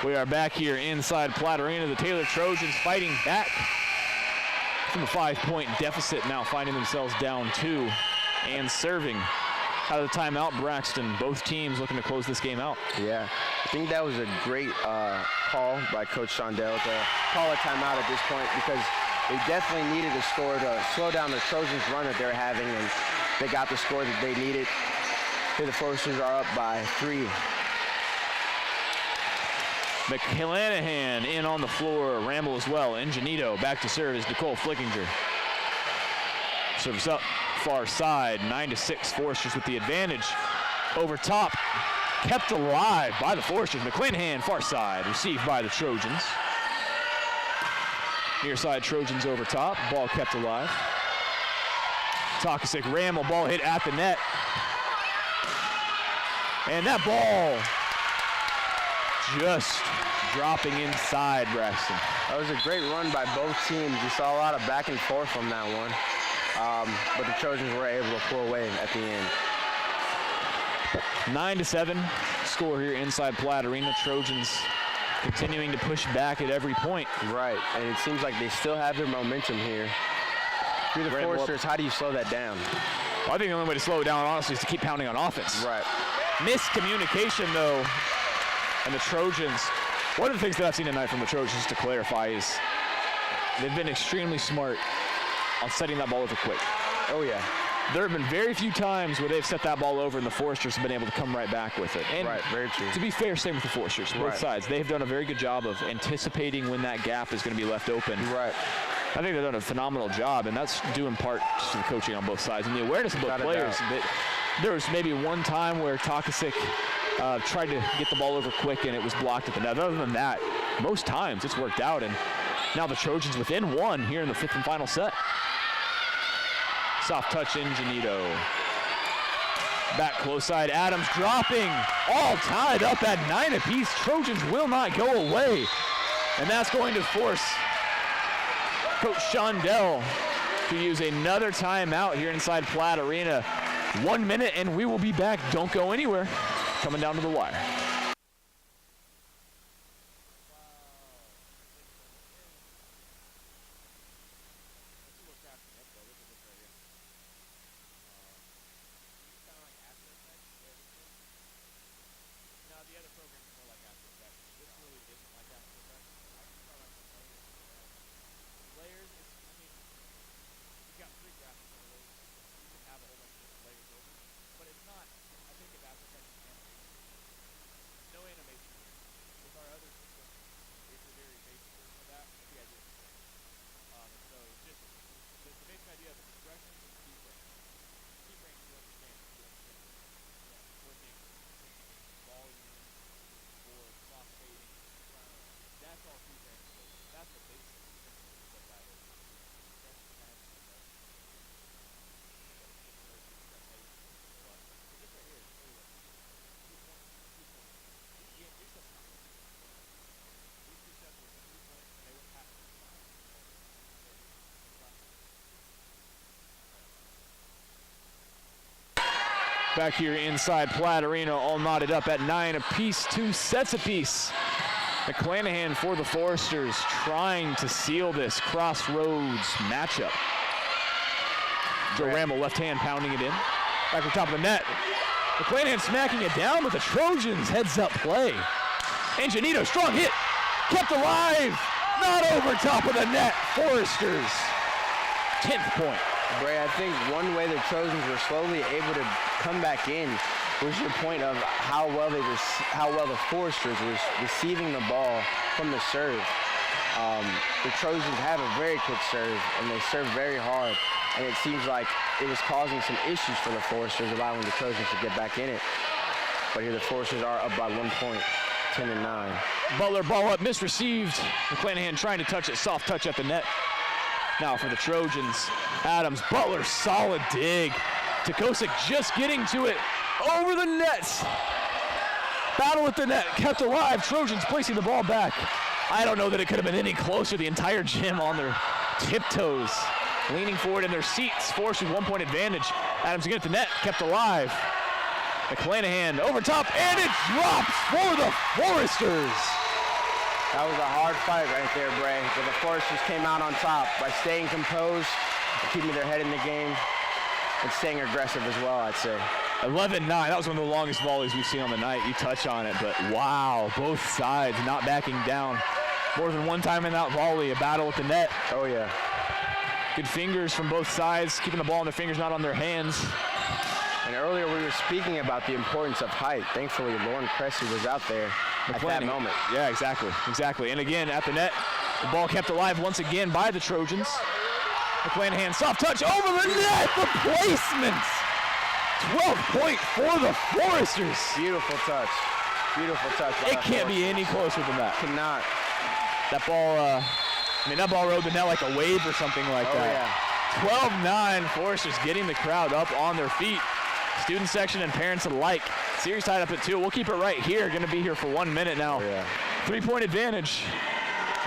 We are back here inside Platt Arena. The Taylor Trojans fighting back from a 5-point deficit, now finding themselves down 2 and serving. Out of the timeout, Braxton. Both teams looking to close this game out. Yeah, I think that was a great call by Coach Shondell to call a timeout at this point, because they definitely needed a score to slow down the Trojans' run that they're having, and they got the score that they needed. Here the Foresters are up by 3. McClanahan in on the floor, Ramble as well. Ingenito back to serve is Nicole Flickinger. Serves up, far side, 9-6, Foresters with the advantage. Over top, kept alive by the Foresters. McClanahan, far side, received by the Trojans. Near side, Trojans over top, ball kept alive. Takasik, Ramble, ball hit at the net. And that ball just dropping inside, Braxton. That was a great run by both teams. You saw a lot of back and forth from that one. But the Trojans were able to pull away at the end. 9-7, score here inside Platt Arena. Trojans continuing to push back at every point. Right, and it seems like they still have their momentum here. If you're the Foresters, how do you slow that down? Well, I think the only way to slow it down, honestly, is to keep pounding on offense. Right. Miscommunication, though, and the Trojans. One of the things that I've seen tonight from the Trojans, just to clarify, is they've been extremely smart on setting that ball over quick. Oh, yeah. There have been very few times where they've set that ball over and the Foresters have been able to come right back with it. And right, very true. To be fair, same with the Foresters, both sides. They've done a very good job of anticipating when that gap is going to be left open. Right. I think they've done a phenomenal job, and that's due in part to the coaching on both sides and the awareness of both players. There was maybe one time where Takasik tried to get the ball over quick and it was blocked at the net. Other than that, most times it's worked out, and now the Trojans within one here in the 5th and final set. Soft touch, Ingenito. Back close side, Adams dropping. All tied up at 9 apiece. Trojans will not go away. And that's going to force Coach Shondell to use another timeout here inside Platt Arena. 1 minute and we will be back. Don't go anywhere. Coming down to the wire. Back here inside Platt Arena, all knotted up at 9 apiece, 2 sets apiece. McClanahan for the Foresters trying to seal this crossroads matchup. Joe Ramble left hand pounding it in. Back to the top of the net. McClanahan smacking it down, but the Trojans heads up play. Ingenito, strong hit, kept alive, not over top of the net. Foresters, 10th point. Bray, I think one way the Trojans were slowly able to come back in was your point of how well the Foresters were receiving the ball from the serve. The Trojans have a very quick serve, and they serve very hard, and it seems like it was causing some issues for the Foresters, allowing the Trojans to get back in it. But here the Foresters are up by 1 point, 10-9. Butler ball up, misreceived. McClanahan trying to touch it, soft touch at the net. Now for the Trojans, Adams, Butler, solid dig. Takosik just getting to it, over the net. Battle at the net, kept alive. Trojans placing the ball back. I don't know that it could have been any closer. The entire gym on their tiptoes, leaning forward in their seats, forcing 1 point advantage. Adams again at the net, kept alive. McClanahan over top, and it drops for the Foresters. That was a hard fight right there, Bray, but the Foresters came out on top by staying composed, keeping their head in the game, and staying aggressive as well, I'd say. 11-9, that was one of the longest volleys we've seen on the night. You touch on it, but wow, both sides not backing down. More than one time in that volley, a battle at the net. Oh, yeah. Good fingers from both sides, keeping the ball in their fingers, not on their hands. And earlier we were speaking about the importance of height. Thankfully, Lauren Cressy was out there at that moment. Yeah, exactly. And again, at the net, the ball kept alive once again by the Trojans. McClanahan, soft touch over the net, the placement. 12 point for the Foresters. Beautiful touch. It can't be any closer than that. Cannot. That ball, that ball rode the net like a wave or something like that. Yeah. 12-9, Foresters getting the crowd up on their feet. Student section and parents alike. Series tied up at 2. We'll keep it right here. Going to be here for 1 minute now. 3 point advantage.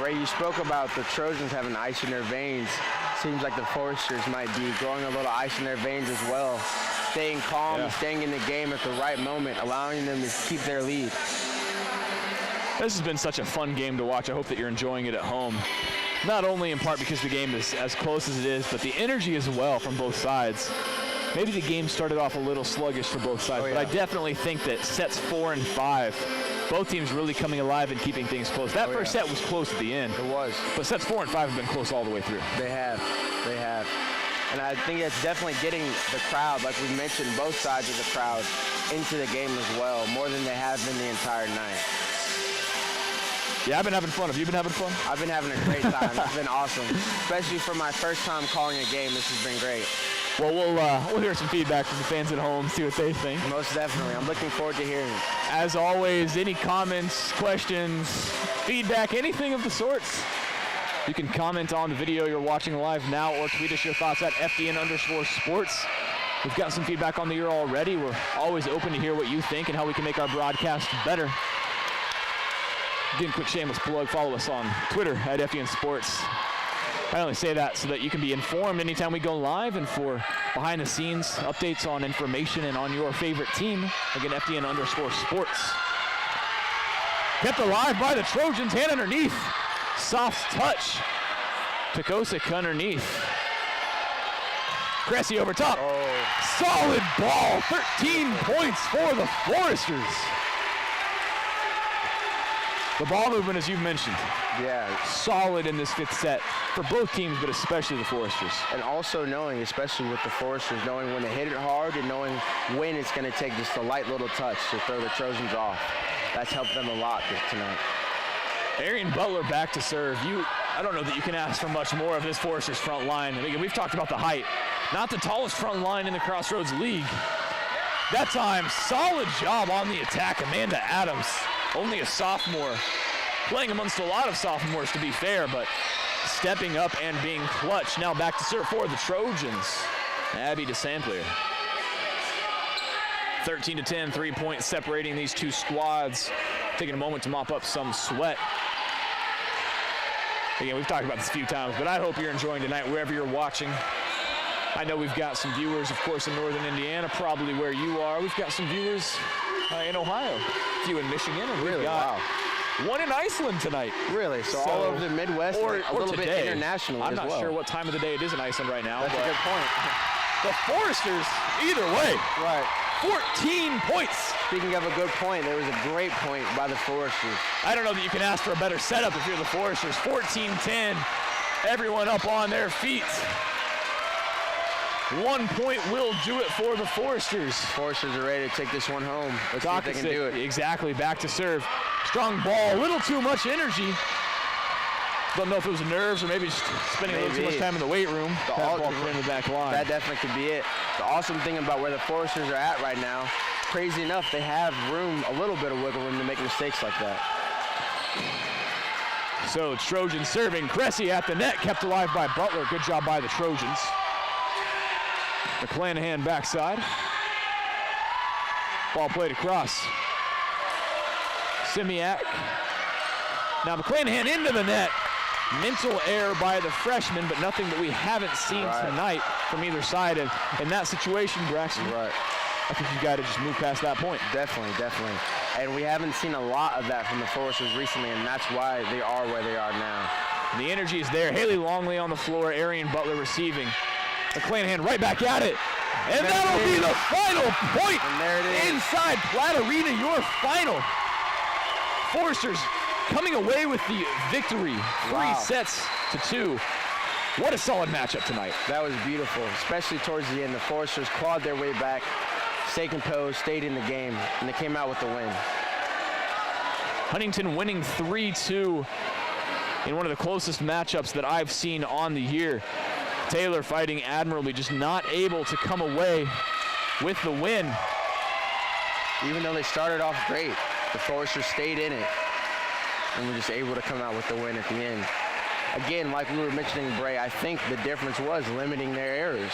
Ray, you spoke about the Trojans having ice in their veins. Seems like the Foresters might be growing a little ice in their veins as well. staying calm, and staying in the game at the right moment, allowing them to keep their lead. This has been such a fun game to watch. I hope that you're enjoying it at home. Not only in part because the game is as close as it is, but the energy as well from both sides. Maybe the game started off a little sluggish for both sides, but I definitely think that sets 4 and 5, both teams really coming alive and keeping things close. That first set was close at the end. It was. But sets 4 and 5 have been close all the way through. They have. And I think that's definitely getting the crowd, like we mentioned, both sides of the crowd into the game as well, more than they have been the entire night. Yeah, I've been having fun. Have you been having fun? I've been having a great time. It's been awesome. Especially for my first time calling a game, this has been great. Well, we'll hear some feedback from the fans at home, see what they think. Most definitely. I'm looking forward to hearing it. As always, any comments, questions, feedback, anything of the sorts, you can comment on the video you're watching live now or tweet us your thoughts at FDN_sports. We've got some feedback on the year already. We're always open to hear what you think and how we can make our broadcast better. Again, quick shameless plug, follow us on Twitter at FDN Sports. I only say that so that you can be informed anytime we go live and for behind-the-scenes updates on information and on your favorite team. Again, FDN_sports. Kept alive by the Trojans, hand underneath. Soft touch. Takosik underneath. Cressy over top. Solid ball, 13 points for the Foresters. The ball movement, as you've mentioned, solid in this fifth set for both teams, but especially the Foresters. And also knowing, especially with the Foresters, knowing when to hit it hard and knowing when it's going to take just a light little touch to throw the Trojans off. That's helped them a lot tonight. Arian Butler back to serve. I don't know that you can ask for much more of this Foresters front line. Again, we've talked about the height. Not the tallest front line in the Crossroads League. That time, solid job on the attack. Amanda Adams, only a sophomore, playing amongst a lot of sophomores to be fair, but stepping up and being clutch. Now back to serve for the Trojans. Abby DeSampler. 13-10, 3 points separating these two squads. Taking a moment to mop up some sweat. Again, we've talked about this a few times, but I hope you're enjoying tonight wherever you're watching. I know we've got some viewers, of course, in northern Indiana, probably where you are. We've got some viewers in Ohio, a few in Michigan, and we've got one in Iceland tonight. Really? So all over the Midwest, or a little today. bit international I'm as not well. sure what time of the day it is in Iceland right now. That's a good point. The Foresters, either way, Right. 14 points. Speaking of a good point, there was a great point by the Foresters. I don't know that you can ask for a better setup if you're the Foresters. 14-10, everyone up on their feet. 1 point will do it for the Foresters. Foresters are ready to take this one home. Let's see if they can do it. Exactly, back to serve. Strong ball, a little too much energy. Don't know if it was nerves or maybe just spending a little too much time in the weight room. The Ball in the back line. That definitely could be it. The awesome thing about where the Foresters are at right now, crazy enough, they have room, a little bit of wiggle room to make mistakes like that. So Trojans serving. Cressy at the net, kept alive by Butler. Good job by the Trojans. McClanahan backside. Ball played across. Simiak. Now McClanahan into the net. Mental error by the freshman, but nothing that we haven't seen tonight from either side. And in that situation, Braxton, I think you got to just move past that point. Definitely. And we haven't seen a lot of that from the Foresters recently, and that's why they are where they are now. The energy is there. Haley Longley on the floor. Arian Butler receiving. McClanahan right back at it. And that'll be the final point. And there it is. Inside Platt Arena, your final. Foresters coming away with the victory. 3-2. What a solid matchup tonight. That was beautiful, especially towards the end. The Foresters clawed their way back, stayed composed, stayed in the game, and they came out with the win. Huntington winning 3-2 in one of the closest matchups that I've seen on the year. Taylor fighting admirably, just not able to come away with the win. Even though they started off great, the Foresters stayed in it and were just able to come out with the win at the end. Again, like we were mentioning, Bray, I think the difference was limiting their errors.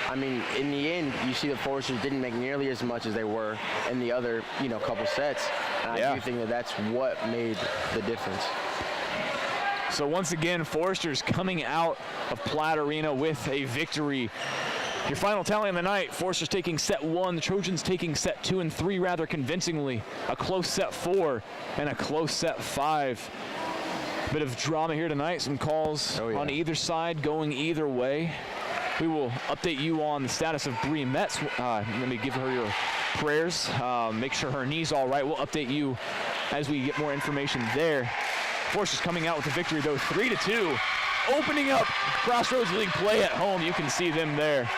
I mean, in the end, you see the Foresters didn't make nearly as much as they were in the other, couple sets. And I do think that that's what made the difference. So once again, Foresters coming out of Platt Arena with a victory. Your final tally on the night, Foresters taking set 1, the Trojans taking set 2 and 3 rather convincingly, a close set 4 and a close set 5. Bit of drama here tonight, some calls on either side going either way. We will update you on the status of Bree Metz. Let me give her your prayers, make sure her knee's all right. We'll update you as we get more information there. Foresters coming out with the victory though, 3-2. Opening up Crossroads League play at home. You can see them there.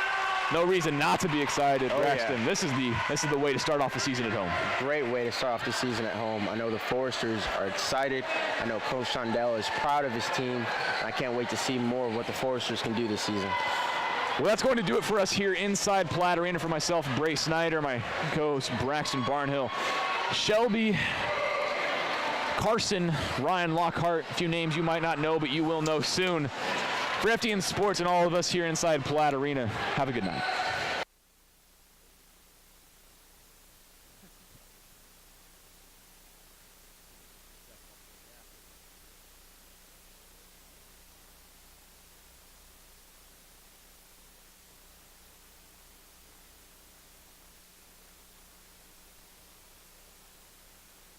No reason not to be excited, Braxton. This is the way to start off the season at home. Great way to start off the season at home. I know the Foresters are excited. I know Coach Shondell is proud of his team. I can't wait to see more of what the Foresters can do this season. Well, that's going to do it for us here inside Platt Arena. For myself, Bray Snyder, my co-host Braxton Barnhill, Shelby, Carson, Ryan Lockhart, a few names you might not know, but you will know soon. For FDN Sports and all of us here inside Platt Arena, have a good night.